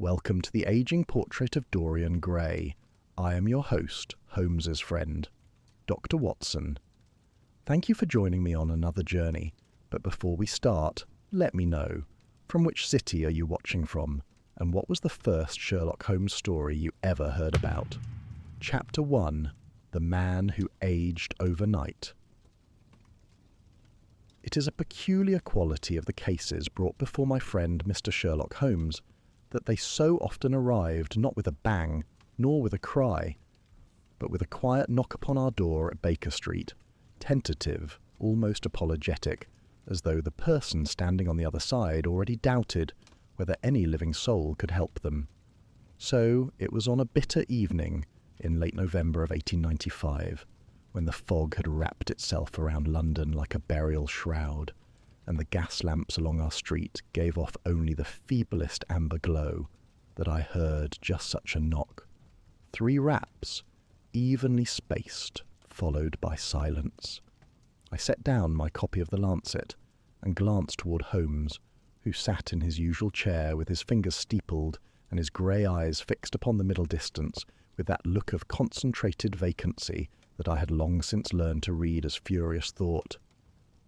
Welcome to the aging portrait of Dorian Gray. I am your host, Holmes's friend, Dr. Watson. Thank you for joining me on another journey, but before we start, let me know, from which city are you watching from, and what was the first Sherlock Holmes story you ever heard about? Chapter 1, The Man Who Aged Overnight. It is a peculiar quality of the cases brought before my friend Mr. Sherlock Holmes that they so often arrived not with a bang, nor with a cry, but with a quiet knock upon our door at Baker Street, tentative, almost apologetic, as though the person standing on the other side already doubted whether any living soul could help them. So it was on a bitter evening in late November of 1895, when the fog had wrapped itself around London like a burial shroud, and the gas lamps along our street gave off only the feeblest amber glow, that I heard just such a knock. 3 raps, evenly spaced, followed by silence. I set down my copy of the Lancet and glanced toward Holmes, who sat in his usual chair with his fingers steepled and his grey eyes fixed upon the middle distance with that look of concentrated vacancy that I had long since learned to read as furious thought.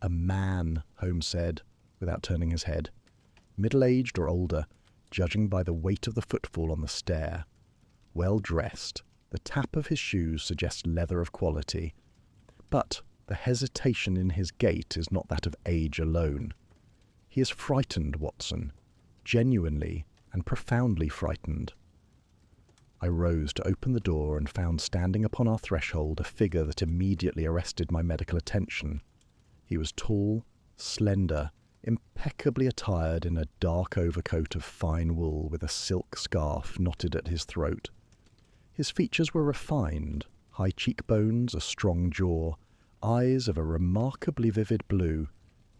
"A man," Holmes said, without turning his head. "Middle-aged or older, judging by the weight of the footfall on the stair. Well dressed. The tap of his shoes suggests leather of quality. But the hesitation in his gait is not that of age alone. He is frightened, Watson. Genuinely and profoundly frightened." I rose to open the door and found standing upon our threshold a figure that immediately arrested my medical attention. He was tall, slender, impeccably attired in a dark overcoat of fine wool with a silk scarf knotted at his throat. His features were refined, high cheekbones, a strong jaw, eyes of a remarkably vivid blue,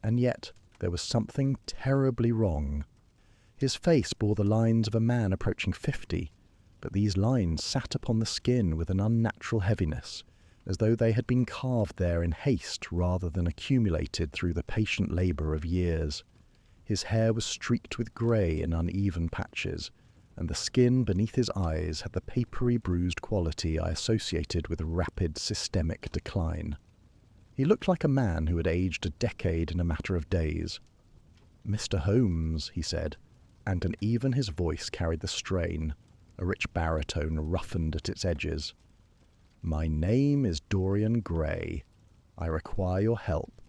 and yet there was something terribly wrong. His face bore the lines of a man approaching 50, but these lines sat upon the skin with an unnatural heaviness, as though they had been carved there in haste rather than accumulated through the patient labour of years. His hair was streaked with grey in uneven patches, and the skin beneath his eyes had the papery bruised quality I associated with rapid systemic decline. He looked like a man who had aged a decade in a matter of days. "Mr. Holmes," he said, and even his voice carried the strain, a rich baritone roughened at its edges. "My name is Dorian Gray. I require your help,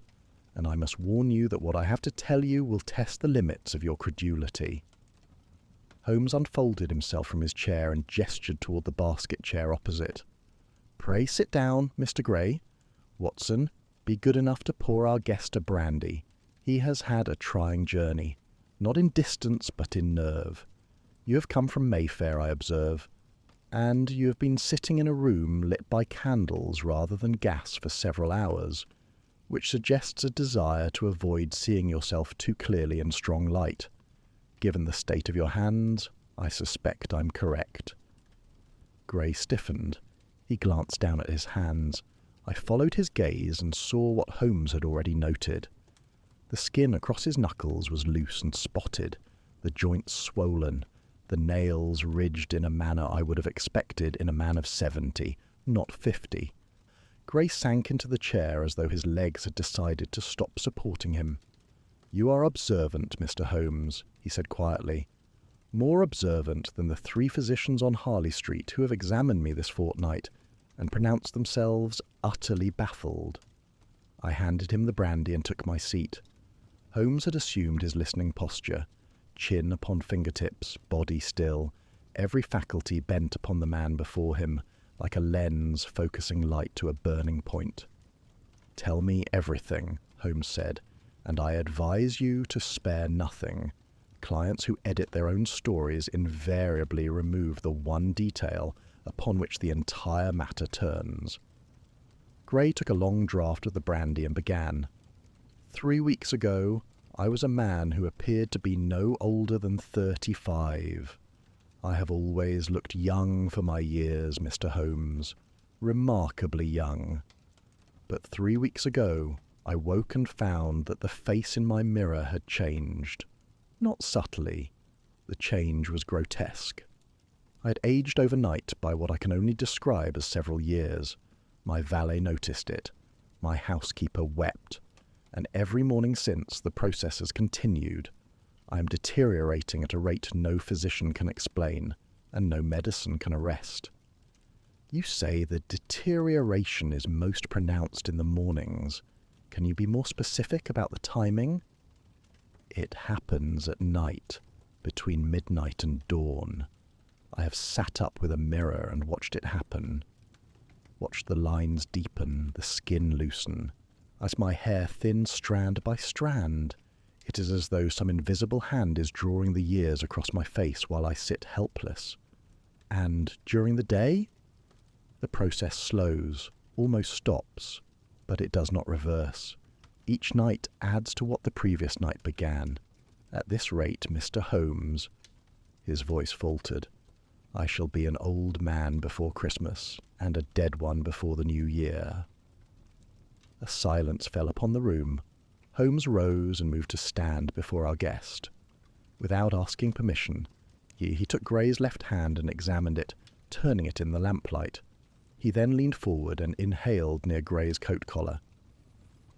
and I must warn you that what I have to tell you will test the limits of your credulity." Holmes unfolded himself from his chair and gestured toward the basket chair opposite. "Pray sit down, Mr. Gray. Watson, be good enough to pour our guest a brandy. He has had a trying journey, not in distance but in nerve. You have come from Mayfair, I observe, and you have been sitting in a room lit by candles rather than gas for several hours, which suggests a desire to avoid seeing yourself too clearly in strong light. Given the state of your hands, I suspect I'm correct." Gray stiffened. He glanced down at his hands. I followed his gaze and saw what Holmes had already noted. The skin across his knuckles was loose and spotted, the joints swollen, the nails ridged in a manner I would have expected in a man of 70, not 50. Gray sank into the chair as though his legs had decided to stop supporting him. "You are observant, Mr. Holmes," he said quietly. "More observant than the 3 physicians on Harley Street who have examined me this fortnight and pronounced themselves utterly baffled." I handed him the brandy and took my seat. Holmes had assumed his listening posture, chin upon fingertips, body still, every faculty bent upon the man before him, like a lens focusing light to a burning point. "Tell me everything," Holmes said, "and I advise you to spare nothing. Clients who edit their own stories invariably remove the one detail upon which the entire matter turns." Gray took a long draught of the brandy and began. "3 weeks ago, I was a man who appeared to be no older than 35. I have always looked young for my years, Mr. Holmes, remarkably young. But 3 weeks ago, I woke and found that the face in my mirror had changed. Not subtly. The The change was grotesque. I had aged overnight by what I can only describe as several years. My valet noticed it. My housekeeper wept. And every morning since, the process has continued. I am deteriorating at a rate no physician can explain, and no medicine can arrest. You say the deterioration is most pronounced in the mornings. Can you be more specific about the timing? It happens at night, between midnight and dawn. I have sat up with a mirror and watched it happen. Watched the lines deepen, the skin loosen, as my hair thins strand by strand. It is as though some invisible hand is drawing the years across my face while I sit helpless. And during the day, the process slows, almost stops, but it does not reverse. Each night adds to what the previous night began. At this rate, Mr. Holmes, his voice faltered, I shall be an old man before Christmas, and a dead one before the New Year. A silence fell upon the room. Holmes rose and moved to stand before our guest. Without asking permission, he took Gray's left hand and examined it, turning it in the lamplight. He then leaned forward and inhaled near Gray's coat collar.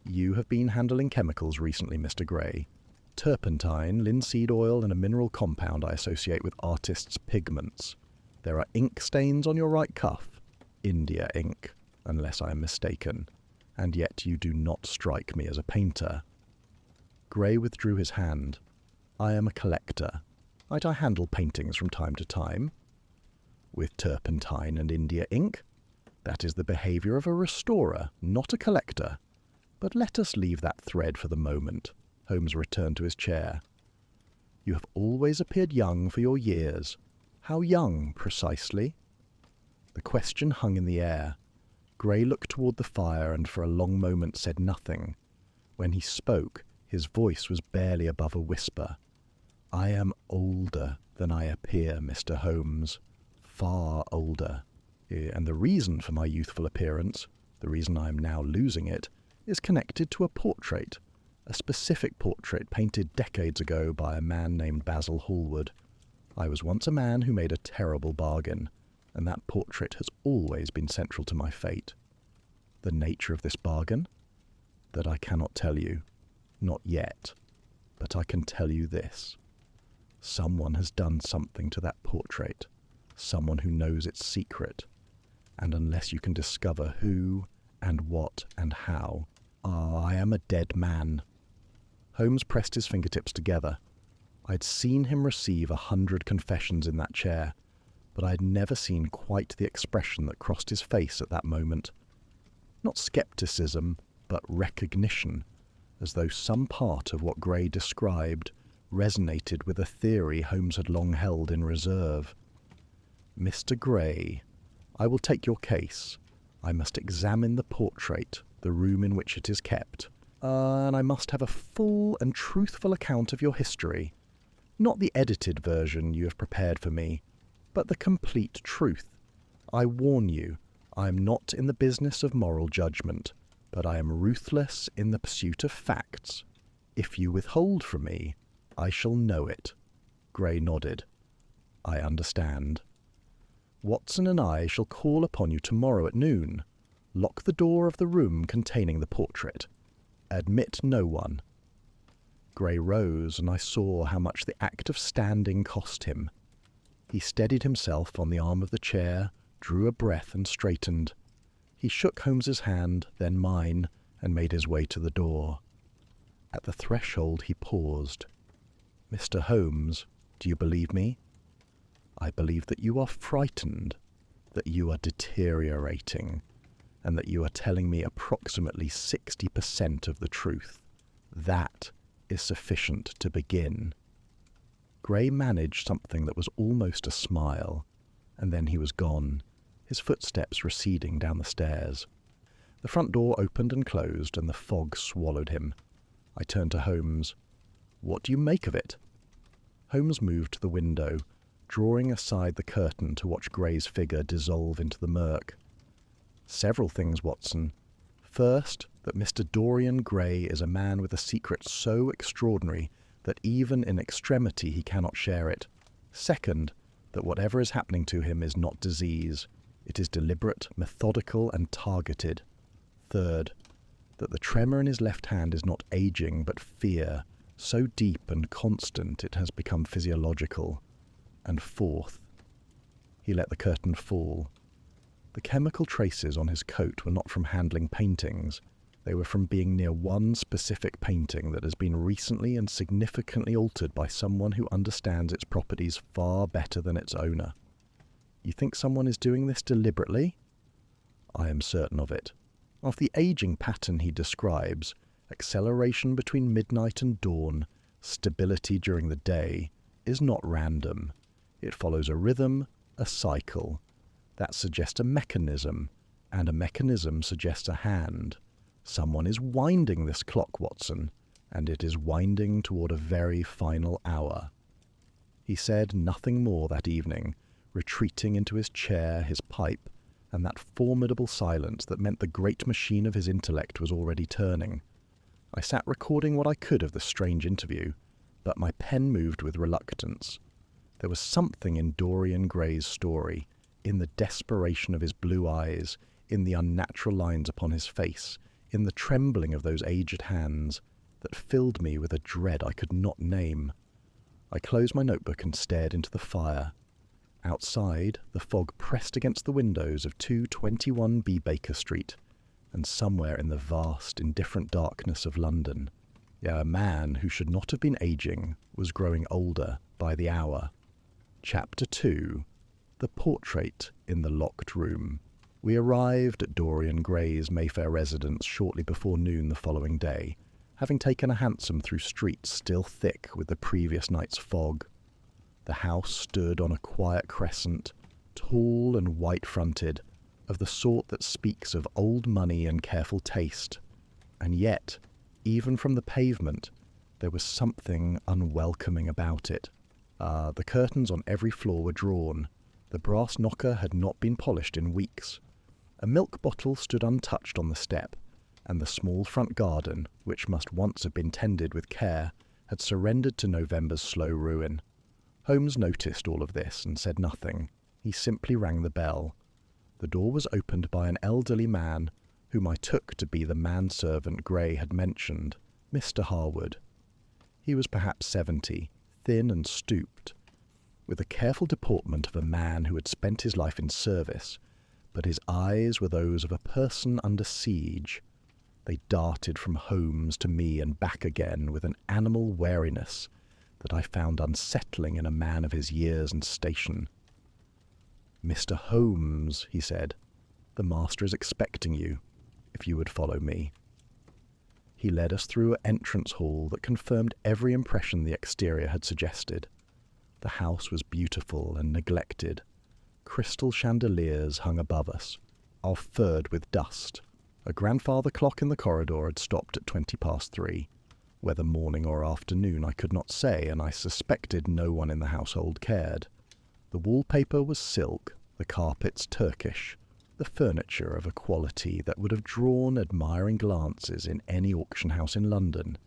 You have been handling chemicals recently, Mr. Gray. Turpentine, linseed oil, and a mineral compound I associate with artists' pigments. There are ink stains on your right cuff. India ink, unless I am mistaken. And yet you do not strike me as a painter. Gray withdrew his hand. I am a collector. Might I handle paintings from time to time? With turpentine and India ink? That is the behaviour of a restorer, not a collector. But let us leave that thread for the moment. Holmes returned to his chair. You have always appeared young for your years. How young, precisely? The question hung in the air. Gray looked toward the fire and for a long moment said nothing. When he spoke, his voice was barely above a whisper. I am older than I appear, Mr. Holmes. Far older. And the reason for my youthful appearance, the reason I am now losing it, is connected to a portrait, a specific portrait painted decades ago by a man named Basil Hallward. I was once a man who made a terrible bargain, and that portrait has always been central to my fate. The nature of this bargain? That I cannot tell you. Not yet. But I can tell you this. Someone has done something to that portrait. Someone who knows its secret. And unless you can discover who and what and how, I am a dead man. Holmes pressed his fingertips together. I'd seen him receive 100 confessions in that chair, but I had never seen quite the expression that crossed his face at that moment. Not scepticism, but recognition, as though some part of what Gray described resonated with a theory Holmes had long held in reserve. Mr. Gray, I will take your case. I must examine the portrait, the room in which it is kept, and I must have a full and truthful account of your history. Not the edited version you have prepared for me, but the complete truth. I warn you, I am not in the business of moral judgment, but I am ruthless in the pursuit of facts. If you withhold from me, I shall know it. Gray nodded. I understand. Watson and I shall call upon you tomorrow at noon. Lock the door of the room containing the portrait. Admit no one. Gray rose, and I saw how much the act of standing cost him. He steadied himself on the arm of the chair, drew a breath and straightened. He shook Holmes's hand, then mine, and made his way to the door. At the threshold he paused. Mr. Holmes, do you believe me? I believe that you are frightened, that you are deteriorating, and that you are telling me approximately 60% of the truth. That is sufficient to begin. Gray managed something that was almost a smile, and then he was gone, his footsteps receding down the stairs. The front door opened and closed, and the fog swallowed him. I turned to Holmes. What do you make of it? Holmes moved to the window, drawing aside the curtain to watch Gray's figure dissolve into the murk. Several things, Watson. First, that Mr. Dorian Gray is a man with a secret so extraordinary that even in extremity he cannot share it. Second, that whatever is happening to him is not disease. It is deliberate, methodical, and targeted. Third, that the tremor in his left hand is not aging, but fear, so deep and constant it has become physiological. And fourth, he let the curtain fall. The chemical traces on his coat were not from handling paintings. They were from being near one specific painting that has been recently and significantly altered by someone who understands its properties far better than its owner. You think someone is doing this deliberately? I am certain of it. Of the aging pattern he describes, acceleration between midnight and dawn, stability during the day, is not random. It follows a rhythm, a cycle. That suggests a mechanism, and a mechanism suggests a hand. Someone is winding this clock, Watson, and it is winding toward a very final hour. He said nothing more that evening, retreating into his chair, his pipe, and that formidable silence that meant the great machine of his intellect was already turning. I sat recording what I could of the strange interview, but my pen moved with reluctance. There was something in Dorian Gray's story, in the desperation of his blue eyes, in the unnatural lines upon his face, in the trembling of those aged hands, that filled me with a dread I could not name. I closed my notebook and stared into the fire. Outside, the fog pressed against the windows of 221 B. Baker Street, and somewhere in the vast, indifferent darkness of London, a man who should not have been aging was growing older by the hour. Chapter 2. The Portrait in the Locked Room. We arrived at Dorian Gray's Mayfair residence shortly before noon the following day, having taken a hansom through streets still thick with the previous night's fog. The house stood on a quiet crescent, tall and white-fronted, of the sort that speaks of old money and careful taste. And yet, even from the pavement, there was something unwelcoming about it. The curtains on every floor were drawn. The brass knocker had not been polished in weeks. A milk bottle stood untouched on the step, and the small front garden, which must once have been tended with care, had surrendered to November's slow ruin. Holmes noticed all of this and said nothing. He simply rang the bell. The door was opened by an elderly man, whom I took to be the manservant Gray had mentioned, Mr. Hallward. He was perhaps 70, thin and stooped, with the careful deportment of a man who had spent his life in service, but his eyes were those of a person under siege. They darted from Holmes to me and back again with an animal wariness that I found unsettling in a man of his years and station. "Mr. Holmes," he said, "the master is expecting you, if you would follow me." He led us through an entrance hall that confirmed every impression the exterior had suggested. The house was beautiful and neglected. Crystal chandeliers hung above us, all furred with dust. A grandfather clock in the corridor had stopped at 3:20. Whether morning or afternoon I could not say, and I suspected no one in the household cared. The wallpaper was silk, the carpets Turkish, the furniture of a quality that would have drawn admiring glances in any auction house in London,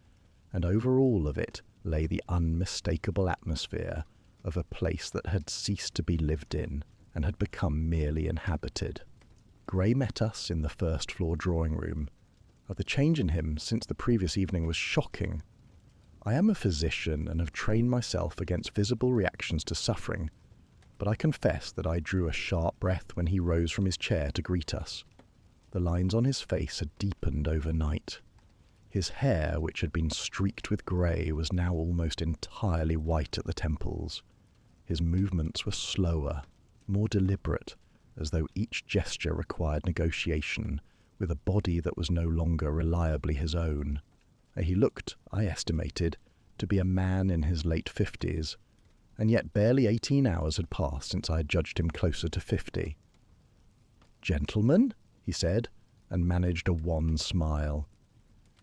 and over all of it lay the unmistakable atmosphere of a place that had ceased to be lived in and had become merely inhabited. Gray met us in the first-floor drawing-room. The change in him since the previous evening was shocking. I am a physician and have trained myself against visible reactions to suffering, but I confess that I drew a sharp breath when he rose from his chair to greet us. The lines on his face had deepened overnight. His hair, which had been streaked with grey, was now almost entirely white at the temples. His movements were slower, more deliberate, as though each gesture required negotiation with a body that was no longer reliably his own. He looked, I estimated, to be a man in his late 50s, and yet barely 18 hours had passed since I had judged him closer to 50. "Gentlemen," he said, and managed a wan smile.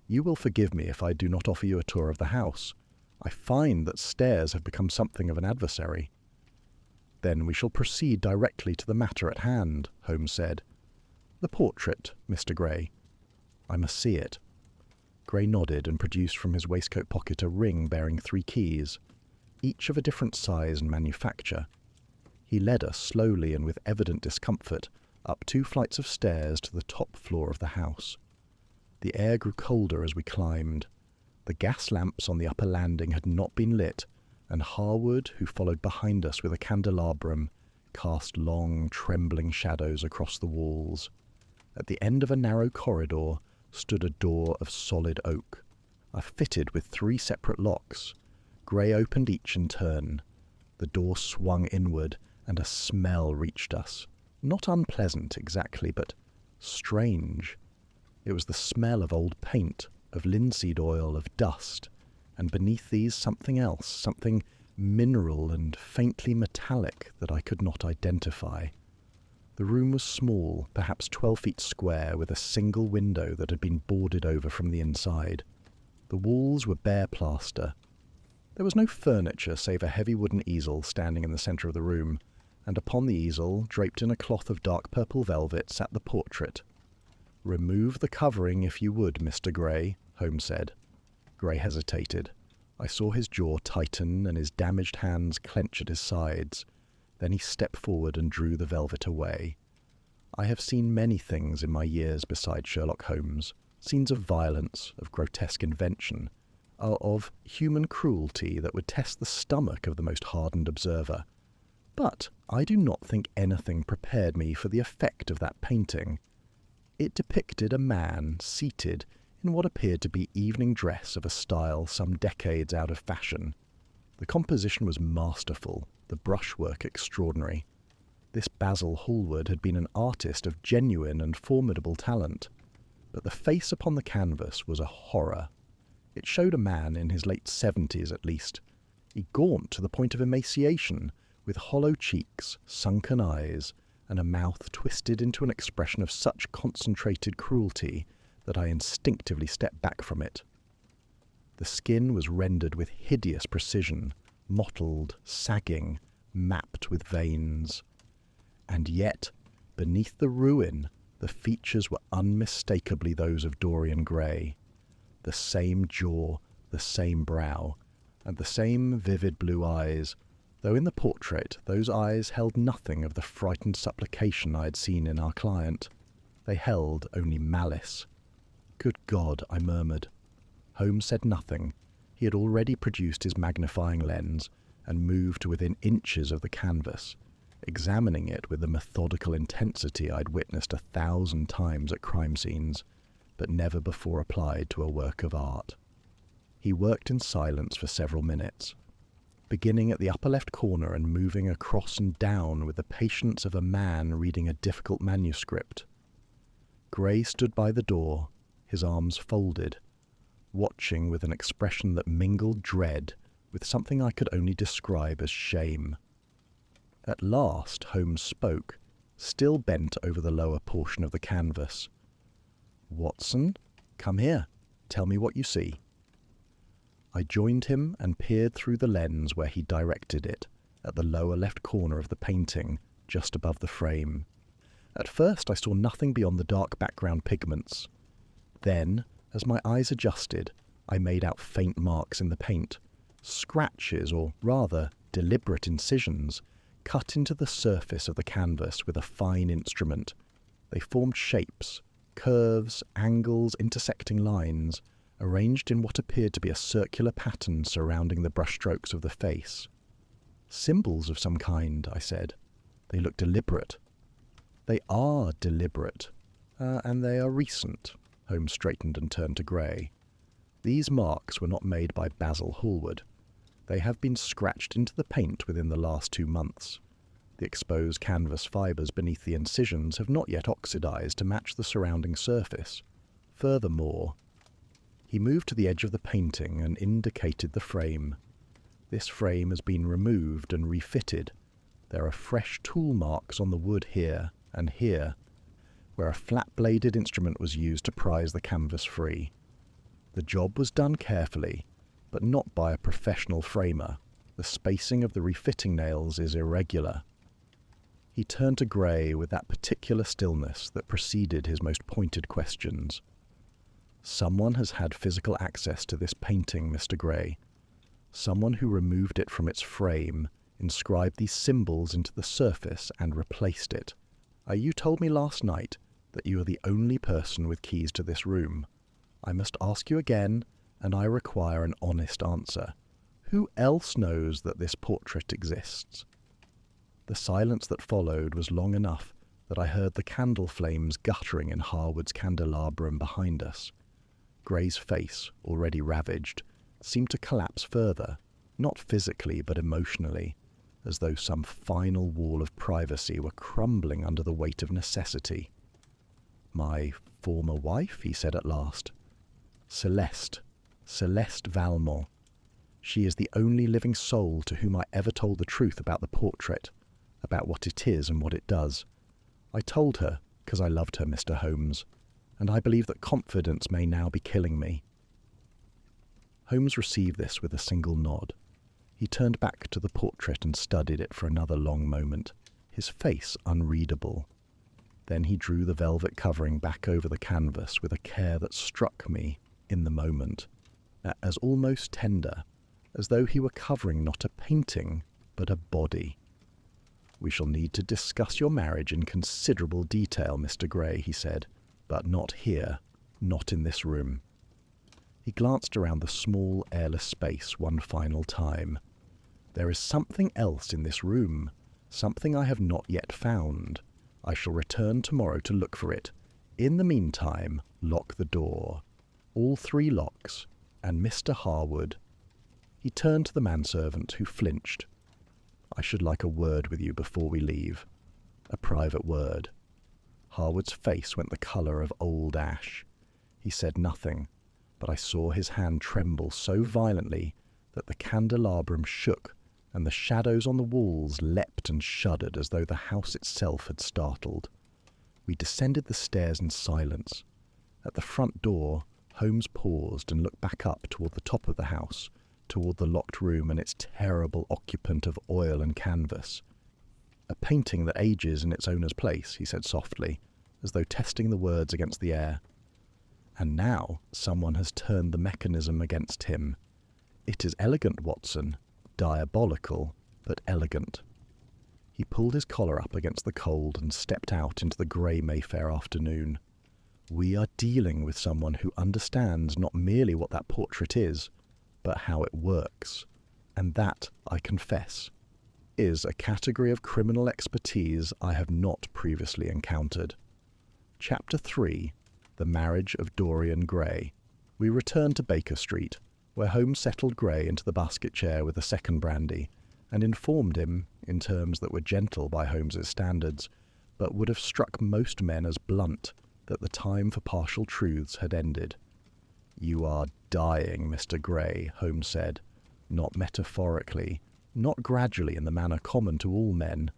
"You will forgive me if I do not offer you a tour of the house. I find that stairs have become something of an adversary." "Then we shall proceed directly to the matter at hand," Holmes said. "The portrait, Mr. Gray. I must see it." Gray nodded and produced from his waistcoat pocket a ring bearing 3 keys. each of a different size and manufacture. He led us slowly and with evident discomfort up 2 flights of stairs to the top floor of the house. The air grew colder as we climbed. The gas lamps on the upper landing had not been lit, and Hallward, who followed behind us with a candelabrum, cast long, trembling shadows across the walls. At the end of a narrow corridor stood a door of solid oak, fitted with 3 separate locks. Gray opened each in turn. The door swung inward, and a smell reached us. Not unpleasant exactly, but strange. It was the smell of old paint, of linseed oil, of dust, and beneath these something else, something mineral and faintly metallic that I could not identify. The room was small, perhaps 12 feet square, with a single window that had been boarded over from the inside. The walls were bare plaster. There was no furniture save a heavy wooden easel standing in the centre of the room, and upon the easel, draped in a cloth of dark purple velvet, sat the portrait. "Remove the covering if you would, Mr. Gray," Holmes said. Gray hesitated. I saw his jaw tighten and his damaged hands clench at his sides. Then he stepped forward and drew the velvet away. I have seen many things in my years beside Sherlock Holmes, scenes of violence, of grotesque invention, of human cruelty that would test the stomach of the most hardened observer. But I do not think anything prepared me for the effect of that painting. It depicted a man seated in what appeared to be evening dress of a style some decades out of fashion. The composition was masterful, the brushwork extraordinary. This Basil Hallward had been an artist of genuine and formidable talent, but the face upon the canvas was a horror. It showed a man in his late 70s at least, gaunt to the point of emaciation, with hollow cheeks, sunken eyes, and a mouth twisted into an expression of such concentrated cruelty that I instinctively stepped back from it. The skin was rendered with hideous precision, mottled, sagging, mapped with veins. And yet, beneath the ruin, the features were unmistakably those of Dorian Gray. The same jaw, the same brow, and the same vivid blue eyes, though in the portrait those eyes held nothing of the frightened supplication I had seen in our client. They held only malice. "Good God," I murmured. Holmes said nothing. He had already produced his magnifying lens and moved to within inches of the canvas, examining it with the methodical intensity I'd witnessed 1,000 times at crime scenes, but never before applied to a work of art. He worked in silence for several minutes, beginning at the upper left corner and moving across and down with the patience of a man reading a difficult manuscript. Gray stood by the door, his arms folded, watching with an expression that mingled dread with something I could only describe as shame. At last Holmes spoke, still bent over the lower portion of the canvas. "Watson, come here. Tell me what you see." I joined him and peered through the lens where he directed it, at the lower left corner of the painting, just above the frame. At first I saw nothing beyond the dark background pigments. Then, as my eyes adjusted, I made out faint marks in the paint, scratches, or rather deliberate incisions, cut into the surface of the canvas with a fine instrument. They formed shapes, curves, angles, intersecting lines, arranged in what appeared to be a circular pattern surrounding the brushstrokes of the face. "Symbols of some kind," I said. "They look deliberate." "They are deliberate, and they are recent." Holmes straightened and turned to Gray. "These marks were not made by Basil Hallward. They have been scratched into the paint within the last 2 months. The exposed canvas fibres beneath the incisions have not yet oxidized to match the surrounding surface. Furthermore," he moved to the edge of the painting and indicated the frame. "This frame has been removed and refitted. There are fresh tool marks on the wood here and here, where a flat-bladed instrument was used to prise the canvas free. The job was done carefully, but not by a professional framer. The spacing of the refitting nails is irregular." He turned to Gray with that particular stillness that preceded his most pointed questions. "Someone has had physical access to this painting, Mr. Gray. Someone who removed it from its frame, inscribed these symbols into the surface and replaced it. You told me last night that you are the only person with keys to this room. I must ask you again, and I require an honest answer. Who else knows that this portrait exists? The silence that followed was long enough that I heard the candle flames guttering in Hallward's candelabrum behind us. Gray's face, already ravaged, seemed to collapse further, not physically but emotionally, as though some final wall of privacy were crumbling under the weight of necessity. "My former wife," he said at last. Celeste Valmont. She is the only living soul to whom I ever told the truth about the portrait, about what it is and what it does. I told her because I loved her, Mr. Holmes, and I believe that confidence may now be killing me." Holmes received this with a single nod. He turned back to the portrait and studied it for another long moment, his face unreadable. Then he drew the velvet covering back over the canvas with a care that struck me, in the moment, as almost tender, as though he were covering not a painting, but a body. "We shall need to discuss your marriage in considerable detail, Mr. Gray," he said, "but not here, not in this room." He glanced around the small, airless space one final time. "There is something else in this room, something I have not yet found. I shall return tomorrow to look for it. In the meantime, lock the door. All 3 locks, and Mr. Hallward." He turned to the manservant, who flinched. "I should like a word with you before we leave. A private word." Hallward's face went the colour of old ash. He said nothing, but I saw his hand tremble so violently that the candelabrum shook and the shadows on the walls leapt and shuddered as though the house itself had startled. We descended the stairs in silence. At the front door, Holmes paused and looked back up toward the top of the house, toward the locked room and its terrible occupant of oil and canvas. "A painting that ages in its owner's place," he said softly, as though testing the words against the air. "And now someone has turned the mechanism against him. It is elegant, Watson, diabolical, but elegant." He pulled his collar up against the cold and stepped out into the grey Mayfair afternoon. "We are dealing with someone who understands not merely what that portrait is, but how it works. And that, I confess, is a category of criminal expertise I have not previously encountered." Chapter 3. The Marriage of Dorian Gray. We returned to Baker Street, where Holmes settled Gray into the basket chair with a second brandy, and informed him, in terms that were gentle by Holmes's standards, but would have struck most men as blunt, that the time for partial truths had ended. "You are dying, Mr. Gray," Holmes said, not metaphorically, not gradually in the manner common to all men,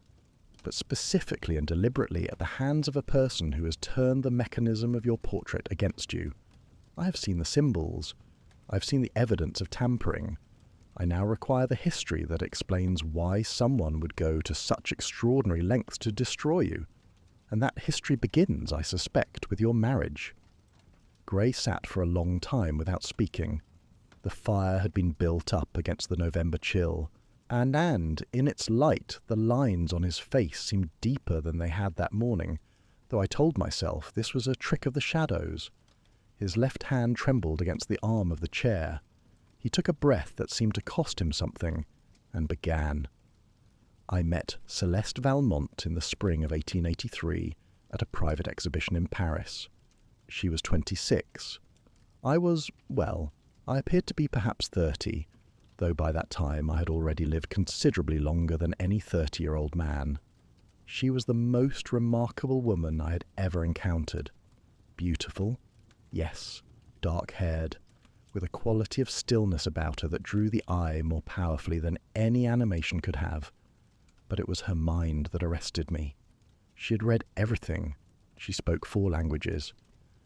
but specifically and deliberately at the hands of a person who has turned the mechanism of your portrait against you. I have seen the symbols. I have seen the evidence of tampering. I now require the history that explains why someone would go to such extraordinary lengths to destroy you. And that history begins, I suspect, with your marriage." Gray sat for a long time without speaking. The fire had been built up against the November chill, and in its light the lines on his face seemed deeper than they had that morning, though I told myself this was a trick of the shadows. His left hand trembled against the arm of the chair. He took a breath that seemed to cost him something, and began. "I met Celeste Valmont in the spring of 1883 at a private exhibition in Paris. She was 26. I appeared to be perhaps 30, though by that time I had already lived considerably longer than any 30-year-old man. She was the most remarkable woman I had ever encountered. Beautiful, yes, dark-haired, with a quality of stillness about her that drew the eye more powerfully than any animation could have. But it was her mind that arrested me. She had read everything. She spoke 4 languages.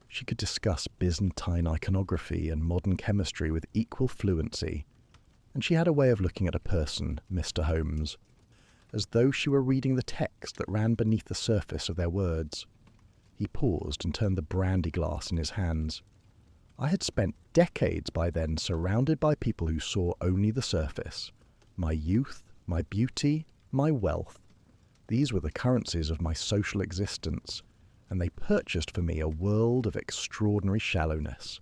She could discuss Byzantine iconography and modern chemistry with equal fluency. And she had a way of looking at a person, Mr. Holmes, as though she were reading the text that ran beneath the surface of their words. He paused and turned the brandy glass in his hands. I had spent decades by then surrounded by people who saw only the surface. My youth, my beauty, my wealth. These were the currencies of my social existence, and they purchased for me a world of extraordinary shallowness.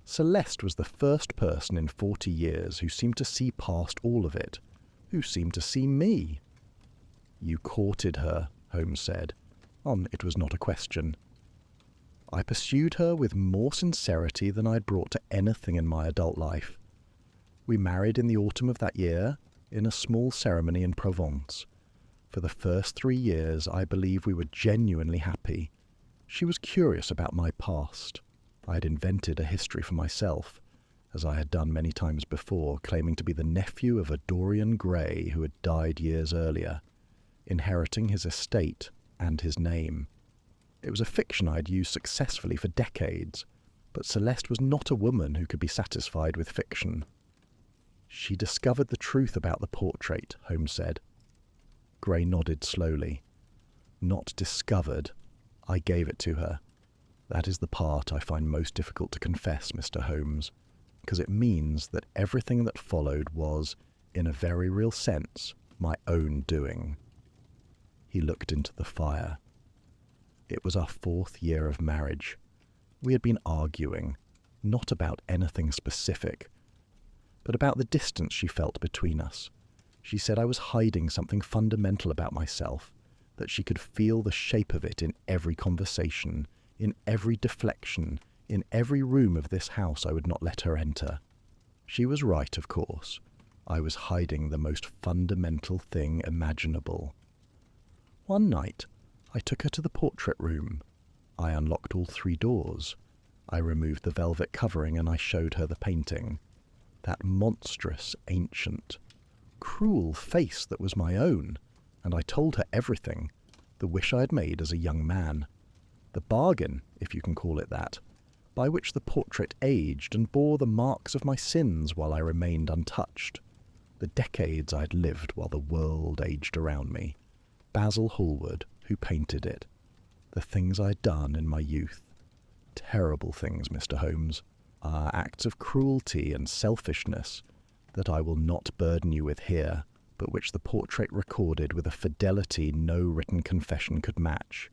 Celeste was the first person in 40 years who seemed to see past all of it, who seemed to see me. "You courted her," Holmes said. It was not a question. I pursued her with more sincerity than I had brought to anything in my adult life. We married in the autumn of that year, in a small ceremony in Provence. For the first 3 years, I believe we were genuinely happy. She was curious about my past. I had invented a history for myself, as I had done many times before, claiming to be the nephew of a Dorian Gray who had died years earlier, inheriting his estate and his name. It was a fiction I had used successfully for decades, but Celeste was not a woman who could be satisfied with fiction. "She discovered the truth about the portrait," Holmes said. Gray nodded slowly. "Not discovered. I gave it to her. That is the part I find most difficult to confess, Mr. Holmes, because it means that everything that followed was, in a very real sense, my own doing." He looked into the fire. It was our 4th year of marriage. We had been arguing, not about anything specific, but about the distance she felt between us. She said I was hiding something fundamental about myself, that she could feel the shape of it in every conversation, in every deflection, in every room of this house I would not let her enter. She was right, of course. I was hiding the most fundamental thing imaginable. One night, I took her to the portrait room. I unlocked all 3 doors. I removed the velvet covering and I showed her the painting. That monstrous, ancient, cruel face that was my own, and I told her everything, the wish I had made as a young man, the bargain, if you can call it that, by which the portrait aged and bore the marks of my sins while I remained untouched, the decades I had lived while the world aged around me. Basil Hallward, who painted it. The things I had done in my youth. Terrible things, Mr. Holmes. Acts of cruelty and selfishness that I will not burden you with here, but which the portrait recorded with a fidelity no written confession could match.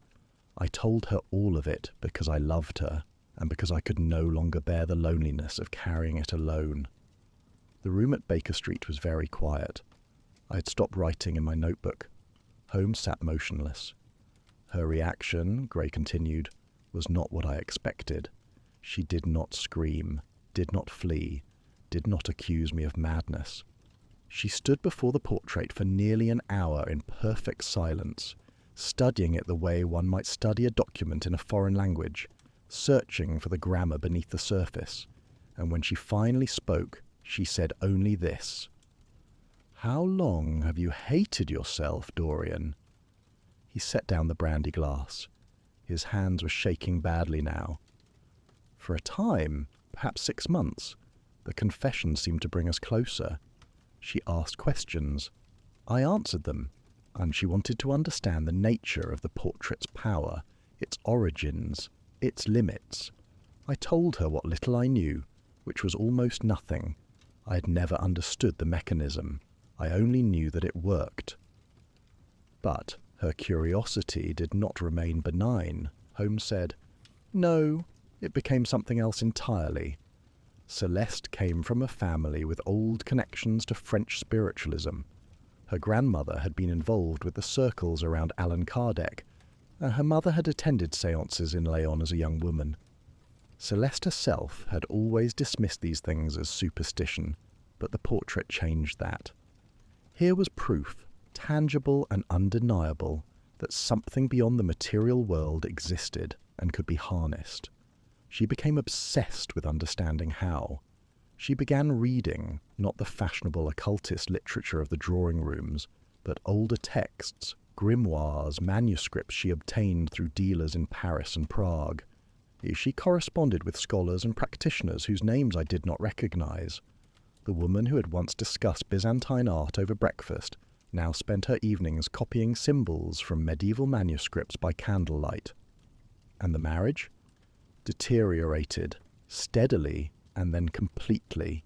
I told her all of it because I loved her, and because I could no longer bear the loneliness of carrying it alone. The room at Baker Street was very quiet. I had stopped writing in my notebook. Holmes sat motionless. Her reaction, Gray continued, was not what I expected. She did not scream, did not flee, did not accuse me of madness. She stood before the portrait for nearly an hour in perfect silence, studying it the way one might study a document in a foreign language, searching for the grammar beneath the surface, and when she finally spoke, she said only this: "How long have you hated yourself, Dorian?" He set down the brandy glass. His hands were shaking badly now. For a time, perhaps 6 months, the confession seemed to bring us closer. She asked questions. I answered them, and she wanted to understand the nature of the portrait's power, its origins, its limits. I told her what little I knew, which was almost nothing. I had never understood the mechanism. I only knew that it worked. But her curiosity did not remain benign. Holmes said, "No, it became something else entirely. Celeste came from a family with old connections to French spiritualism. Her grandmother had been involved with the circles around Allan Kardec, and her mother had attended séances in Leon as a young woman. Celeste herself had always dismissed these things as superstition, but the portrait changed that. Here was proof, tangible and undeniable, that something beyond the material world existed and could be harnessed. She became obsessed with understanding how. She began reading, not the fashionable occultist literature of the drawing rooms, but older texts, grimoires, manuscripts she obtained through dealers in Paris and Prague. She corresponded with scholars and practitioners whose names I did not recognize. The woman who had once discussed Byzantine art over breakfast now spent her evenings copying symbols from medieval manuscripts by candlelight. And the marriage? Deteriorated, steadily and then completely.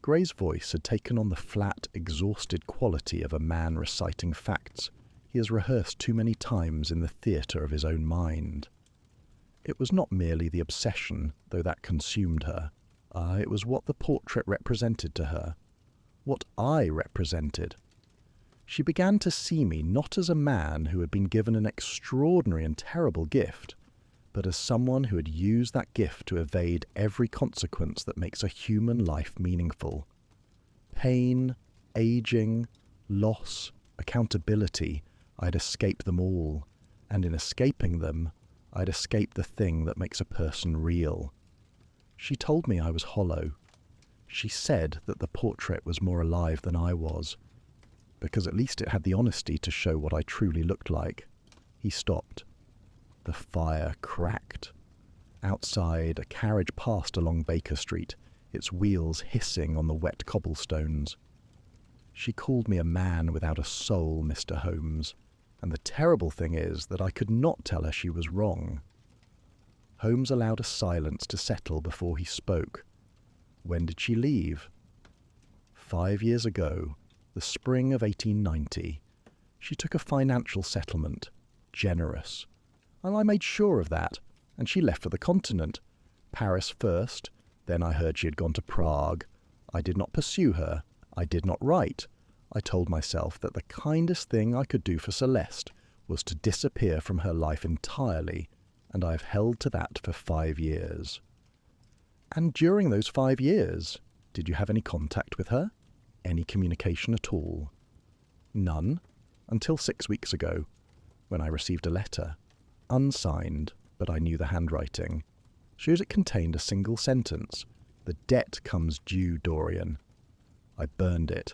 Gray's voice had taken on the flat, exhausted quality of a man reciting facts he has rehearsed too many times in the theatre of his own mind. It was not merely the obsession, though that consumed her. It was what the portrait represented to her, what I represented. She began to see me not as a man who had been given an extraordinary and terrible gift, but as someone who had used that gift to evade every consequence that makes a human life meaningful. Pain, aging, loss, accountability, I'd escape them all, and in escaping them, I'd escape the thing that makes a person real. She told me I was hollow. She said that the portrait was more alive than I was, because at least it had the honesty to show what I truly looked like. He stopped. The fire cracked. Outside, a carriage passed along Baker Street, its wheels hissing on the wet cobblestones. She called me a man without a soul, Mr. Holmes, and the terrible thing is that I could not tell her she was wrong. Holmes allowed a silence to settle before he spoke. When did she leave? 5 years ago, the spring of 1890. She took a financial settlement, generous. And I made sure of that, and she left for the continent. Paris first, then I heard she had gone to Prague. I did not pursue her. I did not write. I told myself that the kindest thing I could do for Celeste was to disappear from her life entirely, and I have held to that for 5 years. And during those 5 years, did you have any contact with her? Any communication at all? None, until 6 weeks ago, when I received a letter. Unsigned, but I knew the handwriting. Shows it contained a single sentence. The debt comes due, Dorian. I burned it.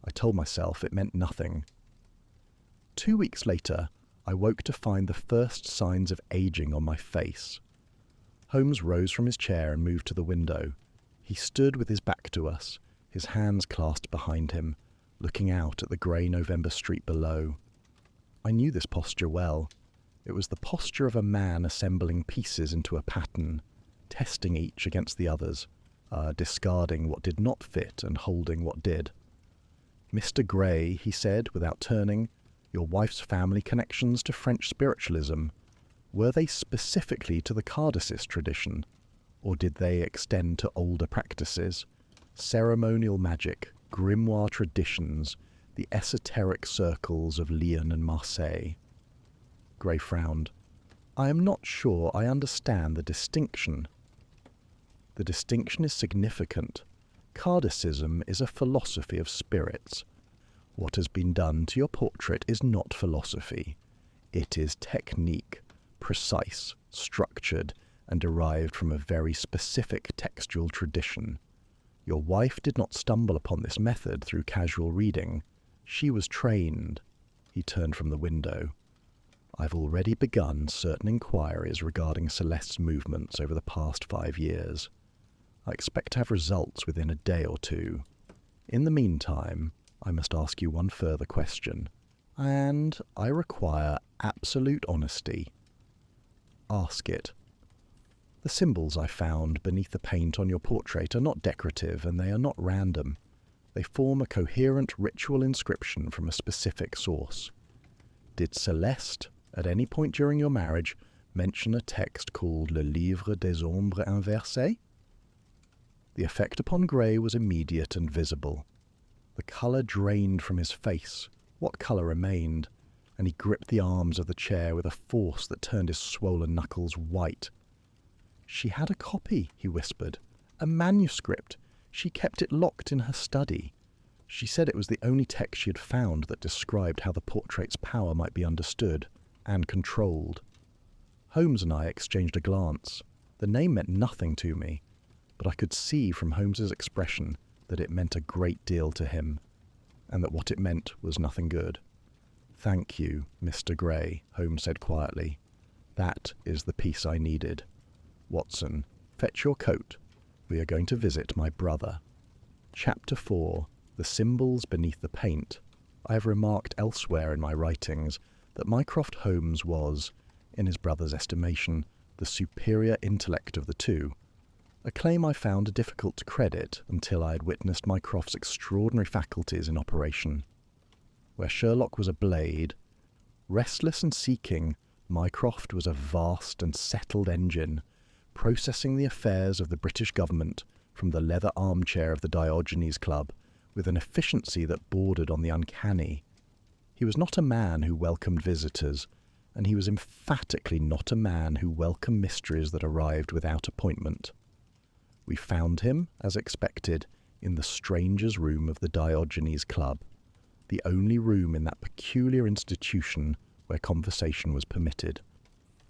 I told myself it meant nothing. 2 weeks later, I woke to find the first signs of aging on my face. Holmes rose from his chair and moved to the window. He stood with his back to us, his hands clasped behind him, looking out at the grey November street below. I knew this posture well. It was the posture of a man assembling pieces into a pattern, testing each against the others, discarding what did not fit and holding what did. Mr. Gray, he said, without turning, your wife's family connections to French spiritualism, were they specifically to the Kardecist tradition, or did they extend to older practices, ceremonial magic, grimoire traditions, the esoteric circles of Lyon and Marseille? Gray frowned. I am not sure I understand the distinction. The distinction is significant. Kardecism is a philosophy of spirits. What has been done to your portrait is not philosophy. It is technique, precise, structured, and derived from a very specific textual tradition. Your wife did not stumble upon this method through casual reading. She was trained. He turned from the window. I've already begun certain inquiries regarding Celeste's movements over the past 5 years. I expect to have results within a day or two. In the meantime, I must ask you one further question, and I require absolute honesty. Ask it. The symbols I found beneath the paint on your portrait are not decorative, and they are not random. They form a coherent ritual inscription from a specific source. Did Celeste, at any point during your marriage, mention a text called Le Livre des Ombres Inversées? The effect upon Gray was immediate and visible. The colour drained from his face. What colour remained? And he gripped the arms of the chair with a force that turned his swollen knuckles white. She had a copy, he whispered. A manuscript. She kept it locked in her study. She said it was the only text she had found that described how the portrait's power might be understood and controlled. Holmes and I exchanged a glance. The name meant nothing to me, but I could see from Holmes's expression that it meant a great deal to him, and that what it meant was nothing good. Thank you, Mr. Gray, Holmes said quietly. That is the piece I needed. Watson, fetch your coat. We are going to visit my brother. Chapter 4. The Symbols Beneath the Paint. I have remarked elsewhere in my writings that Mycroft Holmes was, in his brother's estimation, the superior intellect of the two. a claim I found difficult to credit until I had witnessed Mycroft's extraordinary faculties in operation. Where Sherlock was a blade, restless and seeking, Mycroft was a vast and settled engine, processing the affairs of the British government from the leather armchair of the Diogenes Club with an efficiency that bordered on the uncanny. He was not a man who welcomed visitors, and he was emphatically not a man who welcomed mysteries that arrived without appointment. We found him, as expected, in the strangers' room of the Diogenes Club, the only room in that peculiar institution where conversation was permitted.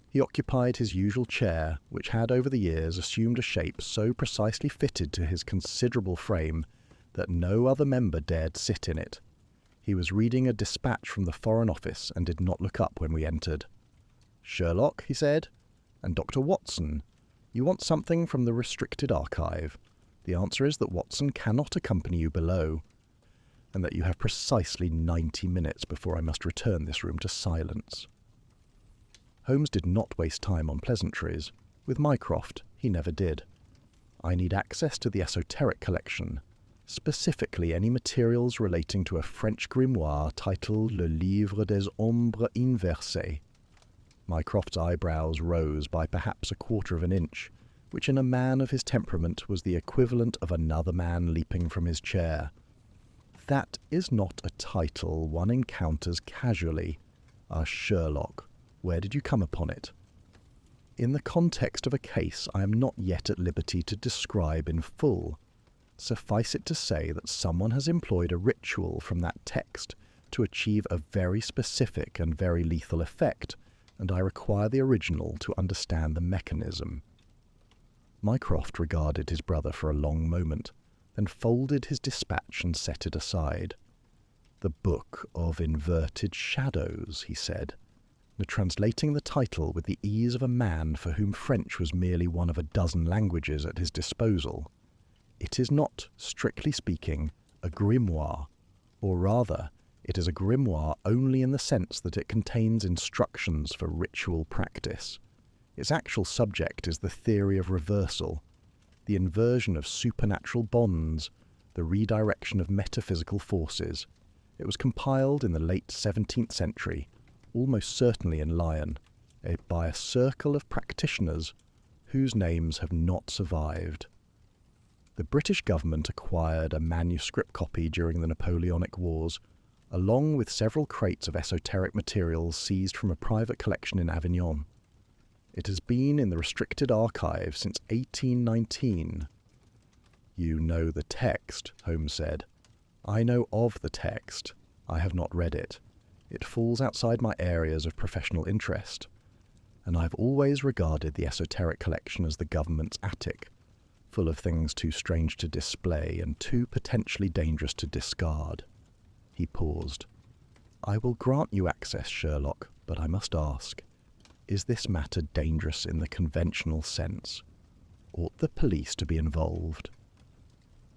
He occupied his usual chair, which had over the years assumed a shape so precisely fitted to his considerable frame that no other member dared sit in it. He was reading a dispatch from the Foreign Office and did not look up when we entered. "Sherlock," he said, "and Dr. Watson, you want something from the restricted archive. The answer is that Watson cannot accompany you below, and that you have precisely 90 minutes before I must return this room to silence." Holmes did not waste time on pleasantries. With Mycroft, he never did. "I need access to the esoteric collection, specifically any materials relating to a French grimoire titled Le Livre des Ombres Inversées." Mycroft's eyebrows rose by perhaps a quarter of an inch, which in a man of his temperament was the equivalent of another man leaping from his chair. "That is not a title one encounters casually," asked Sherlock. "Where did you come upon it?" "In the context of a case I am not yet at liberty to describe in full. Suffice it to say that someone has employed a ritual from that text to achieve a very specific and very lethal effect, and I require the original to understand the mechanism." Mycroft regarded his brother for a long moment, then folded his dispatch and set it aside. "The Book of Inverted Shadows," he said, translating the title with the ease of a man for whom French was merely one of a dozen languages at his disposal. "It is not, strictly speaking, a grimoire, or rather, it is a grimoire only in the sense that it contains instructions for ritual practice. Its actual subject is the theory of reversal, the inversion of supernatural bonds, the redirection of metaphysical forces. It was compiled in the late 17th century, almost certainly in Lyon, by a circle of practitioners whose names have not survived. The British government acquired a manuscript copy during the Napoleonic Wars, along with several crates of esoteric materials seized from a private collection in Avignon. It has been in the restricted archive since 1819. "You know the text," Holmes said. "I know of the text. I have not read it. It falls outside my areas of professional interest, and I've always regarded the esoteric collection as the government's attic, full of things too strange to display and too potentially dangerous to discard." He paused. "I will grant you access, Sherlock, but I must ask, is this matter dangerous in the conventional sense? Ought the police to be involved?"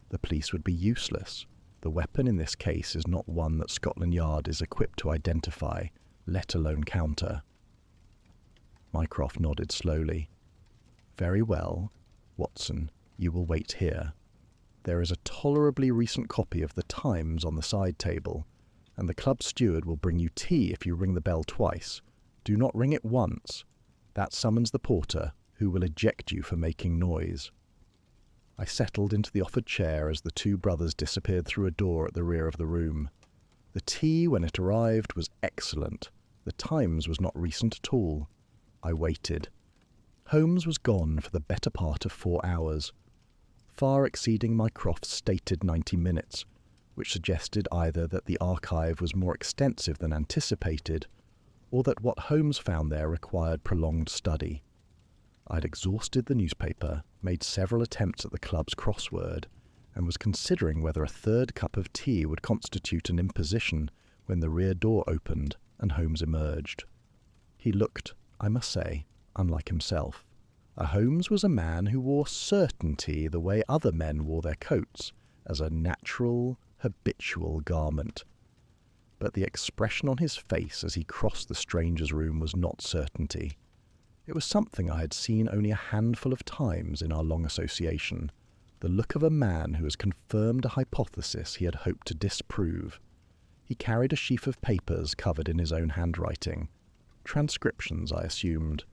"The police would be useless. The weapon in this case is not one that Scotland Yard is equipped to identify, let alone counter." Mycroft nodded slowly. "Very well, Watson, you will wait here. There is a tolerably recent copy of the Times on the side table, and the club steward will bring you tea if you ring the bell twice. Do not ring it once. That summons the porter, who will eject you for making noise." I settled into the offered chair as the two brothers disappeared through a door at the rear of the room. The tea, when it arrived, was excellent. The Times was not recent at all. I waited. Holmes was gone for the better part of 4 hours, far exceeding Mycroft's stated 90 minutes, which suggested either that the archive was more extensive than anticipated, or that what Holmes found there required prolonged study. I'd exhausted the newspaper, made several attempts at the club's crossword, and was considering whether a third cup of tea would constitute an imposition when the rear door opened and Holmes emerged. He looked, I must say, unlike himself. Holmes was a man who wore certainty the way other men wore their coats, as a natural, habitual garment. But the expression on his face as he crossed the stranger's room was not certainty. It was something I had seen only a handful of times in our long association, the look of a man who has confirmed a hypothesis he had hoped to disprove. He carried a sheaf of papers covered in his own handwriting. Transcriptions, I assumed,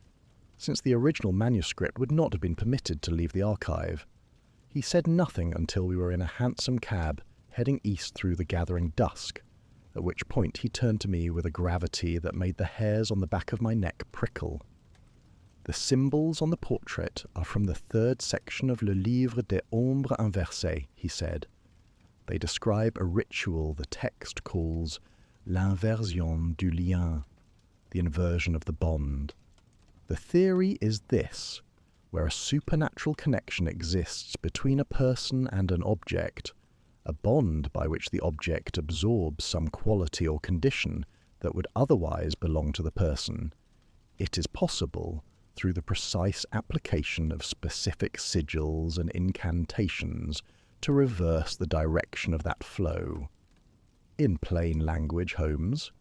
since the original manuscript would not have been permitted to leave the archive. He said nothing until we were in a hansom cab heading east through the gathering dusk, at which point he turned to me with a gravity that made the hairs on the back of my neck prickle. "The symbols on the portrait are from the third section of Le Livre des Ombres Inversées," he said. "They describe a ritual the text calls l'inversion du lien, the inversion of the bond. The theory is this: where a supernatural connection exists between a person and an object, a bond by which the object absorbs some quality or condition that would otherwise belong to the person, it is possible, through the precise application of specific sigils and incantations, to reverse the direction of that flow. In plain language, Holmes."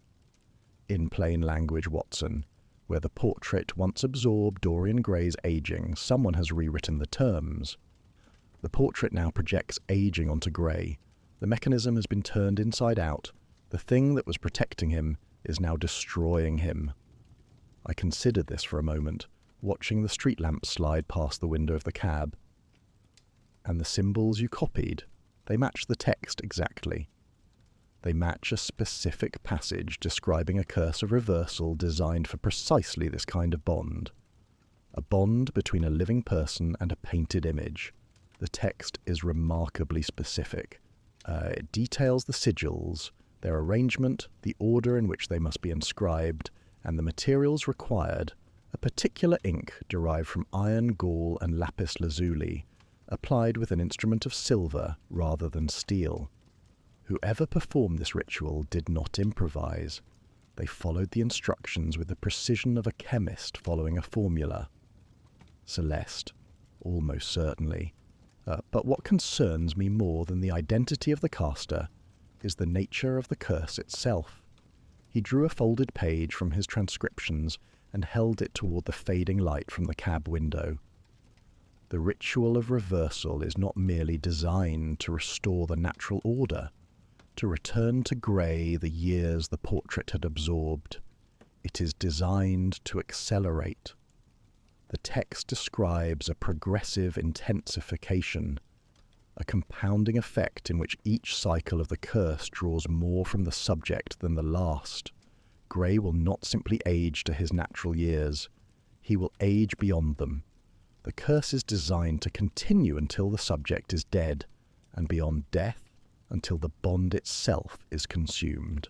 "In plain language, Watson. Where the portrait once absorbed Dorian Gray's aging, someone has rewritten the terms. The portrait now projects aging onto Gray. The mechanism has been turned inside out. The thing that was protecting him is now destroying him." I considered this for a moment, watching the street lamps slide past the window of the cab. "And the symbols you copied, they match the text exactly. They match a specific passage describing a curse of reversal designed for precisely this kind of bond. A bond between a living person and a painted image. The text is remarkably specific. It details the sigils, their arrangement, the order in which they must be inscribed, and the materials required, a particular ink derived from iron gall and lapis lazuli, applied with an instrument of silver rather than steel. Whoever performed this ritual did not improvise. They followed the instructions with the precision of a chemist following a formula. Celeste, almost certainly. But what concerns me more than the identity of the caster is the nature of the curse itself. He drew a folded page from his transcriptions and held it toward the fading light from the cab window. The ritual of reversal is not merely designed to restore the natural order, to return to Gray the years the portrait had absorbed. It is designed to accelerate. The text describes a progressive intensification, a compounding effect in which each cycle of the curse draws more from the subject than the last. Gray will not simply age to his natural years. He will age beyond them. The curse is designed to continue until the subject is dead, and beyond death, until the bond itself is consumed."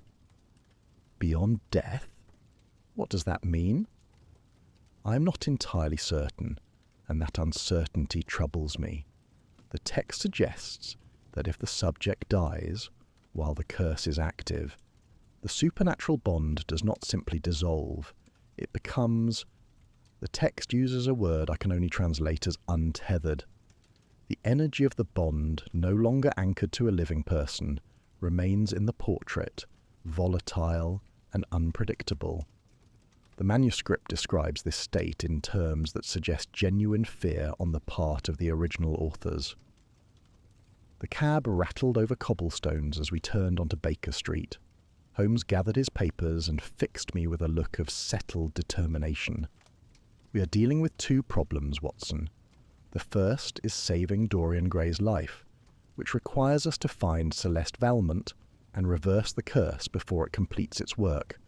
Beyond death? What does that mean? I am not entirely certain, and that uncertainty troubles me. The text suggests that if the subject dies while the curse is active, the supernatural bond does not simply dissolve, it becomes... The text uses a word I can only translate as untethered. The energy of the bond, no longer anchored to a living person, remains in the portrait, volatile and unpredictable. The manuscript describes this state in terms that suggest genuine fear on the part of the original authors. The cab rattled over cobblestones as we turned onto Baker Street. Holmes gathered his papers and fixed me with a look of settled determination. "We are dealing with two problems, Watson. The first is saving Dorian Gray's life, which requires us to find Celeste Valmont and reverse the curse before it completes its work.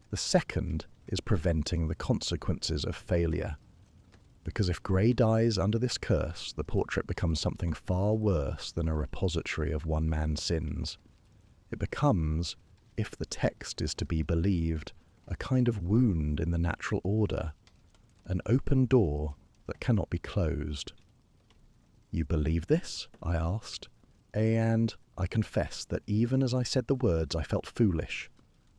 The second is preventing the consequences of failure. Because if Gray dies under this curse, the portrait becomes something far worse than a repository of one man's sins. It becomes, if the text is to be believed, a kind of wound in the natural order, an open door that cannot be closed." "You believe this?" I asked, and I confess that even as I said the words I felt foolish.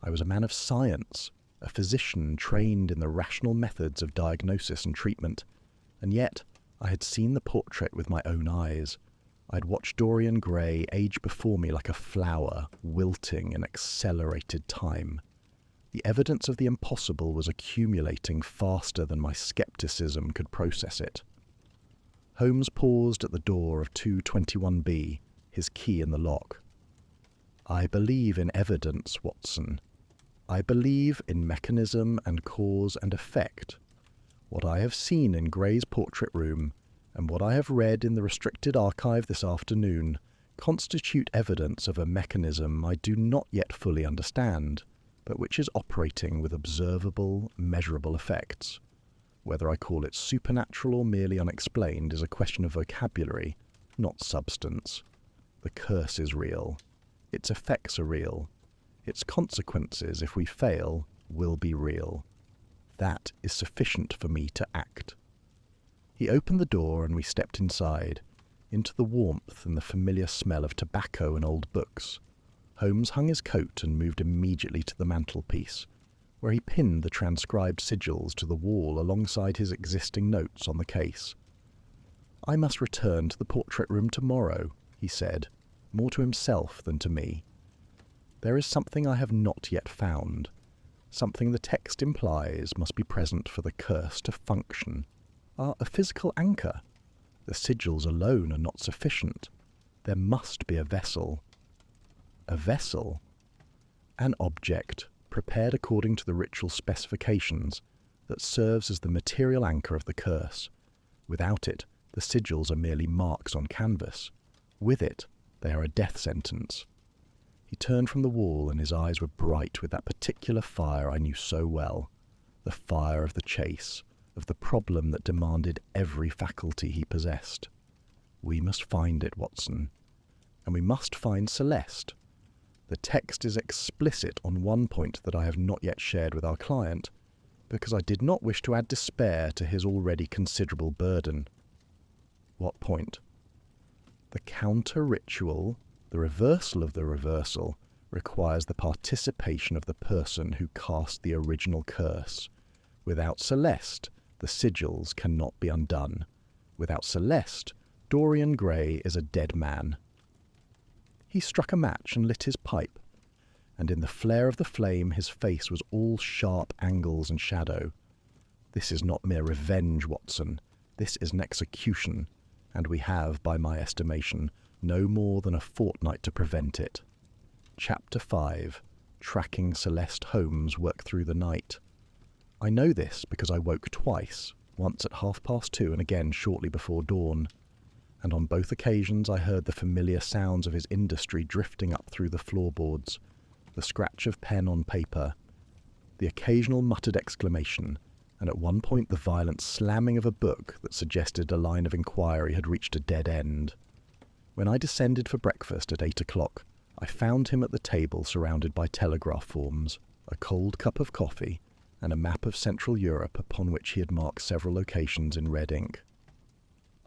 I was a man of science, a physician trained in the rational methods of diagnosis and treatment, and yet I had seen the portrait with my own eyes. I had watched Dorian Gray age before me like a flower, wilting in accelerated time. The evidence of the impossible was accumulating faster than my scepticism could process it. Holmes paused at the door of 221B, his key in the lock. "I believe in evidence, Watson. I believe in mechanism and cause and effect. What I have seen in Gray's portrait room and what I have read in the restricted archive this afternoon constitute evidence of a mechanism I do not yet fully understand, but which is operating with observable, measurable effects. Whether I call it supernatural or merely unexplained is a question of vocabulary, not substance. The curse is real. Its effects are real. Its consequences, if we fail, will be real. That is sufficient for me to act." He opened the door and we stepped inside, into the warmth and the familiar smell of tobacco and old books. Holmes hung his coat and moved immediately to the mantelpiece, where he pinned the transcribed sigils to the wall alongside his existing notes on the case. "I must return to the portrait room tomorrow," he said, more to himself than to me. "There is something I have not yet found, something the text implies must be present for the curse to function. A physical anchor. The sigils alone are not sufficient. There must be a vessel." A vessel? An object, prepared according to the ritual specifications, that serves as the material anchor of the curse. Without it, the sigils are merely marks on canvas. With it, they are a death sentence. He turned from the wall and his eyes were bright with that particular fire I knew so well, the fire of the chase, of the problem that demanded every faculty he possessed. "We must find it, Watson. And we must find Celeste. The text is explicit on one point that I have not yet shared with our client, because I did not wish to add despair to his already considerable burden." "What point?" "The counter-ritual, the reversal of the reversal, requires the participation of the person who cast the original curse. Without Celeste, the sigils cannot be undone. Without Celeste, Dorian Gray is a dead man." He struck a match and lit his pipe, and in the flare of the flame his face was all sharp angles and shadow. "This is not mere revenge, Watson. This is an execution, and we have, by my estimation, no more than a fortnight to prevent it." Chapter 5. Tracking Celeste Holmes Work Through the Night. I know this because I woke twice, once at 2:30 and again shortly before dawn, and on both occasions I heard the familiar sounds of his industry drifting up through the floorboards, the scratch of pen on paper, the occasional muttered exclamation, and at one point the violent slamming of a book that suggested a line of inquiry had reached a dead end. When I descended for breakfast at 8 o'clock, I found him at the table surrounded by telegraph forms, a cold cup of coffee, and a map of Central Europe upon which he had marked several locations in red ink.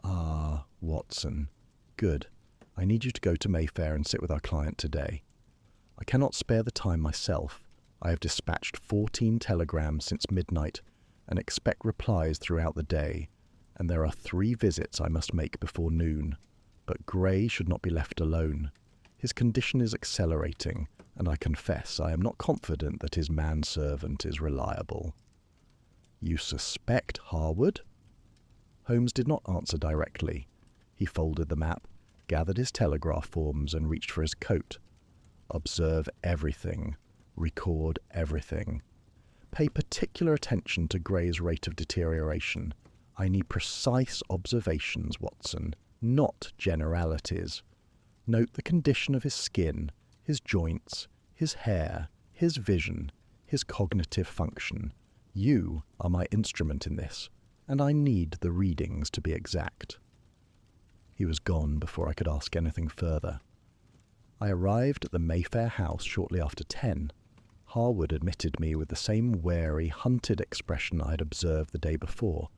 "Ah, Watson. Good. I need you to go to Mayfair and sit with our client today. I cannot spare the time myself. I have dispatched 14 telegrams since midnight and expect replies throughout the day, and there are 3 visits I must make before noon. But Gray should not be left alone. His condition is accelerating, and I confess I am not confident that his manservant is reliable." "You suspect Hallward?" Holmes did not answer directly. He folded the map, gathered his telegraph forms, and reached for his coat. "Observe everything. Record everything. Pay particular attention to Gray's rate of deterioration. I need precise observations, Watson, not generalities. Note the condition of his skin, his joints, his hair, his vision, his cognitive function. You are my instrument in this, and I need the readings to be exact." He was gone before I could ask anything further. I arrived at the Mayfair house shortly after 10. Hallward admitted me with the same wary, hunted expression I had observed the day before,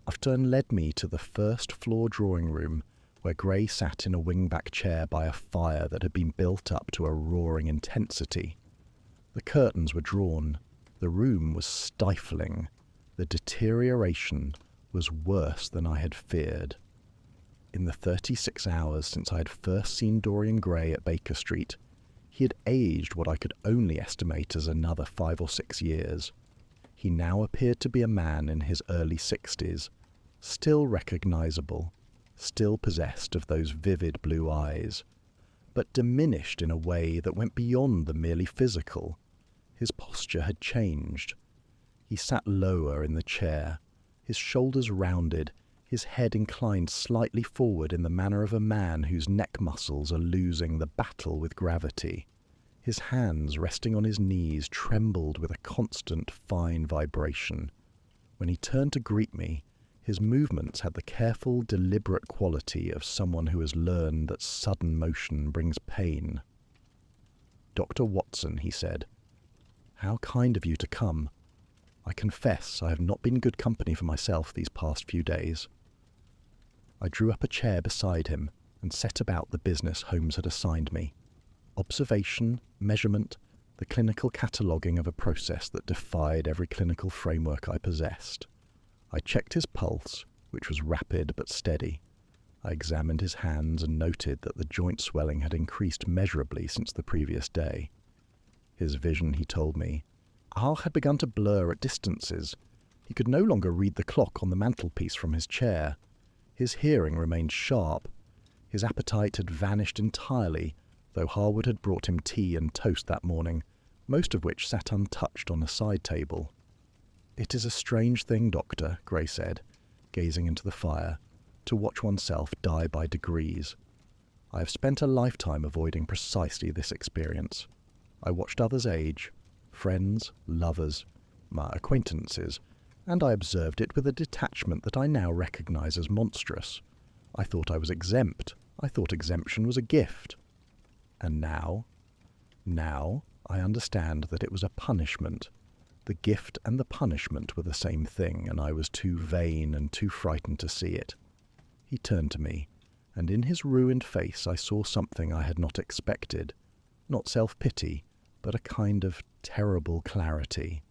after and led me to the first-floor drawing-room, where Gray sat in a wing-back chair by a fire that had been built up to a roaring intensity. The curtains were drawn. The room was stifling. The deterioration was worse than I had feared. In the 36 hours since I had first seen Dorian Gray at Baker Street, He had aged what I could only estimate as another 5 or 6 years. He now appeared to be a man in his early 60s, still recognizable, still possessed of those vivid blue eyes, but diminished in a way that went beyond the merely physical. His posture had changed. He sat lower in the chair, his shoulders rounded, his head inclined slightly forward in the manner of a man whose neck muscles are losing the battle with gravity. His hands, resting on his knees, trembled with a constant, fine vibration. When he turned to greet me, his movements had the careful, deliberate quality of someone who has learned that sudden motion brings pain. "Dr. Watson," he said, "how kind of you to come. I confess I have not been good company for myself these past few days." I drew up a chair beside him and set about the business Holmes had assigned me. Observation, measurement, the clinical cataloguing of a process that defied every clinical framework I possessed. I checked his pulse, which was rapid but steady. I examined his hands and noted that the joint swelling had increased measurably since the previous day. His vision, he told me, had begun to blur at distances. He could no longer read the clock on the mantelpiece from his chair. His hearing remained sharp. His appetite had vanished entirely, though Hallward had brought him tea and toast that morning, most of which sat untouched on a side table. "It is a strange thing, Doctor," Gray said, gazing into the fire, "to watch oneself die by degrees. I have spent a lifetime avoiding precisely this experience. I watched others age, friends, lovers, my acquaintances, and I observed it with a detachment that I now recognize as monstrous. I thought I was exempt. I thought exemption was a gift. And now I understand that it was a punishment. The gift and the punishment were the same thing, and I was too vain and too frightened to see it." He turned to me, and in his ruined face I saw something I had not expected. Not self-pity, but a kind of terrible clarity.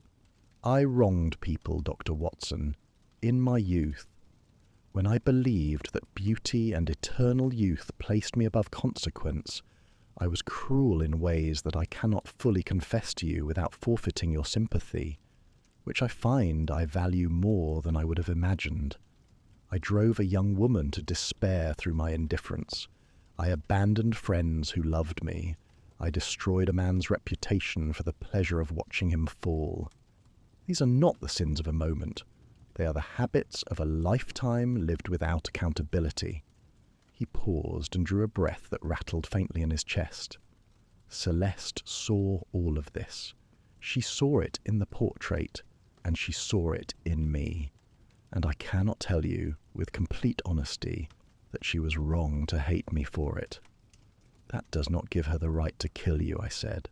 "I wronged people, Dr. Watson, in my youth. When I believed that beauty and eternal youth placed me above consequence, I was cruel in ways that I cannot fully confess to you without forfeiting your sympathy, which I find I value more than I would have imagined. I drove a young woman to despair through my indifference. I abandoned friends who loved me. I destroyed a man's reputation for the pleasure of watching him fall. These are not the sins of a moment. They are the habits of a lifetime lived without accountability." He paused and drew a breath that rattled faintly in his chest. Celeste saw all of this. She saw it in the portrait, and she saw it in me. And I cannot tell you, with complete honesty, that she was wrong to hate me for it. "That does not give her the right to kill you," I said.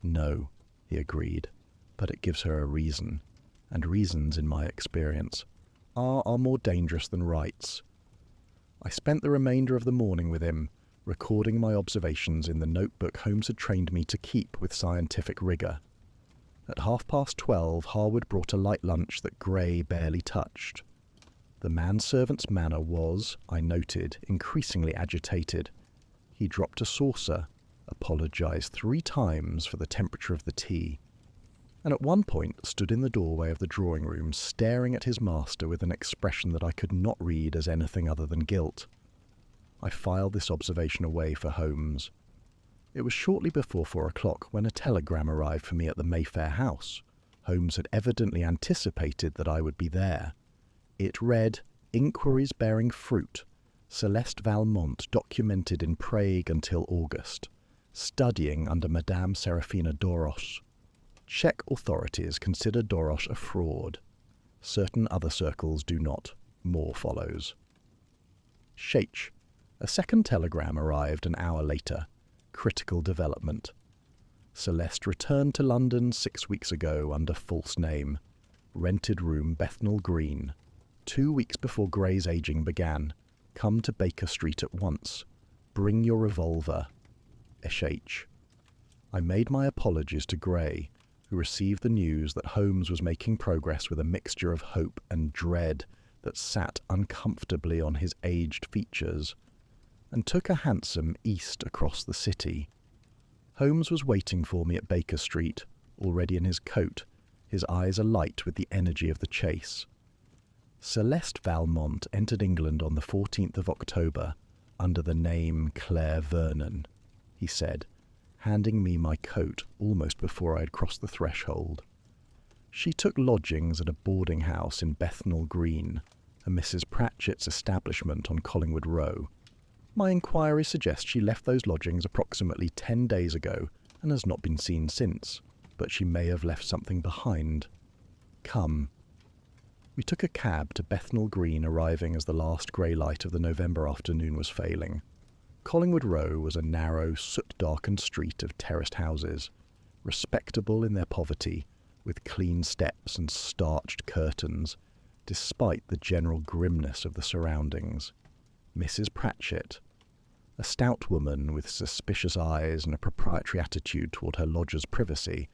"No," he agreed, "but it gives her a reason, and reasons, in my experience, are more dangerous than rights." I spent the remainder of the morning with him, recording my observations in the notebook Holmes had trained me to keep with scientific rigour. At 12:30, Hallward brought a light lunch that Gray barely touched. The manservant's manner was, I noted, increasingly agitated. He dropped a saucer, apologised 3 times for the temperature of the tea, and at one point stood in the doorway of the drawing-room staring at his master with an expression that I could not read as anything other than guilt. I filed this observation away for Holmes. It was shortly before 4 o'clock when a telegram arrived for me at the Mayfair house. Holmes had evidently anticipated that I would be there. It read, "Inquiries bearing fruit. Celeste Valmont documented in Prague until August. Studying under Madame Serafina Doros. Czech authorities consider Doros a fraud. Certain other circles do not. More follows." Shech. A second telegram arrived an hour later. Critical development. Celeste returned to London 6 weeks ago under false name. Rented room Bethnal Green. 2 weeks before Gray's aging began. Come to Baker Street at once. Bring your revolver. Sh. I made my apologies to Gray, who received the news that Holmes was making progress with a mixture of hope and dread that sat uncomfortably on his aged features, and took a hansom east across the city. Holmes was waiting for me at Baker Street, already in his coat, his eyes alight with the energy of the chase. Celeste Valmont entered England on the 14th of October under the name Claire Vernon, he said, handing me my coat almost before I had crossed the threshold. She took lodgings at a boarding house in Bethnal Green, a Mrs. Pratchett's establishment on Collingwood Row. My inquiry suggests she left those lodgings approximately 10 days ago and has not been seen since, but she may have left something behind. Come. We took a cab to Bethnal Green, arriving as the last grey light of the November afternoon was failing. Collingwood Row was a narrow, soot-darkened street of terraced houses, respectable in their poverty, with clean steps and starched curtains, despite the general grimness of the surroundings. Mrs. Pratchett, a stout woman with suspicious eyes and a proprietary attitude toward her lodger's privacy,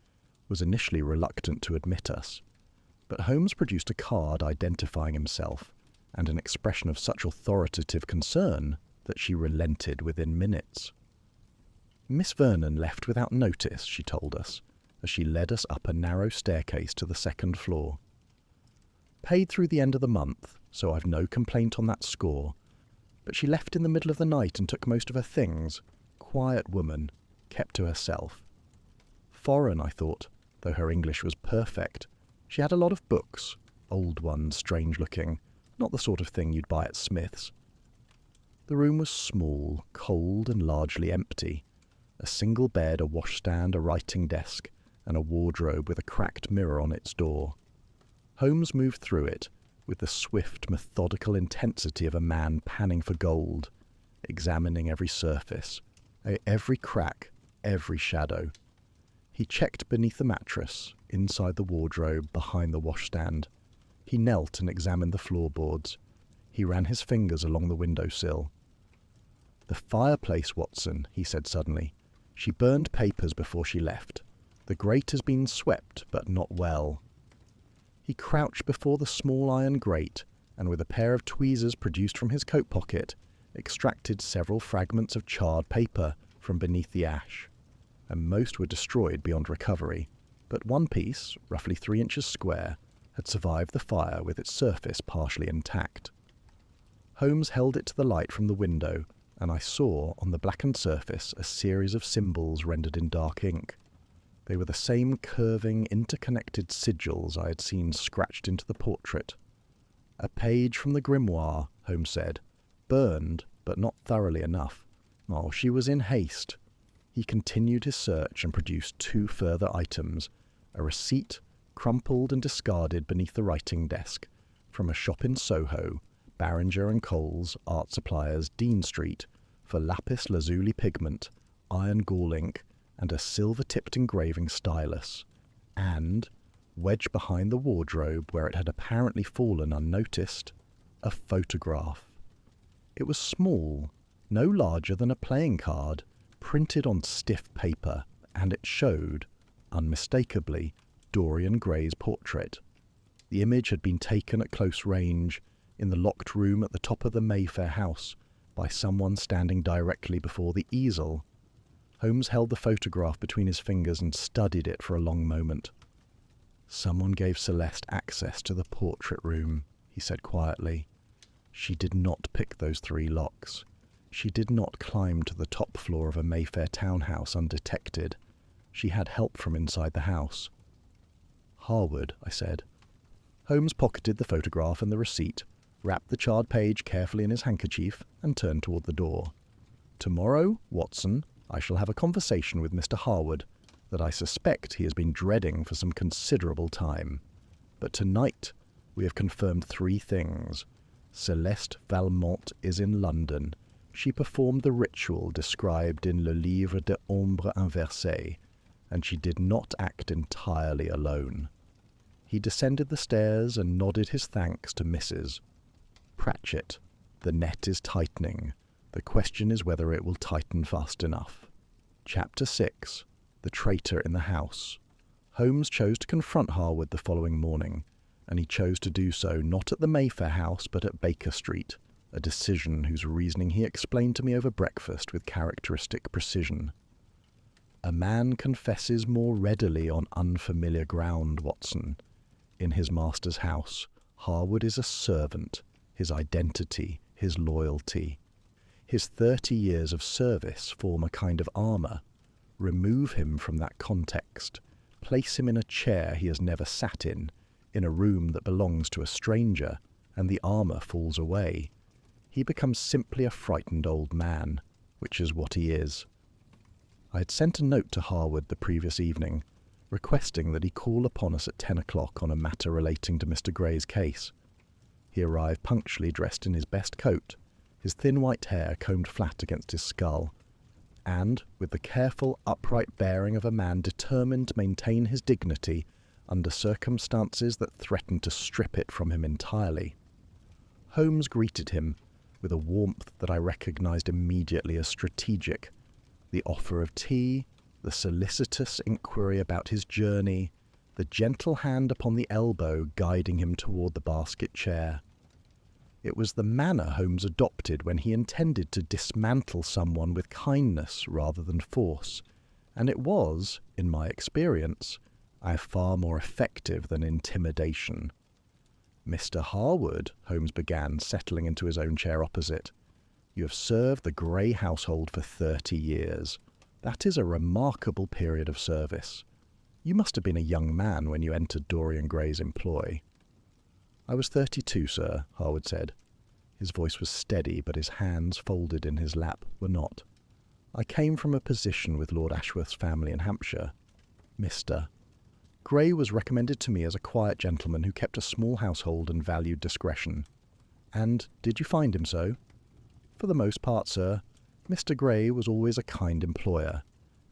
was initially reluctant to admit us, but Holmes produced a card identifying himself and an expression of such authoritative concern that she relented within minutes. Miss Vernon left without notice, she told us, as she led us up a narrow staircase to the second floor. Paid through the end of the month, so I've no complaint on that score, but she left in the middle of the night and took most of her things. Quiet woman, kept to herself. Foreign, I thought, though her English was perfect. She had a lot of books, old ones, strange-looking, not the sort of thing you'd buy at Smith's. The room was small, cold, and largely empty. A single bed, a washstand, a writing desk, and a wardrobe with a cracked mirror on its door. Holmes moved through it with the swift, methodical intensity of a man panning for gold, examining every surface, every crack, every shadow. He checked beneath the mattress, inside the wardrobe, behind the washstand. He knelt and examined the floorboards. He ran his fingers along the windowsill. "The fireplace, Watson," he said suddenly. "She burned papers before she left. The grate has been swept, but not well." He crouched before the small iron grate, and with a pair of tweezers produced from his coat pocket, extracted several fragments of charred paper from beneath the ash, and most were destroyed beyond recovery, but one piece, roughly 3 inches square, had survived the fire with its surface partially intact. Holmes held it to the light from the window, and I saw on the blackened surface a series of symbols rendered in dark ink. They were the same curving, interconnected sigils I had seen scratched into the portrait. "A page from the grimoire," Holmes said. "Burned, but not thoroughly enough. Oh, she was in haste." He continued his search and produced 2 further items, a receipt, crumpled and discarded beneath the writing desk, from a shop in Soho, Barringer and Coles, art suppliers, Dean Street, for lapis lazuli pigment, iron gall ink, and a silver-tipped engraving stylus, and, wedged behind the wardrobe where it had apparently fallen unnoticed, a photograph. It was small, no larger than a playing card, printed on stiff paper, and it showed, unmistakably, Dorian Gray's portrait. The image had been taken at close range, in the locked room at the top of the Mayfair house, by someone standing directly before the easel. Holmes held the photograph between his fingers and studied it for a long moment. "Someone gave Celeste access to the portrait room," he said quietly. "She did not pick those 3 locks. She did not climb to the top floor of a Mayfair townhouse undetected. She had help from inside the house." "Hallward," I said. Holmes pocketed the photograph and the receipt, wrapped the charred page carefully in his handkerchief, and turned toward the door. "Tomorrow, Watson, I shall have a conversation with Mr. Hallward that I suspect he has been dreading for some considerable time. But tonight we have confirmed 3 things. Celeste Valmont is in London. She performed the ritual described in Le Livre des Ombres Inversées, and she did not act entirely alone." He descended the stairs and nodded his thanks to Mrs. Pratchett. "The net is tightening. The question is whether it will tighten fast enough." Chapter 6. The Traitor in the House. Holmes chose to confront Hallward the following morning, and he chose to do so not at the Mayfair house but at Baker Street, a decision whose reasoning he explained to me over breakfast with characteristic precision. A man confesses more readily on unfamiliar ground, Watson. In his master's house, Hallward is a servant, his identity, his loyalty. His 30 years of service form a kind of armour. Remove him from that context. Place him in a chair he has never sat in a room that belongs to a stranger, and the armour falls away. He becomes simply a frightened old man, which is what he is. I had sent a note to Hallward the previous evening, requesting that he call upon us at 10 o'clock on a matter relating to Mr. Gray's case. He arrived punctually dressed in his best coat, his thin white hair combed flat against his skull, and, with the careful, upright bearing of a man determined to maintain his dignity under circumstances that threatened to strip it from him entirely. Holmes greeted him with a warmth that I recognised immediately as strategic. The offer of tea, the solicitous inquiry about his journey, the gentle hand upon the elbow guiding him toward the basket chair. It was the manner Holmes adopted when he intended to dismantle someone with kindness rather than force, and it was, in my experience, far more effective than intimidation. "Mr. Hallward," Holmes began, settling into his own chair opposite, "you have served the Gray household for 30 years. That is a remarkable period of service. You must have been a young man when you entered Dorian Gray's employ." "I was 32, sir," Hallward said. His voice was steady, but his hands, folded in his lap, were not. "I came from a position with Lord Ashworth's family in Hampshire. Mr. Gray was recommended to me as a quiet gentleman who kept a small household and valued discretion." "And did you find him so?" "For the most part, sir. Mr. Gray was always a kind employer,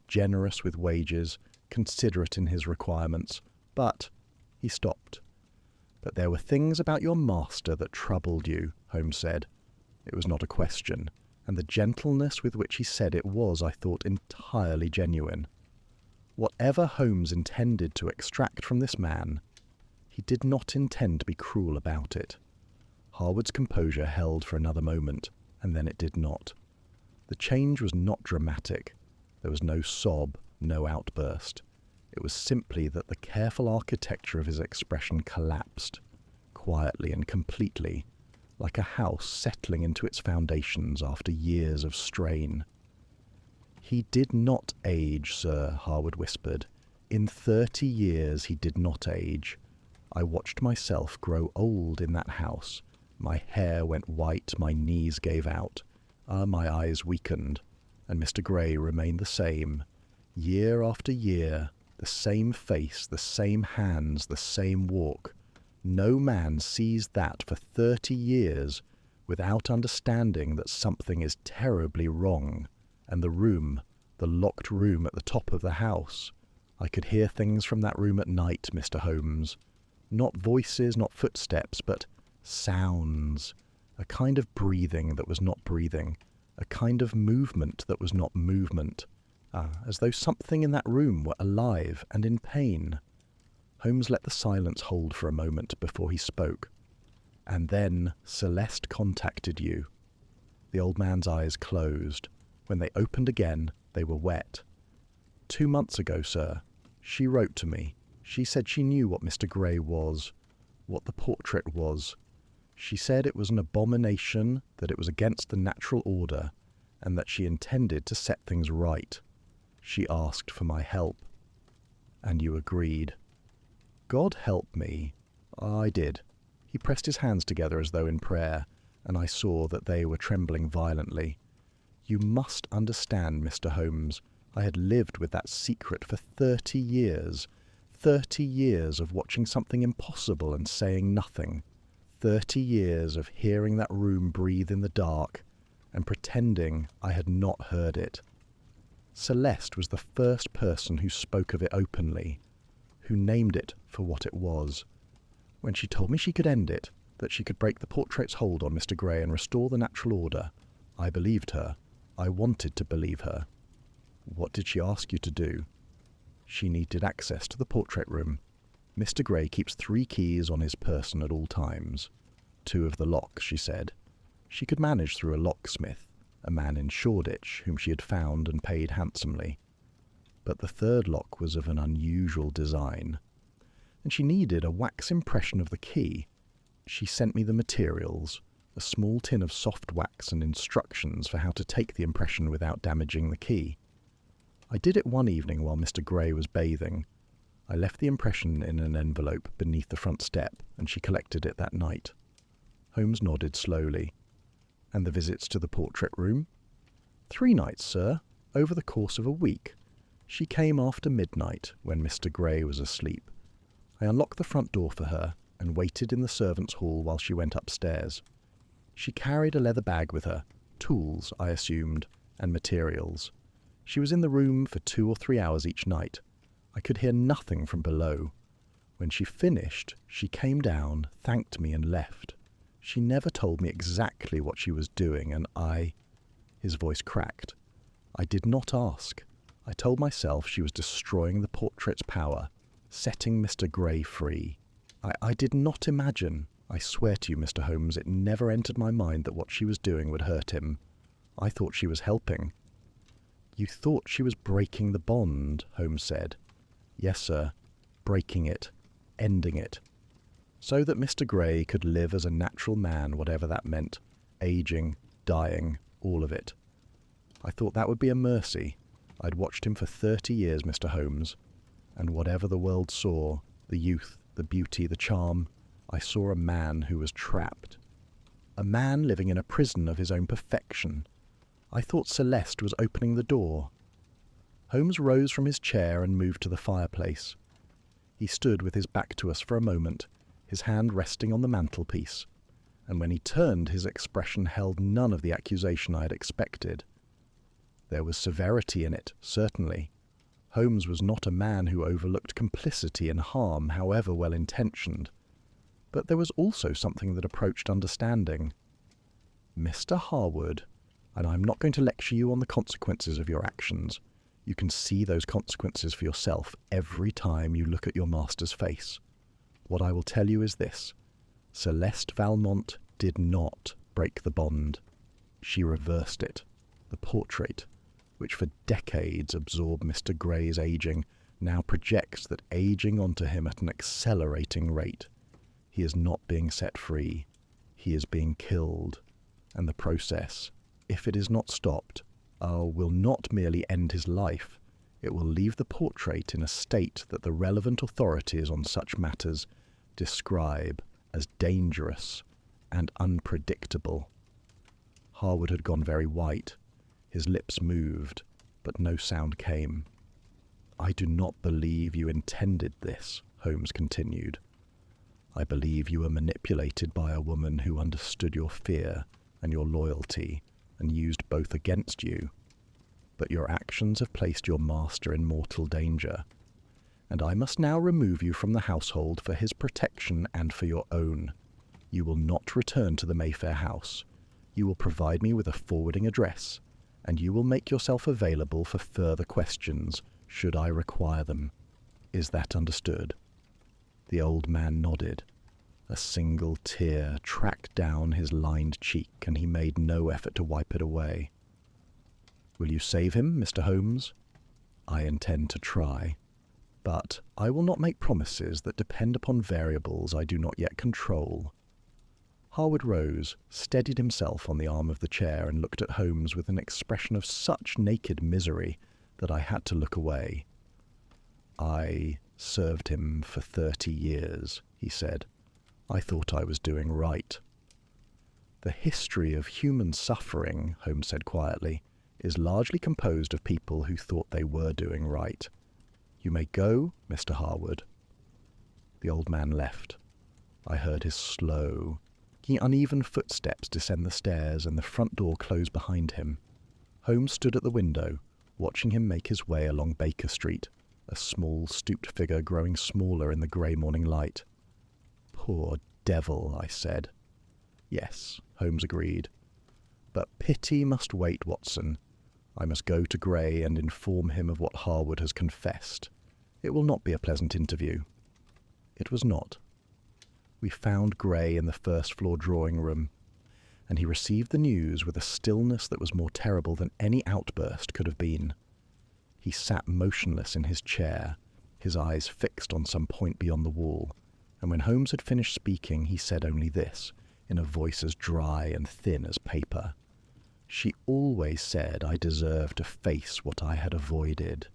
generous with wages, considerate in his requirements, but—" He stopped. "But there were things about your master that troubled you," Holmes said. It was not a question, and the gentleness with which he said it was, I thought, entirely genuine. Whatever Holmes intended to extract from this man, he did not intend to be cruel about it. Hallward's composure held for another moment, and then it did not. The change was not dramatic. There was no sob, no outburst. It was simply that the careful architecture of his expression collapsed, quietly and completely, like a house settling into its foundations after years of strain. "He did not age, sir," Hallward whispered. "In 30 years he did not age. I watched myself grow old in that house. My hair went white, my knees gave out, my eyes weakened, and Mr. Gray remained the same. Year after year, the same face, the same hands, the same walk. No man sees that for 30 years without understanding that something is terribly wrong. And the room, the locked room at the top of the house. I could hear things from that room at night, Mr. Holmes. Not voices, not footsteps, but sounds. A kind of breathing that was not breathing. A kind of movement that was not movement. As though something in that room were alive and in pain." Holmes let the silence hold for a moment before he spoke. "And then Celeste contacted you." The old man's eyes closed. When they opened again, they were wet. "2 months ago, sir. She wrote to me. She said she knew what Mr. Gray was, what the portrait was. She said it was an abomination, that it was against the natural order, and that she intended to set things right. She asked for my help." "And you agreed?" "God help me. I did." He pressed his hands together as though in prayer, and I saw that they were trembling violently. "You must understand, Mr. Holmes, I had lived with that secret for 30 years. 30 years of watching something impossible and saying nothing. 30 years of hearing that room breathe in the dark and pretending I had not heard it. Celeste was the first person who spoke of it openly, who named it for what it was. When she told me she could end it, that she could break the portrait's hold on Mr. Gray and restore the natural order, I believed her. I wanted to believe her." "What did she ask you to do?" "She needed access to the portrait room. Mr. Gray keeps 3 keys on his person at all times. 2 of the locks, she said. She could manage through a locksmith, a man in Shoreditch, whom she had found and paid handsomely. but the third lock was of an unusual design, and she needed a wax impression of the key. She sent me the materials, a small tin of soft wax and instructions for how to take the impression without damaging the key. I did it one evening while Mr. Gray was bathing. I left the impression in an envelope beneath the front step, and she collected it that night. Holmes nodded slowly. And the visits to the portrait room? 3 nights, sir, over the course of a week. She came after midnight, when Mr. Gray was asleep. I unlocked the front door for her, and waited in the servants' hall while she went upstairs. She carried a leather bag with her, tools, I assumed, and materials. She was in the room for 2 or 3 hours each night. I could hear nothing from below. When she finished, she came down, thanked me, and left. She never told me exactly what she was doing, and His voice cracked. I did not ask. I told myself she was destroying the portrait's power, setting Mr. Gray free. I did not imagine. I swear to you, Mr. Holmes, it never entered my mind that what she was doing would hurt him. I thought she was helping. You thought she was breaking the bond, Holmes said. Yes, sir. Breaking it. Ending it. So that Mr. Gray could live as a natural man, whatever that meant. Aging, dying, all of it. I thought that would be a mercy. I'd watched him for 30 years, Mr. Holmes. And whatever the world saw, the youth, the beauty, the charm, I saw a man who was trapped. A man living in a prison of his own perfection. I thought Celeste was opening the door. Holmes rose from his chair and moved to the fireplace. He stood with his back to us for a moment, his hand resting on the mantelpiece, and when he turned, his expression held none of the accusation I had expected. There was severity in it, certainly. Holmes was not a man who overlooked complicity in harm, however well-intentioned. But there was also something that approached understanding. Mr. Hallward, and I'm not going to lecture you on the consequences of your actions. You can see those consequences for yourself every time you look at your master's face. What I will tell you is this. Celeste Valmont did not break the bond. She reversed it. The portrait, which for decades absorbed Mr. Gray's aging, now projects that aging onto him at an accelerating rate. He is not being set free. He is being killed. And the process, if it is not stopped, will not merely end his life. It will leave the portrait in a state that the relevant authorities on such matters describe as dangerous and unpredictable. Hallward had gone very white. His lips moved, but no sound came. I do not believe you intended this, Holmes continued. I believe you were manipulated by a woman who understood your fear and your loyalty and used both against you. But your actions have placed your master in mortal danger, and I must now remove you from the household for his protection and for your own. You will not return to the Mayfair house. You will provide me with a forwarding address, and you will make yourself available for further questions, should I require them. Is that understood? The old man nodded. A single tear tracked down his lined cheek, and he made no effort to wipe it away. Will you save him, Mr. Holmes? I intend to try, but I will not make promises that depend upon variables I do not yet control. Hallward rose, steadied himself on the arm of the chair, and looked at Holmes with an expression of such naked misery that I had to look away. I served him for 30 years, he said. I thought I was doing right. The history of human suffering, Holmes said quietly, is largely composed of people who thought they were doing right. You may go, Mr. Hallward. The old man left. I heard his slow, uneven footsteps descend the stairs, and the front door close behind him. Holmes stood at the window, watching him make his way along Baker Street, a small, stooped figure growing smaller in the grey morning light. Poor devil, I said. Yes, Holmes agreed. But pity must wait, Watson. I must go to Gray and inform him of what Hallward has confessed. It will not be a pleasant interview. It was not. We found Gray in the first-floor drawing-room, and he received the news with a stillness that was more terrible than any outburst could have been. He sat motionless in his chair, his eyes fixed on some point beyond the wall, and when Holmes had finished speaking, he said only this, in a voice as dry and thin as paper. "She always said I deserved to face what I had avoided."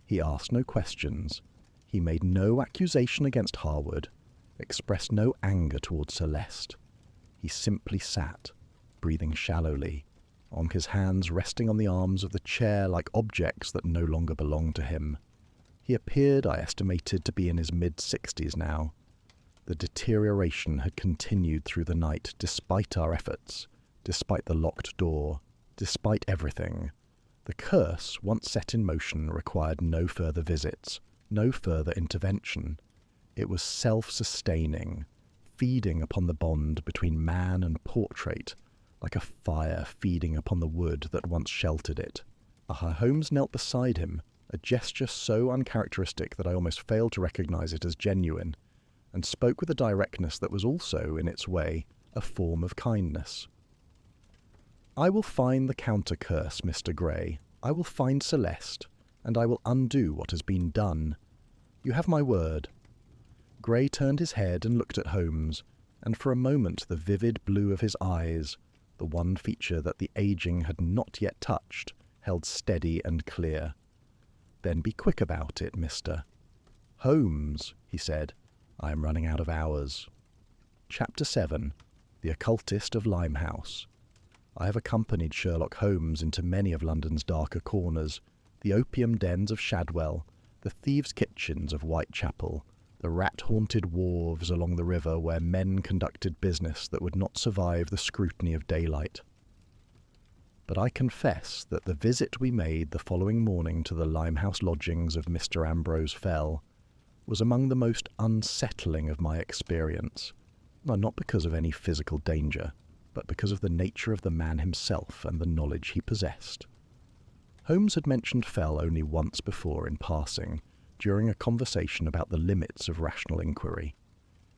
He asked no questions. He made no accusation against Hallward, expressed no anger towards Celeste. He simply sat, breathing shallowly, on his hands resting on the arms of the chair like objects that no longer belonged to him. He appeared, I estimated, to be in his mid-60s now. The deterioration had continued through the night despite our efforts, despite the locked door, despite everything. The curse, once set in motion, required no further visits, no further intervention. It was self-sustaining, feeding upon the bond between man and portrait, like a fire feeding upon the wood that once sheltered it. Holmes knelt beside him, a gesture so uncharacteristic that I almost failed to recognize it as genuine, and spoke with a directness that was also, in its way, a form of kindness. "I will find the counter-curse, Mr. Gray. I will find Celeste, and I will undo what has been done. You have my word." Gray turned his head and looked at Holmes, and for a moment the vivid blue of his eyes, the one feature that the aging had not yet touched, held steady and clear. "Then be quick about it, Mr. Holmes," he said. "I am running out of hours." Chapter 7. The Occultist of Limehouse. I have accompanied Sherlock Holmes into many of London's darker corners, the opium dens of Shadwell, the thieves' kitchens of Whitechapel, the rat-haunted wharves along the river where men conducted business that would not survive the scrutiny of daylight. But I confess that the visit we made the following morning to the Limehouse lodgings of Mr. Ambrose Fell was among the most unsettling of my experience, not because of any physical danger, but because of the nature of the man himself and the knowledge he possessed. Holmes had mentioned Fell only once before in passing, during a conversation about the limits of rational inquiry.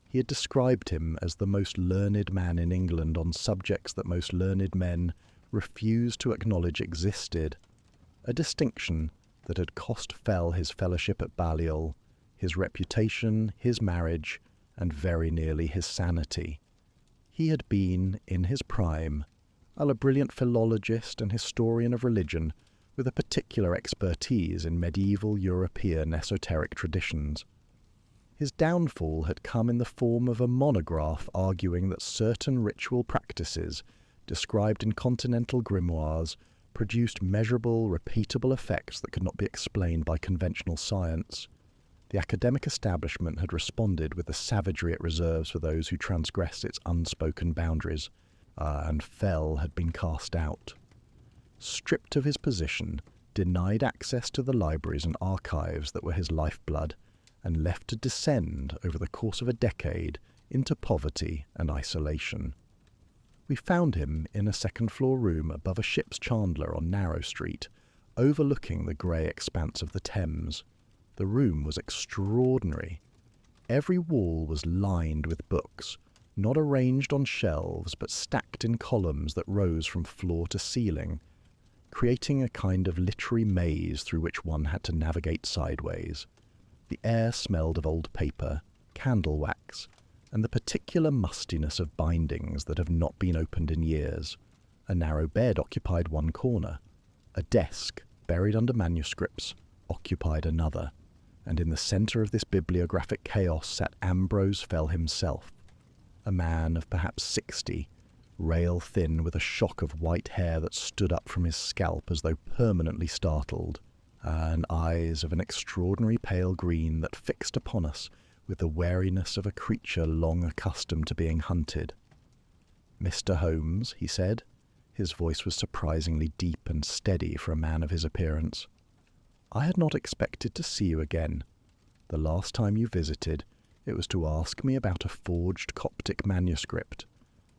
He had described him as the most learned man in England on subjects that most learned men refused to acknowledge existed, a distinction that had cost Fell his fellowship at Balliol, his reputation, his marriage, and very nearly his sanity. He had been, in his prime, a brilliant philologist and historian of religion, with a particular expertise in medieval European esoteric traditions. His downfall had come in the form of a monograph arguing that certain ritual practices, described in continental grimoires, produced measurable, repeatable effects that could not be explained by conventional science. The academic establishment had responded with the savagery it reserves for those who transgress its unspoken boundaries, and Fell had been cast out. Stripped of his position, denied access to the libraries and archives that were his lifeblood, and left to descend over the course of a decade into poverty and isolation. We found him in a second-floor room above a ship's chandler on Narrow Street, overlooking the grey expanse of the Thames. The room was extraordinary. Every wall was lined with books, not arranged on shelves, but stacked in columns that rose from floor to ceiling, creating a kind of literary maze through which one had to navigate sideways. The air smelled of old paper, candle wax, and the particular mustiness of bindings that have not been opened in years. A narrow bed occupied one corner. A desk, buried under manuscripts, occupied another, and in the centre of this bibliographic chaos sat Ambrose Fell himself, a man of perhaps 60, rail-thin with a shock of white hair that stood up from his scalp as though permanently startled, and eyes of an extraordinary pale green that fixed upon us with the wariness of a creature long accustomed to being hunted. "Mr. Holmes," he said. His voice was surprisingly deep and steady for a man of his appearance. "I had not expected to see you again. The last time you visited, it was to ask me about a forged Coptic manuscript,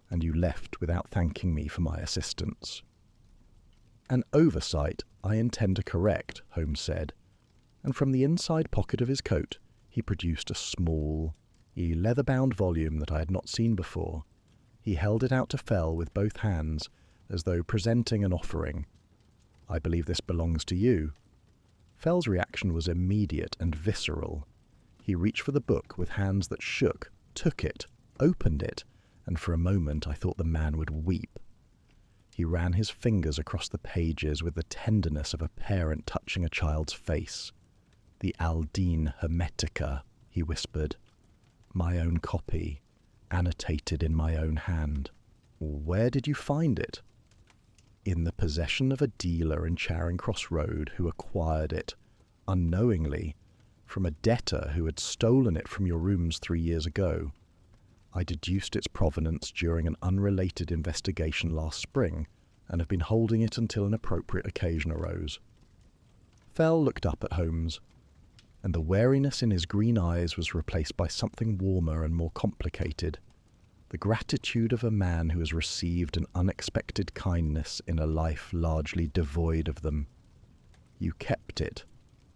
and you left without thanking me for my assistance." "An oversight I intend to correct," Holmes said, and from the inside pocket of his coat he produced a small, leather-bound volume that I had not seen before. He held it out to Fell with both hands, as though presenting an offering. "I believe this belongs to you." Fell's reaction was immediate and visceral. He reached for the book with hands that shook, took it, opened it, and for a moment I thought the man would weep. He ran his fingers across the pages with the tenderness of a parent touching a child's face. "The Aldine Hermetica," he whispered. "My own copy, annotated in my own hand. Where did you find it?" "In the possession of a dealer in Charing Cross Road who acquired it, unknowingly, from a debtor who had stolen it from your rooms 3 years ago. I deduced its provenance during an unrelated investigation last spring, and have been holding it until an appropriate occasion arose." Fell looked up at Holmes, and the wariness in his green eyes was replaced by something warmer and more complicated. The gratitude of a man who has received an unexpected kindness in a life largely devoid of them. "You kept it,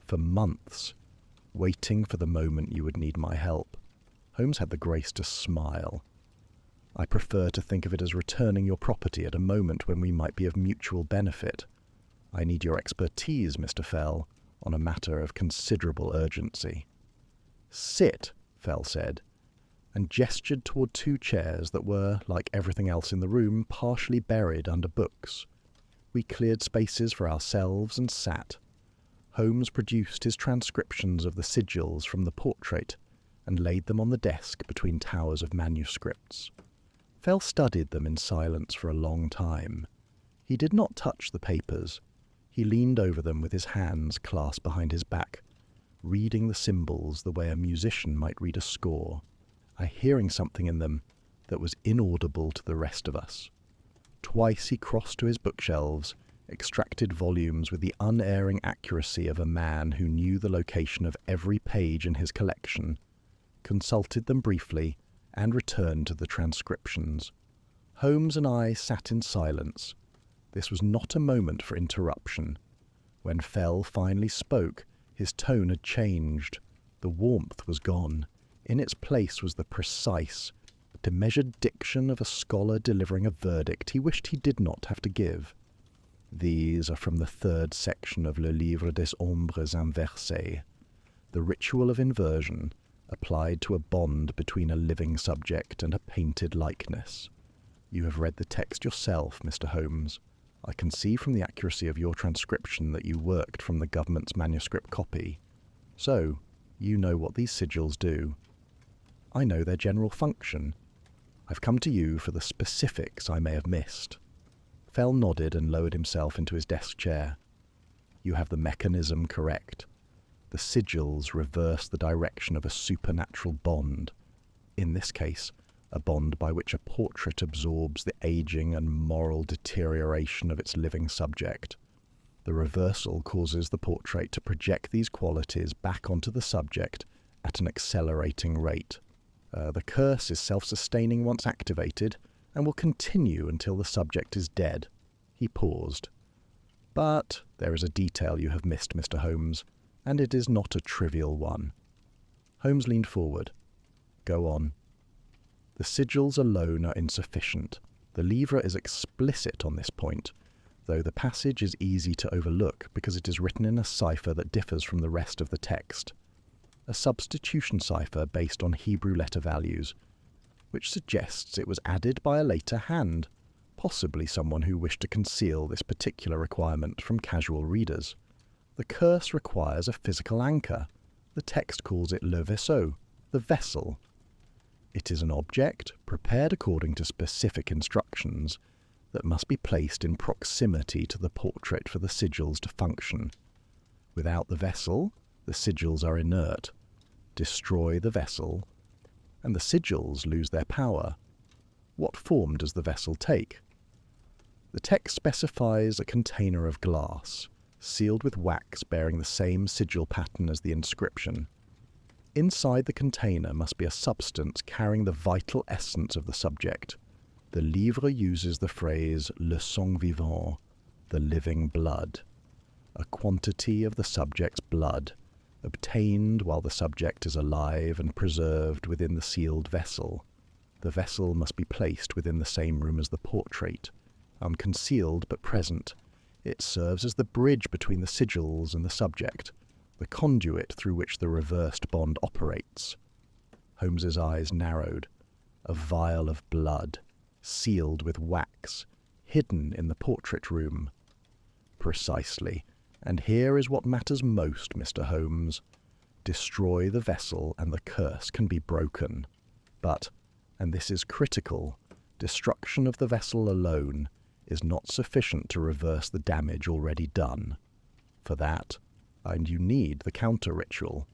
for months, waiting for the moment you would need my help." Holmes had the grace to smile. "I prefer to think of it as returning your property at a moment when we might be of mutual benefit. I need your expertise, Mr. Fell, on a matter of considerable urgency." "Sit," Fell said, and gestured toward 2 chairs that were, like everything else in the room, partially buried under books. We cleared spaces for ourselves and sat. Holmes produced his transcriptions of the sigils from the portrait and laid them on the desk between towers of manuscripts. Fell studied them in silence for a long time. He did not touch the papers. He leaned over them with his hands clasped behind his back, reading the symbols the way a musician might read a score, hearing something in them that was inaudible to the rest of us. Twice he crossed to his bookshelves, extracted volumes with the unerring accuracy of a man who knew the location of every page in his collection, consulted them briefly, and returned to the transcriptions. Holmes and I sat in silence. This was not a moment for interruption. When Fell finally spoke, his tone had changed. The warmth was gone. In its place was the precise, measured diction of a scholar delivering a verdict he wished he did not have to give. "These are from the 3rd section of Le Livre des Ombres Inversées, the ritual of inversion, applied to a bond between a living subject and a painted likeness. You have read the text yourself, Mr. Holmes. I can see from the accuracy of your transcription that you worked from the government's manuscript copy. So, you know what these sigils do. I know their general function. I've come to you for the specifics I may have missed." Fell nodded and lowered himself into his desk chair. "You have the mechanism correct. The sigils reverse the direction of a supernatural bond. In this case, a bond by which a portrait absorbs the aging and moral deterioration of its living subject. The reversal causes the portrait to project these qualities back onto the subject at an accelerating rate. The curse is self-sustaining once activated, and will continue until the subject is dead." He paused. "But there is a detail you have missed, Mr. Holmes, and it is not a trivial one." Holmes leaned forward. "Go on." "The sigils alone are insufficient. The livre is explicit on this point, though the passage is easy to overlook because it is written in a cipher that differs from the rest of the text. A substitution cipher based on Hebrew letter values, which suggests it was added by a later hand, possibly someone who wished to conceal this particular requirement from casual readers. The curse requires a physical anchor. The text calls it le vaisseau, the vessel. It is an object, prepared according to specific instructions, that must be placed in proximity to the portrait for the sigils to function. Without the vessel, the sigils are inert. Destroy the vessel, and the sigils lose their power. What form does the vessel take? The text specifies a container of glass, sealed with wax bearing the same sigil pattern as the inscription. Inside the container must be a substance carrying the vital essence of the subject. The livre uses the phrase le sang vivant, the living blood, a quantity of the subject's blood, obtained while the subject is alive and preserved within the sealed vessel. The vessel must be placed within the same room as the portrait, unconcealed but present, It serves as the bridge between the sigils and the subject, the conduit through which the reversed bond operates. Holmes's eyes narrowed. A vial of blood, sealed with wax, hidden in the portrait room. Precisely, and here is what matters most, Mr. Holmes. Destroy the vessel and the curse can be broken. But, and this is critical, destruction of the vessel alone is not sufficient to reverse the damage already done. For that, and you need the counter-ritual,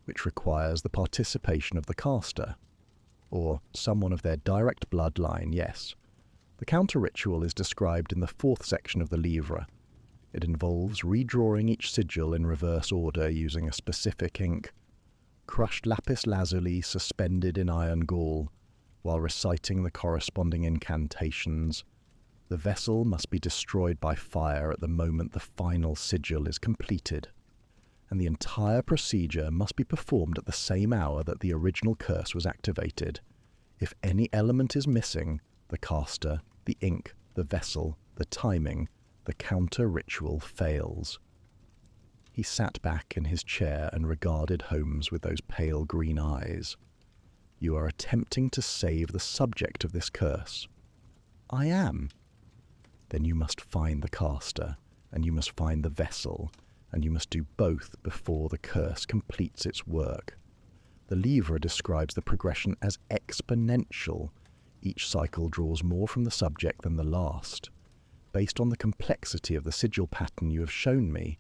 which requires the participation of the caster, or someone of their direct bloodline, yes. The counter-ritual is described in the 4th section of the livre. It involves redrawing each sigil in reverse order using a specific ink, crushed lapis lazuli suspended in iron gall, while reciting the corresponding incantations. The vessel must be destroyed by fire at the moment the final sigil is completed, and the entire procedure must be performed at the same hour that the original curse was activated. If any element is missing, the caster, the ink, the vessel, the timing, the counter-ritual fails. He sat back in his chair and regarded Holmes with those pale green eyes. You are attempting to save the subject of this curse. I am. Then you must find the caster, and you must find the vessel, and you must do both before the curse completes its work. The livre describes the progression as exponential. Each cycle draws more from the subject than the last. Based on the complexity of the sigil pattern you have shown me,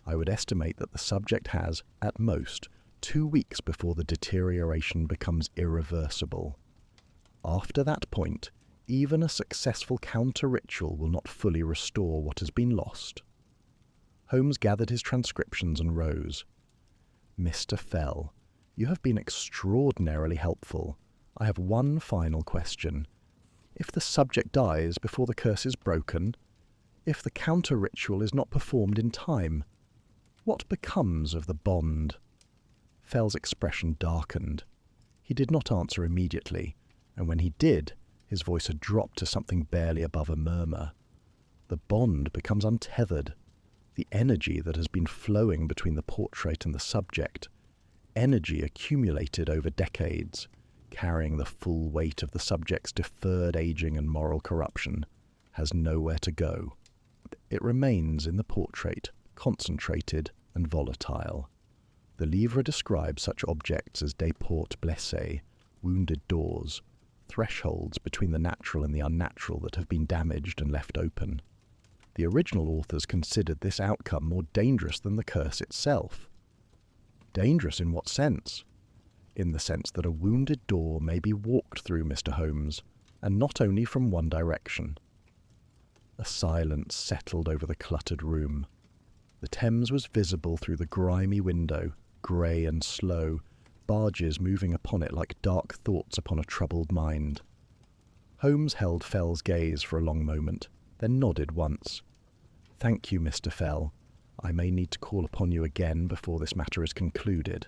I would estimate that the subject has, at most, 2 weeks before the deterioration becomes irreversible. After that point, even a successful counter-ritual will not fully restore what has been lost. Holmes gathered his transcriptions and rose. Mr. Fell, you have been extraordinarily helpful. I have one final question. If the subject dies before the curse is broken, if the counter-ritual is not performed in time, what becomes of the bond? Fell's expression darkened. He did not answer immediately, and when he did, his voice had dropped to something barely above a murmur. The bond becomes untethered. The energy that has been flowing between the portrait and the subject, energy accumulated over decades, carrying the full weight of the subject's deferred aging and moral corruption, has nowhere to go. It remains in the portrait, concentrated and volatile. The livre describes such objects as des portes blessées, wounded doors, thresholds between the natural and the unnatural that have been damaged and left open. The original authors considered this outcome more dangerous than the curse itself. Dangerous in what sense? In the sense that a wounded door may be walked through, Mr. Holmes, and not only from one direction. A silence settled over the cluttered room. The Thames was visible through the grimy window, grey and slow, barges moving upon it like dark thoughts upon a troubled mind. Holmes held Fell's gaze for a long moment, then nodded once. Thank you, Mr. Fell. I may need to call upon you again before this matter is concluded.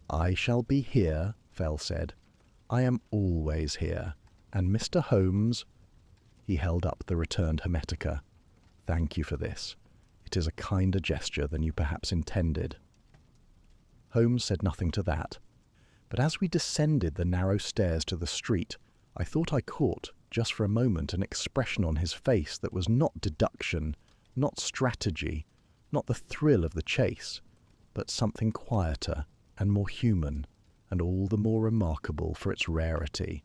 I shall be here, Fell said. I am always here. And Mr. Holmes... He held up the returned Hermetica. Thank you for this. It is a kinder gesture than you perhaps intended. Holmes said nothing to that. But as we descended the narrow stairs to the street, I thought I caught, just for a moment, an expression on his face that was not deduction, not strategy, not the thrill of the chase, but something quieter and more human, and all the more remarkable for its rarity.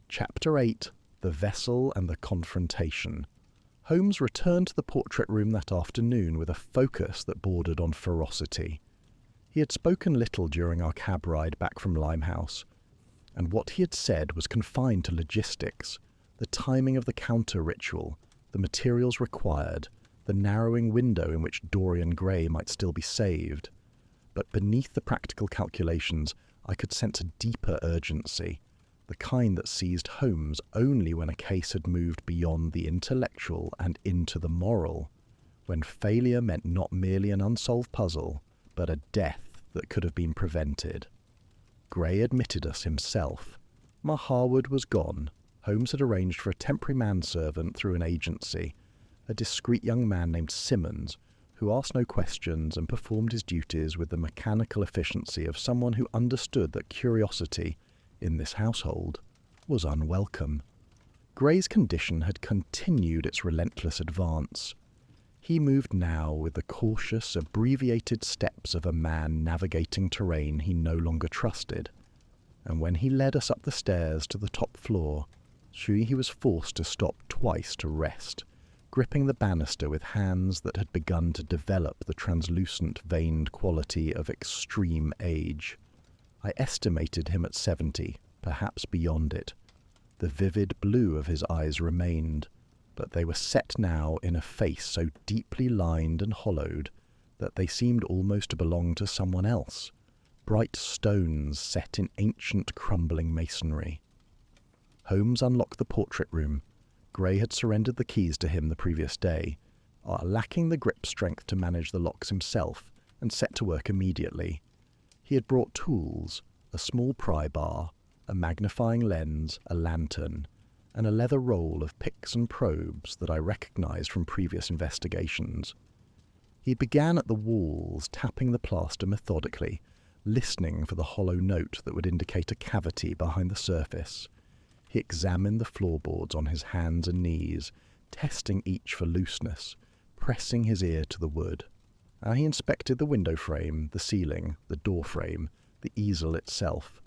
Chapter 8, The Vessel and the Confrontation. Holmes returned to the portrait room that afternoon with a focus that bordered on ferocity. He had spoken little during our cab ride back from Limehouse, and what he had said was confined to logistics, the timing of the counter-ritual, the materials required, the narrowing window in which Dorian Gray might still be saved. But beneath the practical calculations, I could sense a deeper urgency, the kind that seized Holmes only when a case had moved beyond the intellectual and into the moral, when failure meant not merely an unsolved puzzle, but a death that could have been prevented. Gray admitted us himself. Hallward was gone. Holmes had arranged for a temporary manservant through an agency, a discreet young man named Simmons, who asked no questions and performed his duties with the mechanical efficiency of someone who understood that curiosity, in this household, was unwelcome. Gray's condition had continued its relentless advance. He moved now with the cautious, abbreviated steps of a man navigating terrain he no longer trusted, and when he led us up the stairs to the top floor, he was forced to stop twice to rest, gripping the banister with hands that had begun to develop the translucent, veined quality of extreme age. I estimated him at 70, perhaps beyond it. The vivid blue of his eyes remained, but they were set now in a face so deeply lined and hollowed that they seemed almost to belong to someone else, bright stones set in ancient crumbling masonry. Holmes unlocked the portrait room. Gray had surrendered the keys to him the previous day, lacking the grip strength to manage the locks himself, and set to work immediately. He had brought tools, a small pry bar, a magnifying lens, a lantern, and a leather roll of picks and probes that I recognized from previous investigations. He began at the walls, tapping the plaster methodically, listening for the hollow note that would indicate a cavity behind the surface. He examined the floorboards on his hands and knees, testing each for looseness, pressing his ear to the wood. He inspected the window frame, the ceiling, the door frame, the easel itself.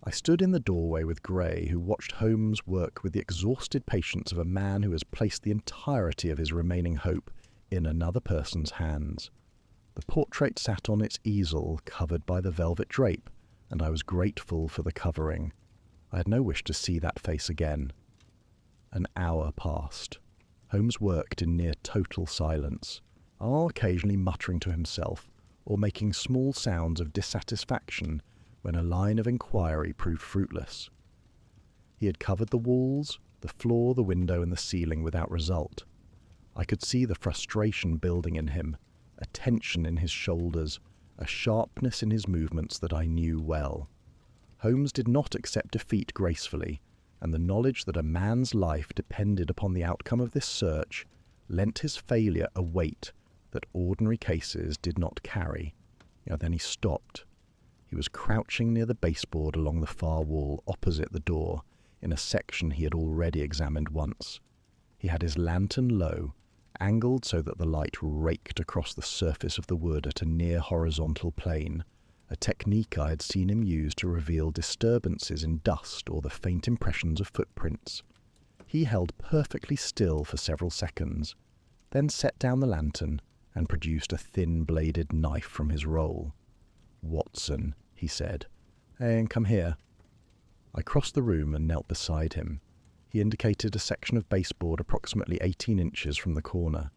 I stood in the doorway with Gray, who watched Holmes work with the exhausted patience of a man who has placed the entirety of his remaining hope in another person's hands. The portrait sat on its easel, covered by the velvet drape, and I was grateful for the covering. I had no wish to see that face again. An hour passed. Holmes worked in near total silence, occasionally muttering to himself, or making small sounds of dissatisfaction when a line of inquiry proved fruitless. He had covered the walls, the floor, the window, and the ceiling without result. I could see the frustration building in him, a tension in his shoulders, a sharpness in his movements that I knew well. Holmes did not accept defeat gracefully, and the knowledge that a man's life depended upon the outcome of this search lent his failure a weight that ordinary cases did not carry. Then he stopped. He was crouching near the baseboard along the far wall opposite the door, in a section he had already examined once. He had his lantern low, angled so that the light raked across the surface of the wood at a near horizontal plane, a technique I had seen him use to reveal disturbances in dust or the faint impressions of footprints. He held perfectly still for several seconds, then set down the lantern and produced a thin-bladed knife from his roll. "Watson," he said, "and come here." I crossed the room and knelt beside him. He indicated a section of baseboard approximately 18 inches from the corner.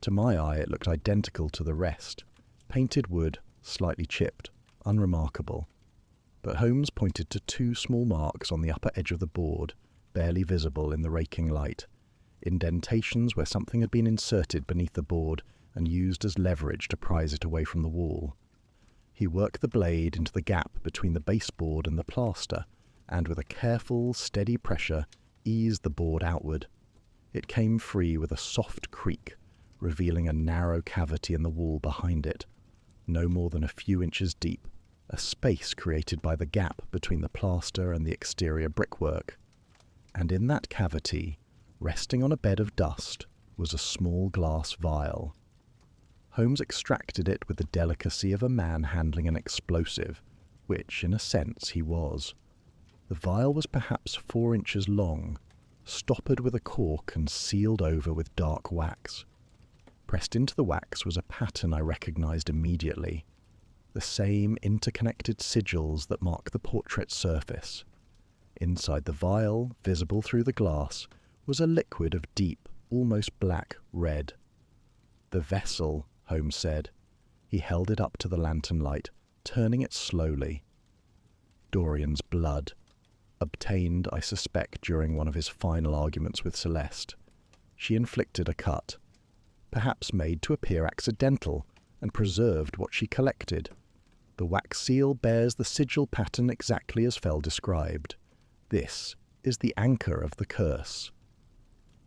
To my eye it looked identical to the rest, painted wood, slightly chipped, unremarkable. But Holmes pointed to two small marks on the upper edge of the board, barely visible in the raking light, indentations where something had been inserted beneath the board and used as leverage to prise it away from the wall. He worked the blade into the gap between the baseboard and the plaster, and with a careful, steady pressure, eased the board outward. It came free with a soft creak, revealing a narrow cavity in the wall behind it, no more than a few inches deep, a space created by the gap between the plaster and the exterior brickwork. And in that cavity, resting on a bed of dust, was a small glass vial. Holmes extracted it with the delicacy of a man handling an explosive, which, in a sense, he was. The vial was perhaps 4 inches long, stoppered with a cork and sealed over with dark wax. Pressed into the wax was a pattern I recognized immediately, the same interconnected sigils that mark the portrait's surface. Inside the vial, visible through the glass, was a liquid of deep, almost black red. "The vessel," Holmes said. He held it up to the lantern light, turning it slowly. "Dorian's blood, obtained, I suspect, during one of his final arguments with Celeste. She inflicted a cut, perhaps made to appear accidental, and preserved what she collected. The wax seal bears the sigil pattern exactly as Fell described. This is the anchor of the curse."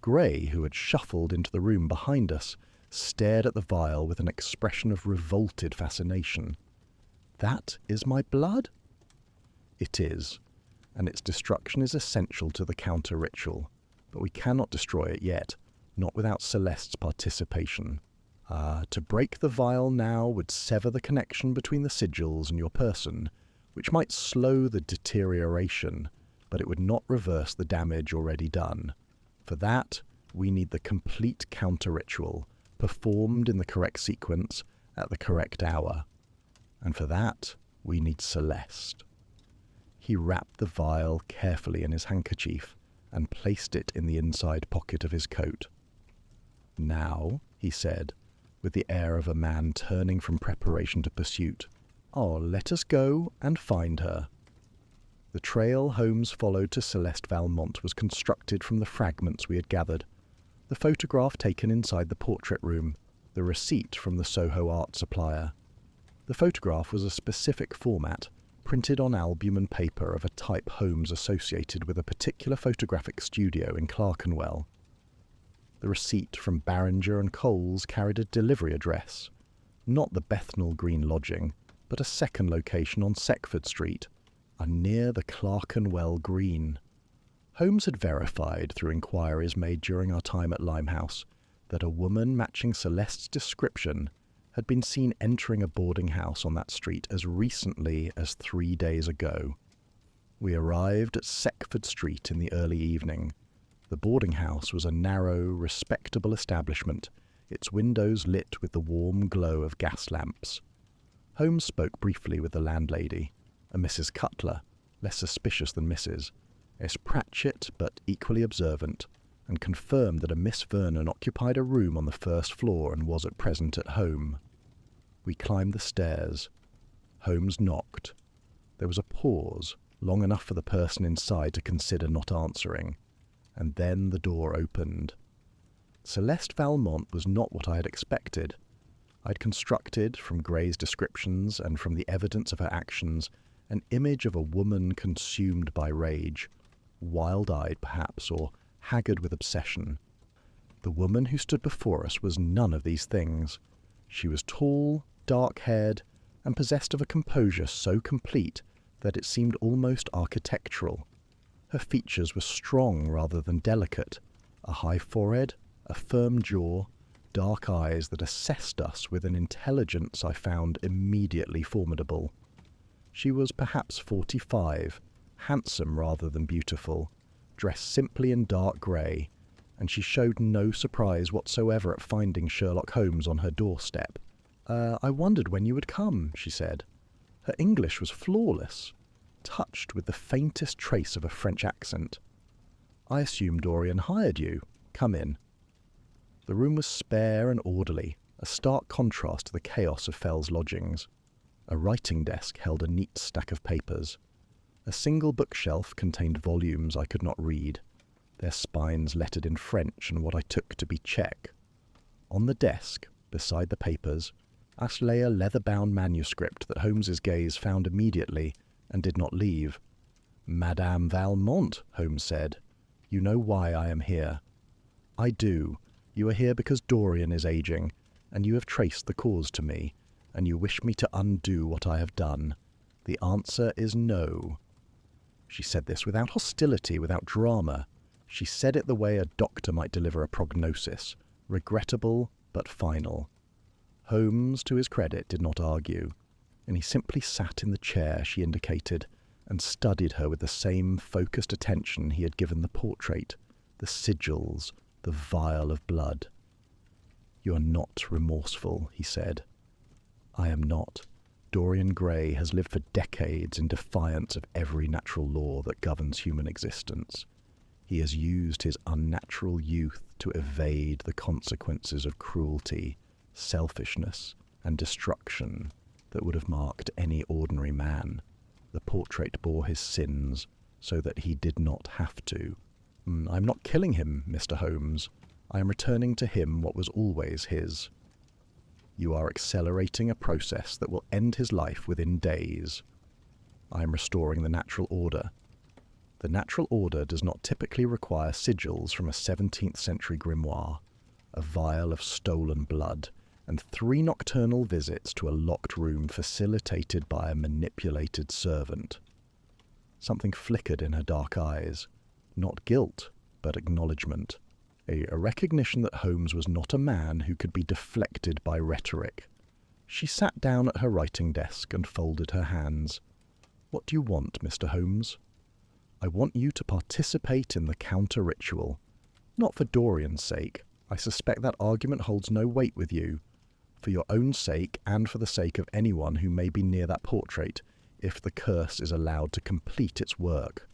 Gray, who had shuffled into the room behind us, stared at the vial with an expression of revolted fascination. "That is my blood?" "It is, and its destruction is essential to the counter-ritual, but we cannot destroy it yet, not without Celeste's participation. To break the vial now would sever the connection between the sigils and your person, which might slow the deterioration, but it would not reverse the damage already done. For that, we need the complete counter-ritual, performed in the correct sequence at the correct hour. And for that, we need Celeste." He wrapped the vial carefully in his handkerchief and placed it in the inside pocket of his coat. "Now," he said, with the air of a man turning from preparation to pursuit, "let us go and find her." The trail Holmes followed to Celeste Valmont was constructed from the fragments we had gathered. The photograph taken inside the portrait room, the receipt from the Soho art supplier. The photograph was a specific format, printed on albumen paper of a type Holmes associated with a particular photographic studio in Clerkenwell. The receipt from Barringer and Coles carried a delivery address, not the Bethnal Green lodging, but a second location on Seckford Street, near the Clerkenwell Green. Holmes had verified, through inquiries made during our time at Limehouse, that a woman matching Celeste's description had been seen entering a boarding house on that street as recently as 3 days ago. We arrived at Seckford Street in the early evening. The boarding house was a narrow, respectable establishment, its windows lit with the warm glow of gas lamps. Holmes spoke briefly with the landlady, a Mrs. Cutler, less suspicious than Mrs., S. Pratchett but equally observant, and confirmed that a Miss Vernon occupied a room on the first floor and was at present at home. We climbed the stairs. Holmes knocked. There was a pause, long enough for the person inside to consider not answering, and then the door opened. Celeste Valmont was not what I had expected. I had constructed, from Gray's descriptions and from the evidence of her actions, an image of a woman consumed by rage, wild-eyed perhaps, or haggard with obsession. The woman who stood before us was none of these things. She was tall, dark-haired, and possessed of a composure so complete that it seemed almost architectural. Her features were strong rather than delicate, a high forehead, a firm jaw, dark eyes that assessed us with an intelligence I found immediately formidable. She was perhaps 45, handsome rather than beautiful, dressed simply in dark grey, and she showed no surprise whatsoever at finding Sherlock Holmes on her doorstep. "I wondered when you would come," she said. Her English was flawless, touched with the faintest trace of a French accent. "I assume Dorian hired you. Come in." The room was spare and orderly, a stark contrast to the chaos of Fell's lodgings. A writing desk held a neat stack of papers. A single bookshelf contained volumes I could not read, their spines lettered in French and what I took to be Czech. On the desk, beside the papers, lay a leather-bound manuscript that Holmes's gaze found immediately and did not leave. "Madame Valmont," Holmes said, "you know why I am here." "I do. You are here because Dorian is aging, and you have traced the cause to me, and you wish me to undo what I have done. The answer is no." She said this without hostility, without drama. She said it the way a doctor might deliver a prognosis, regrettable but final. Holmes, to his credit, did not argue, and he simply sat in the chair she indicated and studied her with the same focused attention he had given the portrait, the sigils, the vial of blood. "You are not remorseful," he said. "I am not. Dorian Gray has lived for decades in defiance of every natural law that governs human existence. He has used his unnatural youth to evade the consequences of cruelty, selfishness, and destruction that would have marked any ordinary man. The portrait bore his sins so that he did not have to. I am not killing him, Mr. Holmes. I am returning to him what was always his. You are accelerating a process that will end his life within days. I am restoring the natural order. The natural order does not typically require sigils from a 17th century grimoire, a vial of stolen blood, and 3 nocturnal visits to a locked room facilitated by a manipulated servant. Something flickered in her dark eyes. Not guilt, but acknowledgement. A recognition that Holmes was not a man who could be deflected by rhetoric. She sat down at her writing desk and folded her hands. "What do you want, Mr. Holmes?" "I want you to participate in the counter-ritual. Not for Dorian's sake. I suspect that argument holds no weight with you. For your own sake and for the sake of anyone who may be near that portrait, if the curse is allowed to complete its work."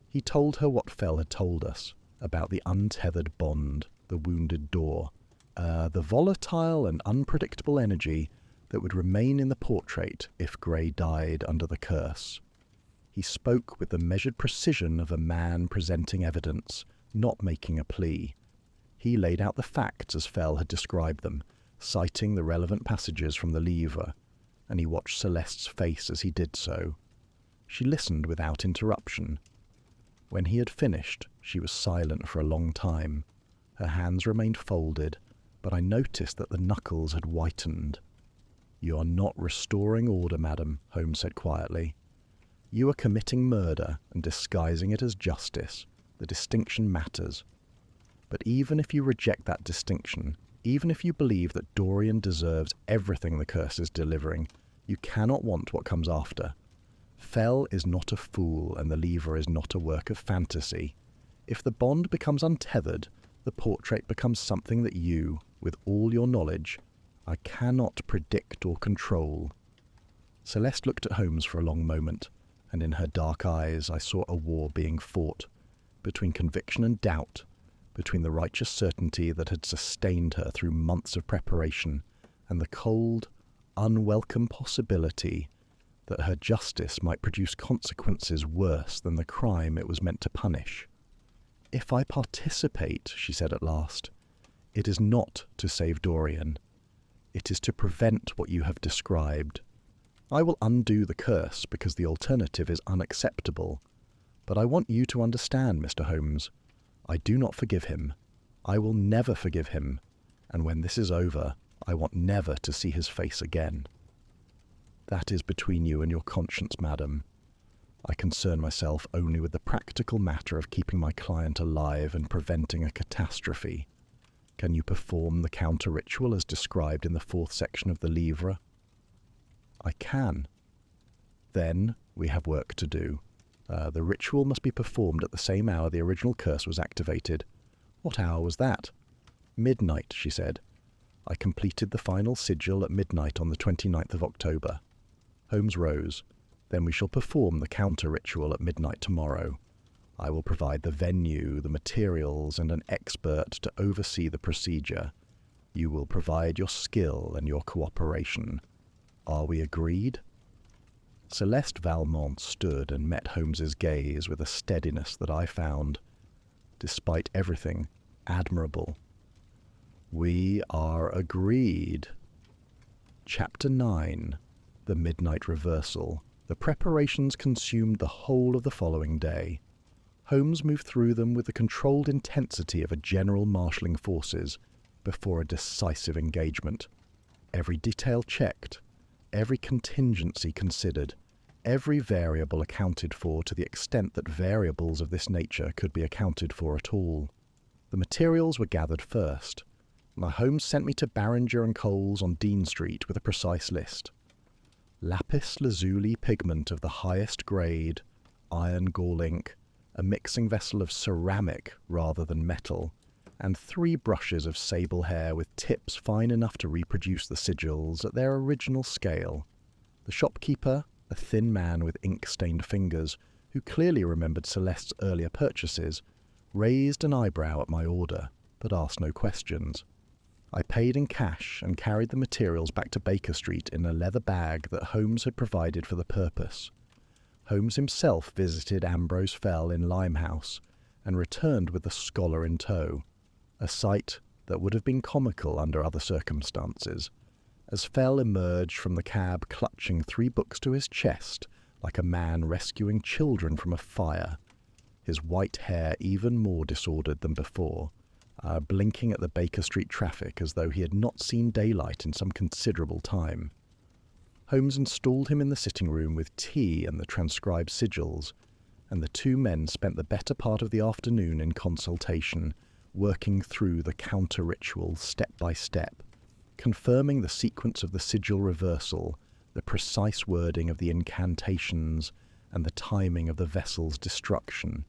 He told her what Fell had told us, about the untethered bond, the wounded door, the volatile and unpredictable energy that would remain in the portrait if Gray died under the curse. He spoke with the measured precision of a man presenting evidence, not making a plea. He laid out the facts as Fell had described them, citing the relevant passages from the Livre, and he watched Celeste's face as he did so. She listened without interruption. When he had finished, she was silent for a long time. Her hands remained folded, but I noticed that the knuckles had whitened. "You are not restoring order, madam," Holmes said quietly. "You are committing murder and disguising it as justice. The distinction matters. But even if you reject that distinction, even if you believe that Dorian deserves everything the curse is delivering, you cannot want what comes after. Fell is not a fool, and the Livre is not a work of fantasy. If the bond becomes untethered, the portrait becomes something that you, with all your knowledge, I cannot predict or control." Celeste looked at Holmes for a long moment, and in her dark eyes I saw a war being fought, between conviction and doubt, between the righteous certainty that had sustained her through months of preparation, and the cold, unwelcome possibility that her justice might produce consequences worse than the crime it was meant to punish. "If I participate," she said at last, "it is not to save Dorian. It is to prevent what you have described. I will undo the curse because the alternative is unacceptable. But I want you to understand, Mr. Holmes, I do not forgive him. I will never forgive him. And when this is over, I want never to see his face again. That is between you and your conscience, madam. I concern myself only with the practical matter of keeping my client alive and preventing a catastrophe. Can you perform the counter-ritual as described in the 4th section of the Livre?" "I can." "Then we have work to do. The ritual must be performed at the same hour the original curse was activated." "What hour was that?" "Midnight," she said. "I completed the final sigil at midnight on the 29th of October. Holmes rose. "Then we shall perform the counter-ritual at midnight tomorrow. I will provide the venue, the materials, and an expert to oversee the procedure. You will provide your skill and your cooperation. Are we agreed?" Celeste Valmont stood and met Holmes's gaze with a steadiness that I found, despite everything, admirable. "We are agreed." Chapter 9. The Midnight Reversal. The preparations consumed the whole of the following day. Holmes moved through them with the controlled intensity of a general marshalling forces before a decisive engagement. Every detail checked, every contingency considered, every variable accounted for to the extent that variables of this nature could be accounted for at all. The materials were gathered first. Holmes sent me to Barringer and Coles on Dean Street with a precise list. Lapis lazuli pigment of the highest grade, iron gall ink, a mixing vessel of ceramic rather than metal, and 3 brushes of sable hair with tips fine enough to reproduce the sigils at their original scale. The shopkeeper, a thin man with ink-stained fingers, who clearly remembered Celeste's earlier purchases, raised an eyebrow at my order, but asked no questions. I paid in cash and carried the materials back to Baker Street in a leather bag that Holmes had provided for the purpose. Holmes himself visited Ambrose Fell in Limehouse and returned with the scholar in tow, a sight that would have been comical under other circumstances. As Fell emerged from the cab clutching 3 books to his chest, like a man rescuing children from a fire, his white hair even more disordered than before, blinking at the Baker Street traffic as though he had not seen daylight in some considerable time. Holmes installed him in the sitting room with tea and the transcribed sigils, and the two men spent the better part of the afternoon in consultation, working through the counter-ritual step by step, confirming the sequence of the sigil reversal, the precise wording of the incantations, and the timing of the vessel's destruction.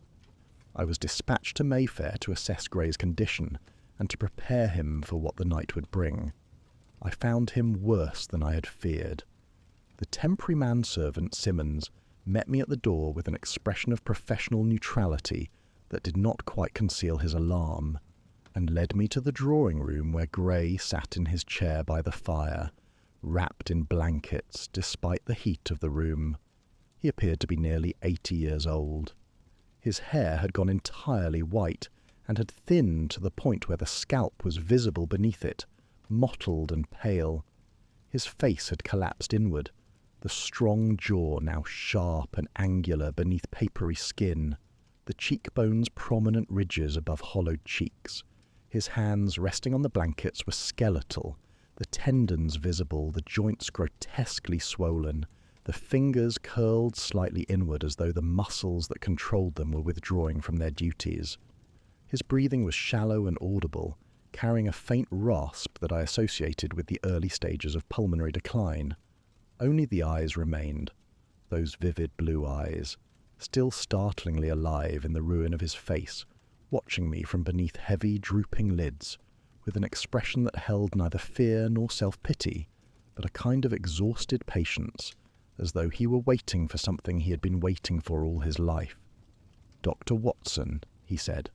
I was dispatched to Mayfair to assess Gray's condition and to prepare him for what the night would bring. I found him worse than I had feared. The temporary manservant, Simmons, met me at the door with an expression of professional neutrality that did not quite conceal his alarm, and led me to the drawing-room where Gray sat in his chair by the fire, wrapped in blankets despite the heat of the room. He appeared to be nearly 80 years old. His hair had gone entirely white and had thinned to the point where the scalp was visible beneath it, mottled and pale. His face had collapsed inward, the strong jaw now sharp and angular beneath papery skin, the cheekbones prominent ridges above hollowed cheeks. His hands resting on the blankets were skeletal, the tendons visible, the joints grotesquely swollen, the fingers curled slightly inward as though the muscles that controlled them were withdrawing from their duties. His breathing was shallow and audible, carrying a faint rasp that I associated with the early stages of pulmonary decline. Only the eyes remained, those vivid blue eyes, still startlingly alive in the ruin of his face, watching me from beneath heavy, drooping lids, with an expression that held neither fear nor self-pity, but a kind of exhausted patience, as though he were waiting for something he had been waiting for all his life. "Dr. Watson," he said.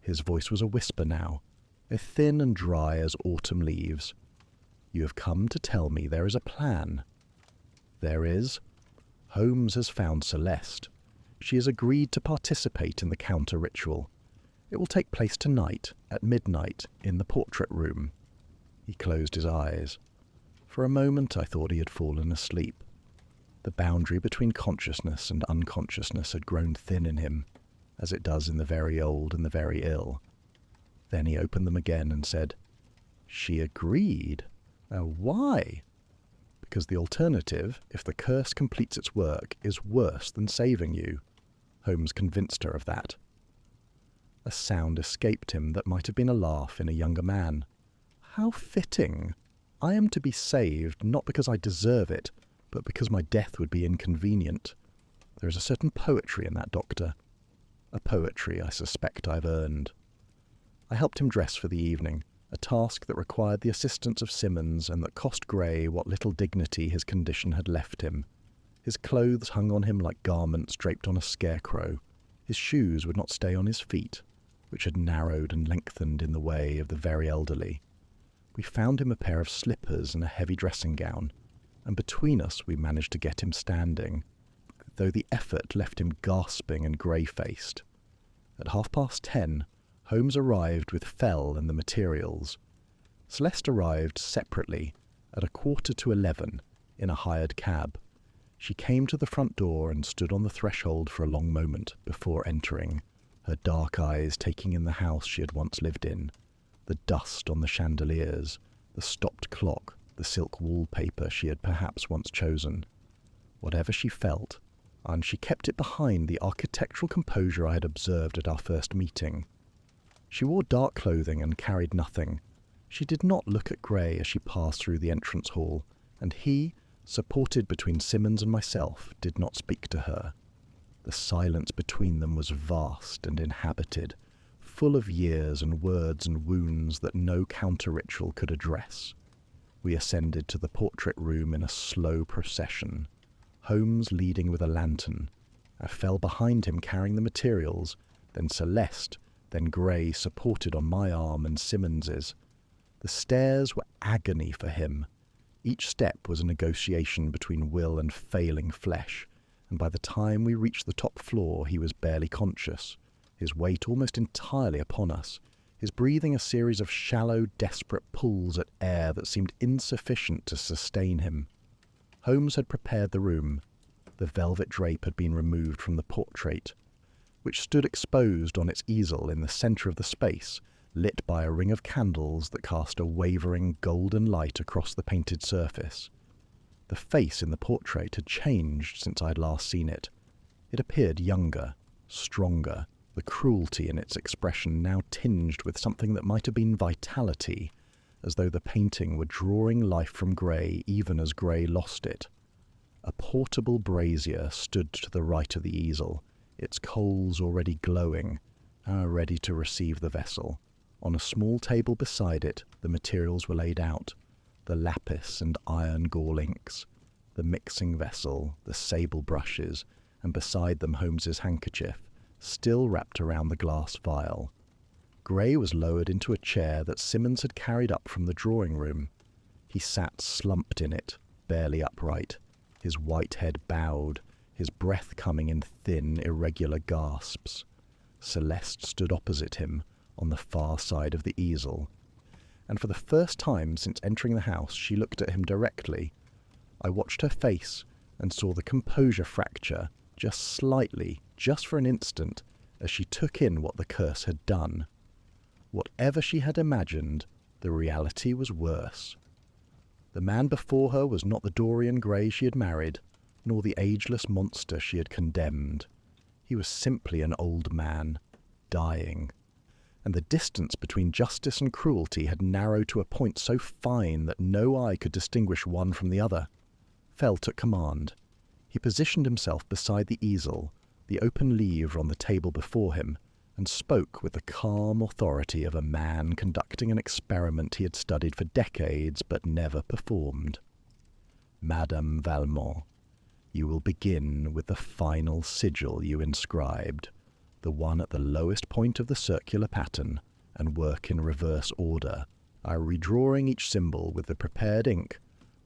His voice was a whisper now, as thin and dry as autumn leaves. "You have come to tell me there is a plan." "There is. Holmes has found Celeste. She has agreed to participate in the counter-ritual. It will take place tonight, at midnight, in the portrait room." He closed his eyes. For a moment I thought he had fallen asleep. The boundary between consciousness and unconsciousness had grown thin in him, as it does in the very old and the very ill. Then he opened them again and said, "She agreed? Why?" "Because the alternative, if the curse completes its work, is worse than saving you." Holmes convinced her of that. A sound escaped him that might have been a laugh in a younger man. "How fitting! I am to be saved, not because I deserve it, but because my death would be inconvenient. There is a certain poetry in that, Doctor. A poetry I suspect I've earned." I helped him dress for the evening, a task that required the assistance of Simmons and that cost Gray what little dignity his condition had left him. His clothes hung on him like garments draped on a scarecrow. His shoes would not stay on his feet, which had narrowed and lengthened in the way of the very elderly. We found him a pair of slippers and a heavy dressing gown, and between us we managed to get him standing, though the effort left him gasping and grey-faced. At 10:30, Holmes arrived with Fell and the materials. Celeste arrived separately at 11:15 in a hired cab. She came to the front door and stood on the threshold for a long moment before entering, her dark eyes taking in the house she had once lived in, the dust on the chandeliers, the stopped clock, the silk wallpaper she had perhaps once chosen. Whatever she felt, and she kept it behind the architectural composure I had observed at our first meeting. She wore dark clothing and carried nothing. She did not look at Gray as she passed through the entrance hall, and he, supported between Simmons and myself, did not speak to her. The silence between them was vast and inhabited, full of years and words and wounds that no counter-ritual could address. We ascended to the portrait room in a slow procession, Holmes leading with a lantern. I fell behind him carrying the materials, then Celeste, then Gray supported on my arm and Simmons's. The stairs were agony for him. Each step was a negotiation between will and failing flesh, and by the time we reached the top floor he was barely conscious, his weight almost entirely upon us, his breathing a series of shallow, desperate pulls at air that seemed insufficient to sustain him. Holmes had prepared the room. The velvet drape had been removed from the portrait, which stood exposed on its easel in the centre of the space, lit by a ring of candles that cast a wavering golden light across the painted surface. The face in the portrait had changed since I had last seen it. It appeared younger, stronger, the cruelty in its expression now tinged with something that might have been vitality, as though the painting were drawing life from Gray even as Gray lost it. A portable brazier stood to the right of the easel, its coals already glowing, ready to receive the vessel. On a small table beside it, the materials were laid out, the lapis and iron gall inks, the mixing vessel, the sable brushes, and beside them Holmes's handkerchief, still wrapped around the glass vial. Gray was lowered into a chair that Simmons had carried up from the drawing room. He sat slumped in it, barely upright, his white head bowed, his breath coming in thin, irregular gasps. Celeste stood opposite him, on the far side of the easel, and for the first time since entering the house she looked at him directly. I watched her face and saw the composure fracture, just slightly, just for an instant, as she took in what the curse had done. Whatever she had imagined, the reality was worse. The man before her was not the Dorian Gray she had married, nor the ageless monster she had condemned. He was simply an old man, dying. And the distance between justice and cruelty had narrowed to a point so fine that no eye could distinguish one from the other. Fell took command. He positioned himself beside the easel, the open lever on the table before him, and spoke with the calm authority of a man conducting an experiment he had studied for decades but never performed. Madame Valmont, you will begin with the final sigil you inscribed, the one at the lowest point of the circular pattern, and work in reverse order, redrawing each symbol with the prepared ink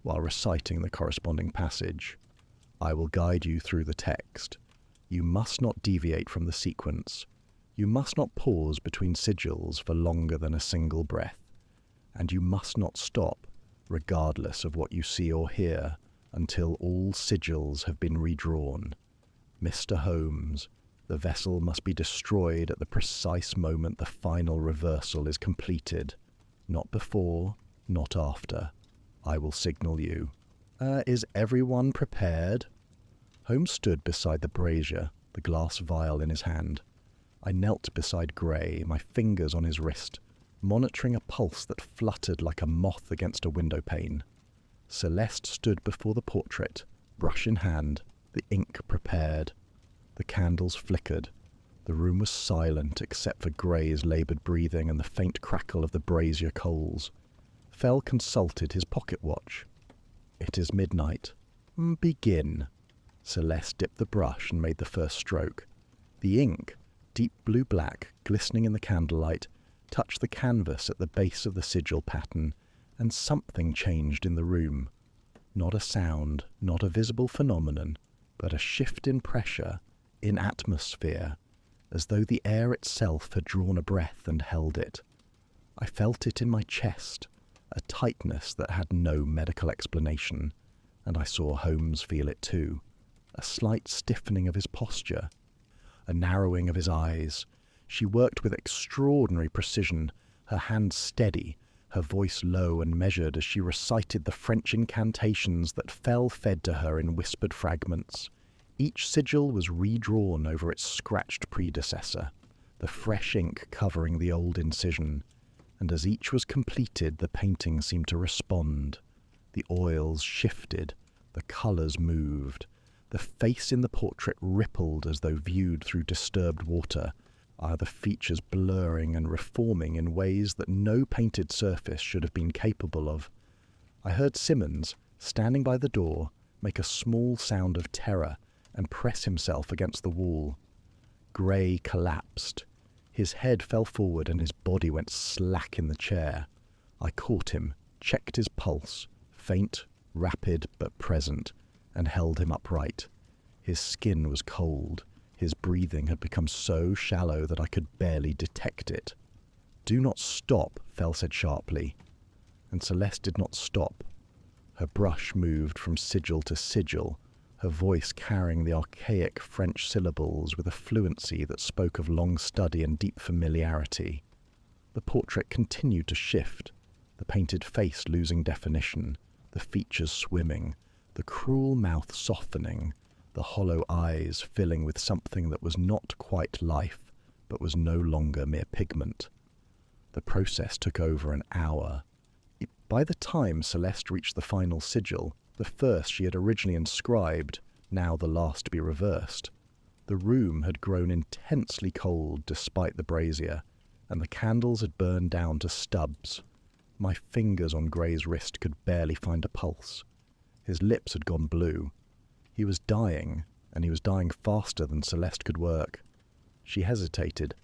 while reciting the corresponding passage. I will guide you through the text. You must not deviate from the sequence. You must not pause between sigils for longer than a single breath, and you must not stop, regardless of what you see or hear, until all sigils have been redrawn. Mr. Holmes, the vessel must be destroyed at the precise moment the final reversal is completed. Not before, not after. I will signal you. Is everyone prepared? Holmes stood beside the brazier, the glass vial in his hand. I knelt beside Gray, my fingers on his wrist, monitoring a pulse that fluttered like a moth against a window pane. Celeste stood before the portrait, brush in hand, the ink prepared. The candles flickered. The room was silent except for Gray's laboured breathing and the faint crackle of the brazier coals. Fell consulted his pocket watch. It is midnight. Begin. Celeste dipped the brush and made the first stroke. The ink, deep blue-black, glistening in the candlelight, touched the canvas at the base of the sigil pattern, and something changed in the room. Not a sound, not a visible phenomenon, but a shift in pressure, in atmosphere, as though the air itself had drawn a breath and held it. I felt it in my chest, a tightness that had no medical explanation, and I saw Holmes feel it too, a slight stiffening of his posture, a narrowing of his eyes. She worked with extraordinary precision, her hands steady, her voice low and measured as she recited the French incantations that fell fed to her in whispered fragments. Each sigil was redrawn over its scratched predecessor, the fresh ink covering the old incision, and as each was completed the painting seemed to respond. The oils shifted, the colours moved, the face in the portrait rippled as though viewed through disturbed water, the features blurring and reforming in ways that no painted surface should have been capable of. I heard Simmons, standing by the door, make a small sound of terror and press himself against the wall. Gray collapsed. His head fell forward and his body went slack in the chair. I caught him, checked his pulse, faint, rapid but present, and held him upright. His skin was cold. His breathing had become so shallow that I could barely detect it. "Do not stop," Fell said sharply. And Celeste did not stop. Her brush moved from sigil to sigil, her voice carrying the archaic French syllables with a fluency that spoke of long study and deep familiarity. The portrait continued to shift, the painted face losing definition, the features swimming, the cruel mouth softening, the hollow eyes filling with something that was not quite life, but was no longer mere pigment. The process took over an hour. By the time Celeste reached the final sigil, the first she had originally inscribed, now the last to be reversed, the room had grown intensely cold despite the brazier, and the candles had burned down to stubs. My fingers on Gray's wrist could barely find a pulse. His lips had gone blue. He was dying, and he was dying faster than Celeste could work. She hesitated.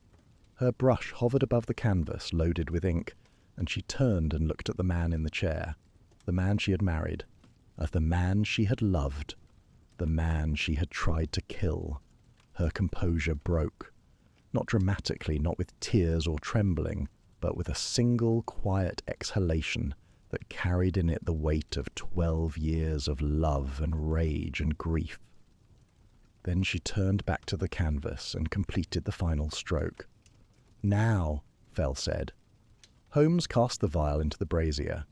Her brush hovered above the canvas, loaded with ink, and she turned and looked at the man in the chair, the man she had married, the man she had loved, the man she had tried to kill. Her composure broke, not dramatically, not with tears or trembling, but with a single quiet exhalation that carried in it the weight of 12 years of love and rage and grief. Then she turned back to the canvas and completed the final stroke. "Now," Fell said. Holmes cast the vial into the brazier,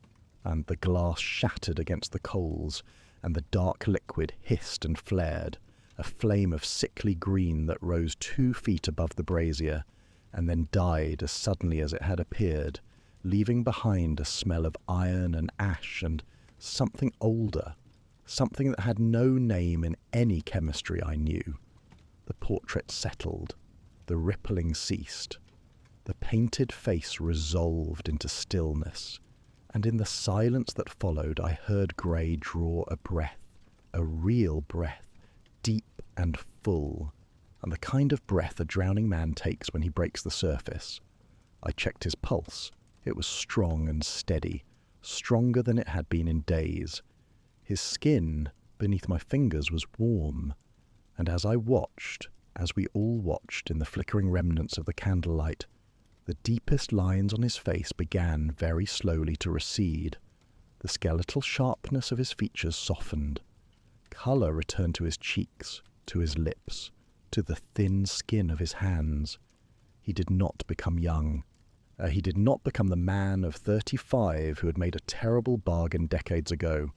and the glass shattered against the coals, and the dark liquid hissed and flared, a flame of sickly green that rose 2 feet above the brazier, and then died as suddenly as it had appeared, leaving behind a smell of iron and ash and something older, something that had no name in any chemistry I knew. The portrait settled. The rippling ceased. The painted face resolved into stillness, and in the silence that followed I heard Gray draw a breath, a real breath, deep and full, and the kind of breath a drowning man takes when he breaks the surface. I checked his pulse. It was strong and steady, stronger than it had been in days. His skin beneath my fingers was warm, and as I watched, as we all watched in the flickering remnants of the candlelight, the deepest lines on his face began very slowly to recede. The skeletal sharpness of his features softened. Colour returned to his cheeks, to his lips, to the thin skin of his hands. He did not become young. He did not become the man of 35 who had made a terrible bargain decades ago.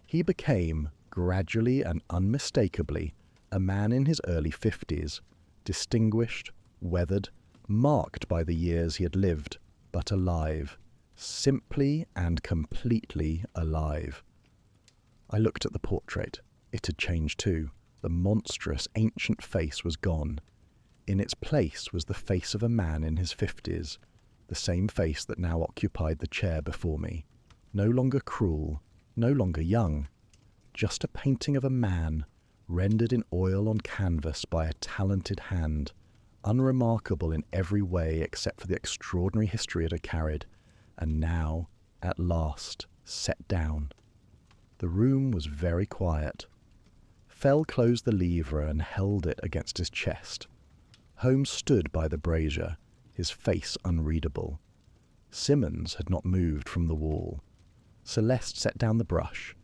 He became, gradually and unmistakably, a man in his early 50s, distinguished, weathered, marked by the years he had lived, but alive, simply and completely alive. I looked at the portrait. It had changed too. The monstrous, ancient face was gone. In its place was the face of a man in his 50s, the same face that now occupied the chair before me. No longer cruel, no longer young, just a painting of a man, rendered in oil on canvas by a talented hand, unremarkable in every way except for the extraordinary history it had carried, and now, at last, set down. The room was very quiet. Fell closed the lever and held it against his chest. Holmes stood by the brazier, his face unreadable. Simmons had not moved from the wall. Celeste set down the brush.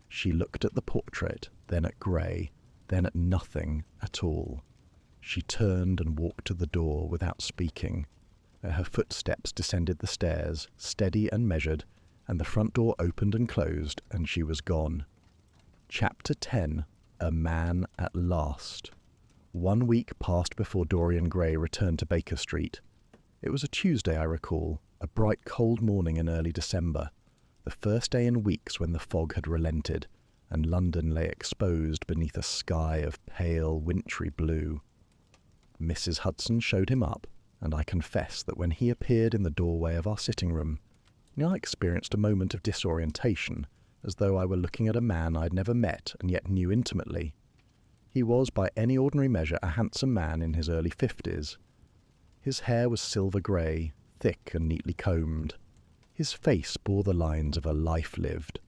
She looked at the portrait, then at Gray, then at nothing at all. She turned and walked to the door without speaking. Her footsteps descended the stairs, steady and measured, and the front door opened and closed, and she was gone. Chapter 10. A Man at Last. 1 week passed before Dorian Gray returned to Baker Street. It was a Tuesday, I recall, a bright cold morning in early December, the first day in weeks when the fog had relented, and London lay exposed beneath a sky of pale, wintry blue. Mrs. Hudson showed him up, and I confess that when he appeared in the doorway of our sitting room, I experienced a moment of disorientation, as though I were looking at a man I had never met and yet knew intimately. He was, by any ordinary measure, a handsome man in his early 50s. His hair was silver grey, thick and neatly combed. His face bore the lines of a life lived.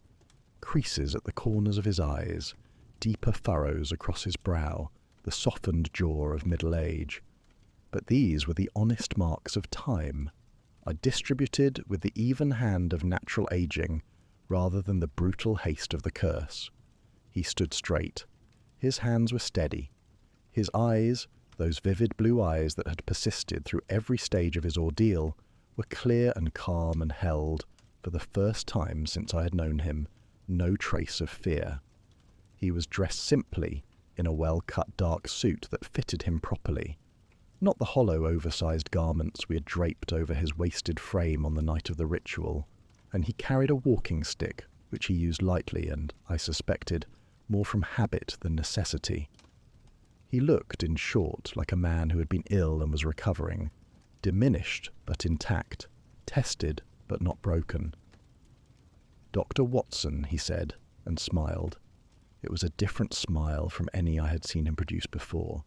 Creases at the corners of his eyes, deeper furrows across his brow, the softened jaw of middle age. But these were the honest marks of time, distributed with the even hand of natural aging, rather than the brutal haste of the curse. He stood straight. His hands were steady. His eyes, those vivid blue eyes that had persisted through every stage of his ordeal, were clear and calm and held, for the first time since I had known him, no trace of fear. He was dressed simply, in a well-cut dark suit that fitted him properly, not the hollow, oversized garments we had draped over his wasted frame on the night of the ritual, and he carried a walking stick, which he used lightly and, I suspected, more from habit than necessity. He looked, in short, like a man who had been ill and was recovering, diminished but intact, tested but not broken. "Dr. Watson," he said, and smiled. It was a different smile from any I had seen him produce before.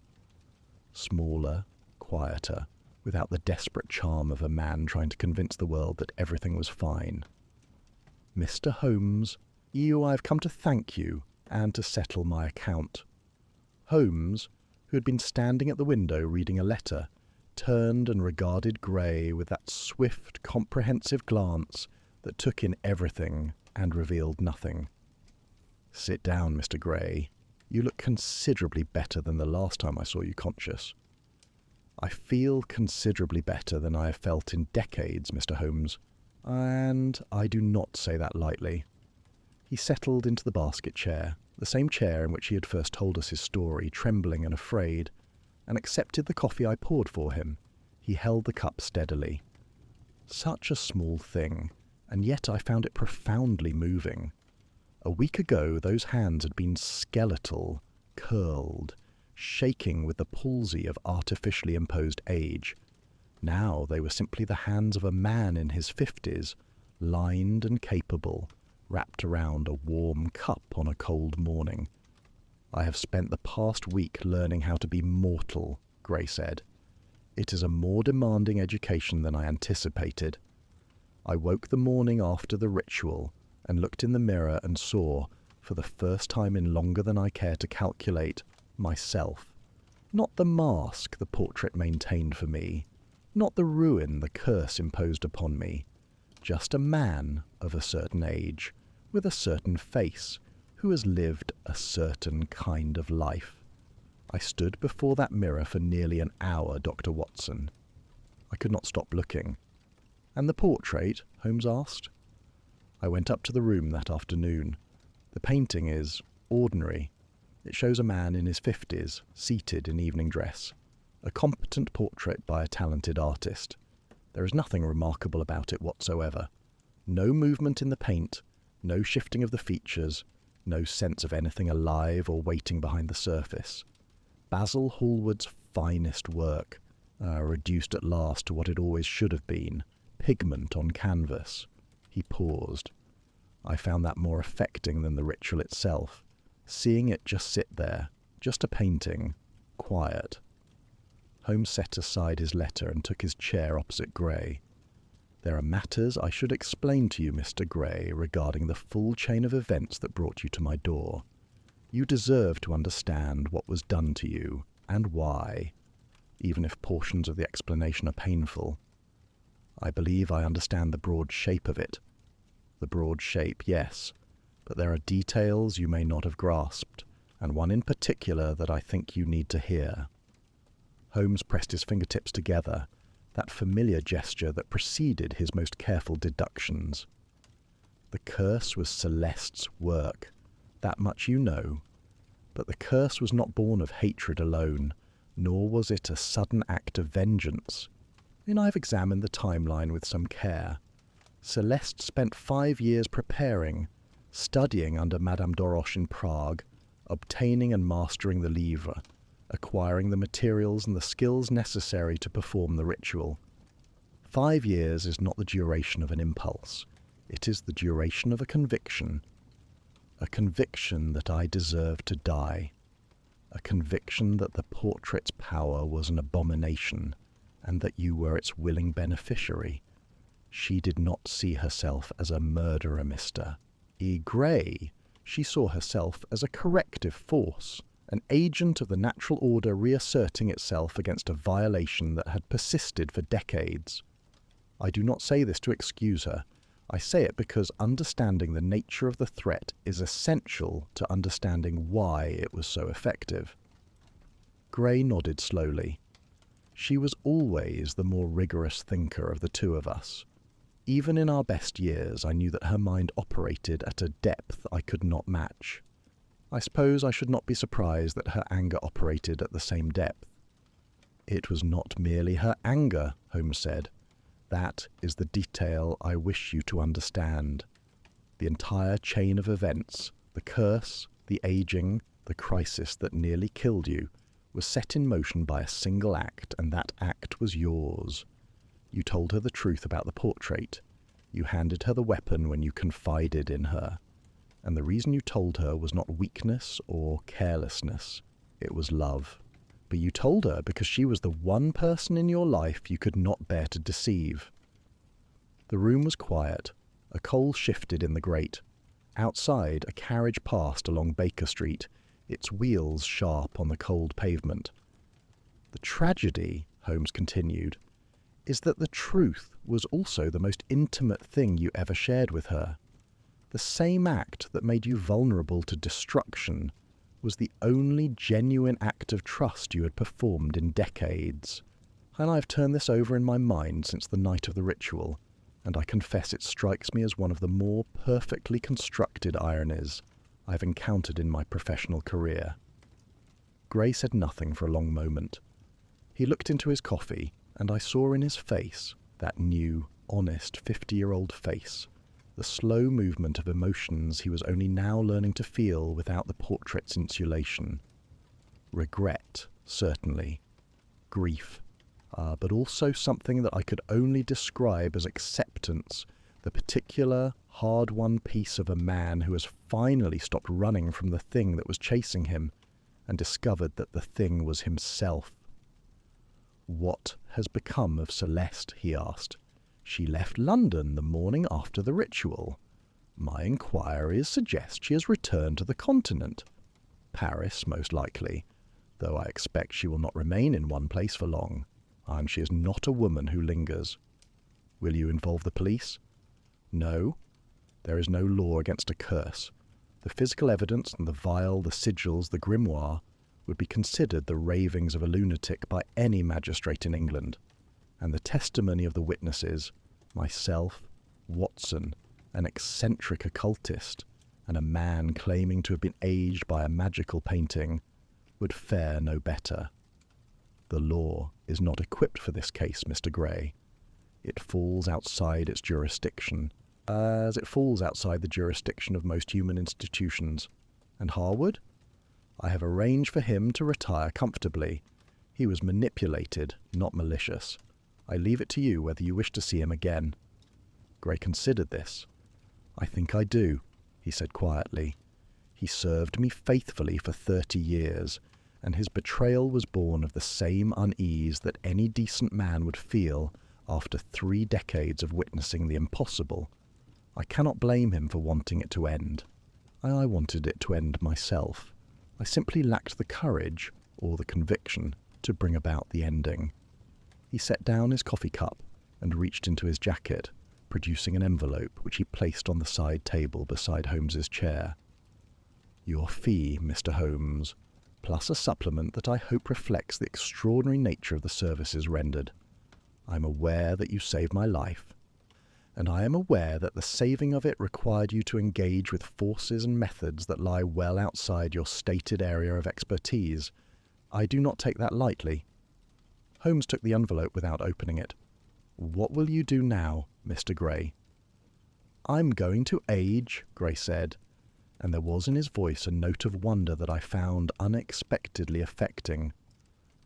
Smaller, quieter, without the desperate charm of a man trying to convince the world that everything was fine. "Mr. Holmes, I have come to thank you and to settle my account." Holmes, who had been standing at the window reading a letter, turned and regarded Gray with that swift, comprehensive glance that took in everything and revealed nothing. "Sit down, Mr. Gray. You look considerably better than the last time I saw you conscious." "I feel considerably better than I have felt in decades, Mr. Holmes, and I do not say that lightly." He settled into the basket chair, the same chair in which he had first told us his story, trembling and afraid, and accepted the coffee I poured for him. He held the cup steadily. Such a small thing, and yet I found it profoundly moving. A week ago those hands had been skeletal, curled, shaking with the palsy of artificially imposed age. Now they were simply the hands of a man in his 50s, lined and capable, wrapped around a warm cup on a cold morning. "I have spent the past week learning how to be mortal," Gray said. "It is a more demanding education than I anticipated. I woke the morning after the ritual and looked in the mirror and saw, for the first time in longer than I care to calculate, myself. Not the mask the portrait maintained for me, not the ruin the curse imposed upon me, just a man of a certain age, with a certain face, who has lived a certain kind of life. I stood before that mirror for nearly an hour, Dr. Watson. I could not stop looking." "And the portrait?" Holmes asked. "I went up to the room that afternoon. The painting is ordinary. It shows a man in his 50s, seated in evening dress. A competent portrait by a talented artist. There is nothing remarkable about it whatsoever. No movement in the paint, no shifting of the features, no sense of anything alive or waiting behind the surface. Basil Hallward's finest work, reduced at last to what it always should have been, pigment on canvas." He paused. "I found that more affecting than the ritual itself, seeing it just sit there, just a painting, quiet." Holmes set aside his letter and took his chair opposite Gray. "There are matters I should explain to you, Mr. Gray, regarding the full chain of events that brought you to my door. You deserve to understand what was done to you, and why, even if portions of the explanation are painful. I believe I understand the broad shape of it. The broad shape, yes, but there are details you may not have grasped, and one in particular that I think you need to hear." Holmes pressed his fingertips together, that familiar gesture that preceded his most careful deductions. "The curse was Celeste's work, that much you know, but the curse was not born of hatred alone, nor was it a sudden act of vengeance. And I've examined the timeline with some care. Celeste spent 5 years preparing, studying under Madame Doroche in Prague, obtaining and mastering the livre, acquiring the materials and the skills necessary to perform the ritual. 5 years is not the duration of an impulse. It is the duration of a conviction that I deserved to die, a conviction that the portrait's power was an abomination, and that you were its willing beneficiary. She did not see herself as a murderer, Mr. Gray. She saw herself as a corrective force, an agent of the natural order reasserting itself against a violation that had persisted for decades. I do not say this to excuse her. I say it because understanding the nature of the threat is essential to understanding why it was so effective. Gray nodded slowly. She was always the more rigorous thinker of the two of us. Even in our best years, I knew that her mind operated at a depth I could not match. I suppose I should not be surprised that her anger operated at the same depth. It was not merely her anger, Holmes said. That is the detail I wish you to understand. The entire chain of events, the curse, the aging, the crisis that nearly killed you, was set in motion by a single act, and that act was yours. You told her the truth about the portrait. You handed her the weapon when you confided in her. And the reason you told her was not weakness or carelessness. It was love. But you told her because she was the one person in your life you could not bear to deceive. The room was quiet. A coal shifted in the grate. Outside, a carriage passed along Baker Street, its wheels sharp on the cold pavement. The tragedy, Holmes continued, is that the truth was also the most intimate thing you ever shared with her. The same act that made you vulnerable to destruction was the only genuine act of trust you had performed in decades. And I've turned this over in my mind since the night of the ritual, and I confess it strikes me as one of the more perfectly constructed ironies I've encountered in my professional career. Gray said nothing for a long moment. He looked into his coffee, and I saw in his face, that new, honest 50-year-old face, the slow movement of emotions he was only now learning to feel without the portrait's insulation. Regret, certainly. Grief. But also something that I could only describe as acceptance, the particular, hard-won piece of a man who has finally stopped running from the thing that was chasing him and discovered that the thing was himself. "What has become of Celeste?" he asked. "She left London the morning after the ritual. My inquiries suggest she has returned to the continent. Paris, most likely, though I expect she will not remain in one place for long, and she is not a woman who lingers. Will you involve the police?" "No. There is no law against a curse. The physical evidence and the vial, the sigils, the grimoire would be considered the ravings of a lunatic by any magistrate in England. And the testimony of the witnesses, myself, Watson, an eccentric occultist, and a man claiming to have been aged by a magical painting, would fare no better. The law is not equipped for this case, Mr. Gray. It falls outside its jurisdiction, as it falls outside the jurisdiction of most human institutions. And Hallward? I have arranged for him to retire comfortably. He was manipulated, not malicious. I leave it to you whether you wish to see him again." Gray considered this. "I think I do," he said quietly. "He served me faithfully for 30 years, and his betrayal was born of the same unease that any decent man would feel after 3 decades of witnessing the impossible. I cannot blame him for wanting it to end. I wanted it to end myself. I simply lacked the courage, or the conviction, to bring about the ending." He set down his coffee cup and reached into his jacket, producing an envelope which he placed on the side table beside Holmes's chair. "Your fee, Mr. Holmes, plus a supplement that I hope reflects the extraordinary nature of the services rendered. I am aware that you saved my life, and I am aware that the saving of it required you to engage with forces and methods that lie well outside your stated area of expertise. I do not take that lightly." Holmes took the envelope without opening it. "What will you do now, Mr. Gray?" "I'm going to age," Gray said, and there was in his voice a note of wonder that I found unexpectedly affecting.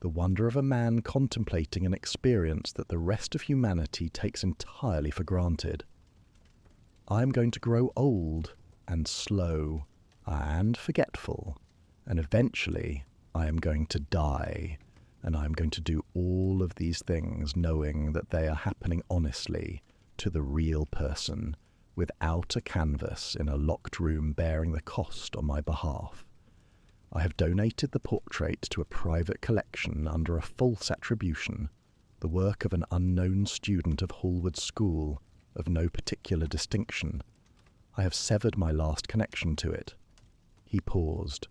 The wonder of a man contemplating an experience that the rest of humanity takes entirely for granted. "I'm going to grow old and slow and forgetful, and eventually I am going to die. And I'm going to do all of these things knowing that they are happening honestly to the real person, without a canvas in a locked room bearing the cost on my behalf. I have donated the portrait to a private collection under a false attribution, the work of an unknown student of Hallward School, of no particular distinction. I have severed my last connection to it." He paused.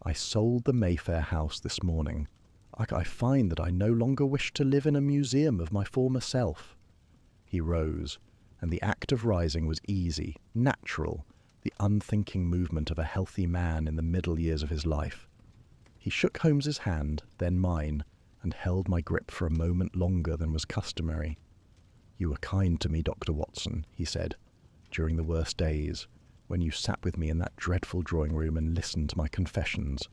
"I sold the Mayfair house this morning. I find that I no longer wish to live in a museum of my former self." He rose, and the act of rising was easy, natural, the unthinking movement of a healthy man in the middle years of his life. He shook Holmes's hand, then mine, and held my grip for a moment longer than was customary. "You were kind to me, Dr. Watson," he said, "during the worst days, when you sat with me in that dreadful drawing-room and listened to my confessions.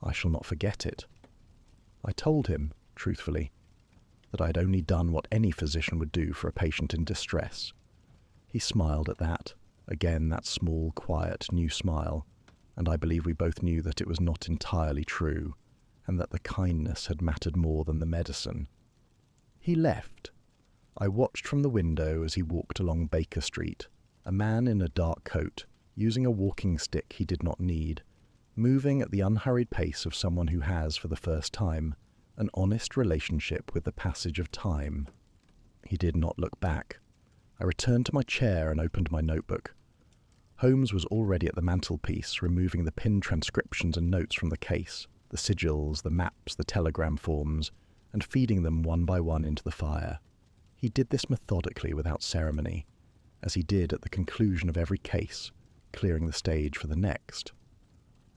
I shall not forget it." I told him, truthfully, that I had only done what any physician would do for a patient in distress. He smiled at that, again that small, quiet, new smile, and I believe we both knew that it was not entirely true, and that the kindness had mattered more than the medicine. He left. I watched from the window as he walked along Baker Street, a man in a dark coat, using a walking stick he did not need, moving at the unhurried pace of someone who has, for the first time, an honest relationship with the passage of time. He did not look back. I returned to my chair and opened my notebook. Holmes was already at the mantelpiece, removing the pinned transcriptions and notes from the case, the sigils, the maps, the telegram forms, and feeding them one by one into the fire. He did this methodically, without ceremony, as he did at the conclusion of every case, clearing the stage for the next.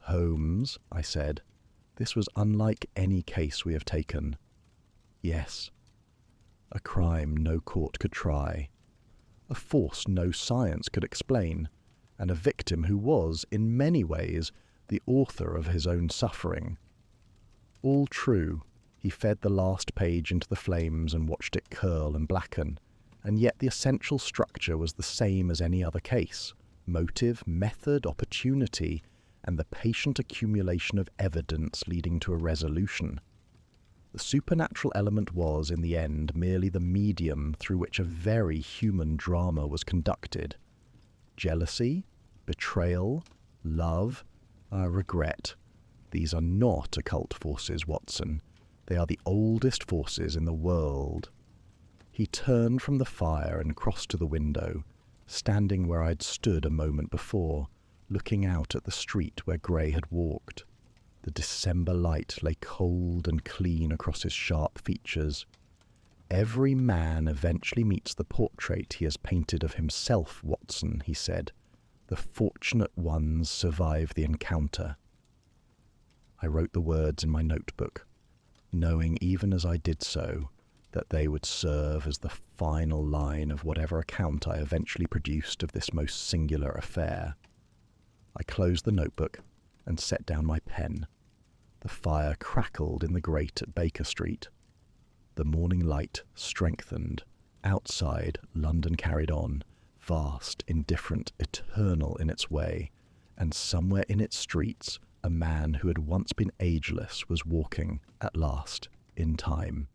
"Holmes," I said, "this was unlike any case we have taken." "Yes." "A crime no court could try. A force no science could explain, and a victim who was, in many ways, the author of his own suffering. All true. He fed the last page into the flames and watched it curl and blacken, and yet the essential structure was the same as any other case: motive, method, opportunity, and the patient accumulation of evidence leading to a resolution. The supernatural element was, in the end, merely the medium through which a very human drama was conducted. Jealousy, betrayal, love, regret. These are not occult forces, Watson. They are the oldest forces in the world." He turned from the fire and crossed to the window, standing where I'd stood a moment before, looking out at the street where Gray had walked. The December light lay cold and clean across his sharp features. "Every man eventually meets the portrait he has painted of himself, Watson," he said. "The fortunate ones survive the encounter." I wrote the words in my notebook, knowing even as I did so that they would serve as the final line of whatever account I eventually produced of this most singular affair. I closed the notebook and set down my pen. The fire crackled in the grate at Baker Street. The morning light strengthened. Outside, London carried on, vast, indifferent, eternal in its way, and somewhere in its streets a man who had once been ageless was walking, at last, in time.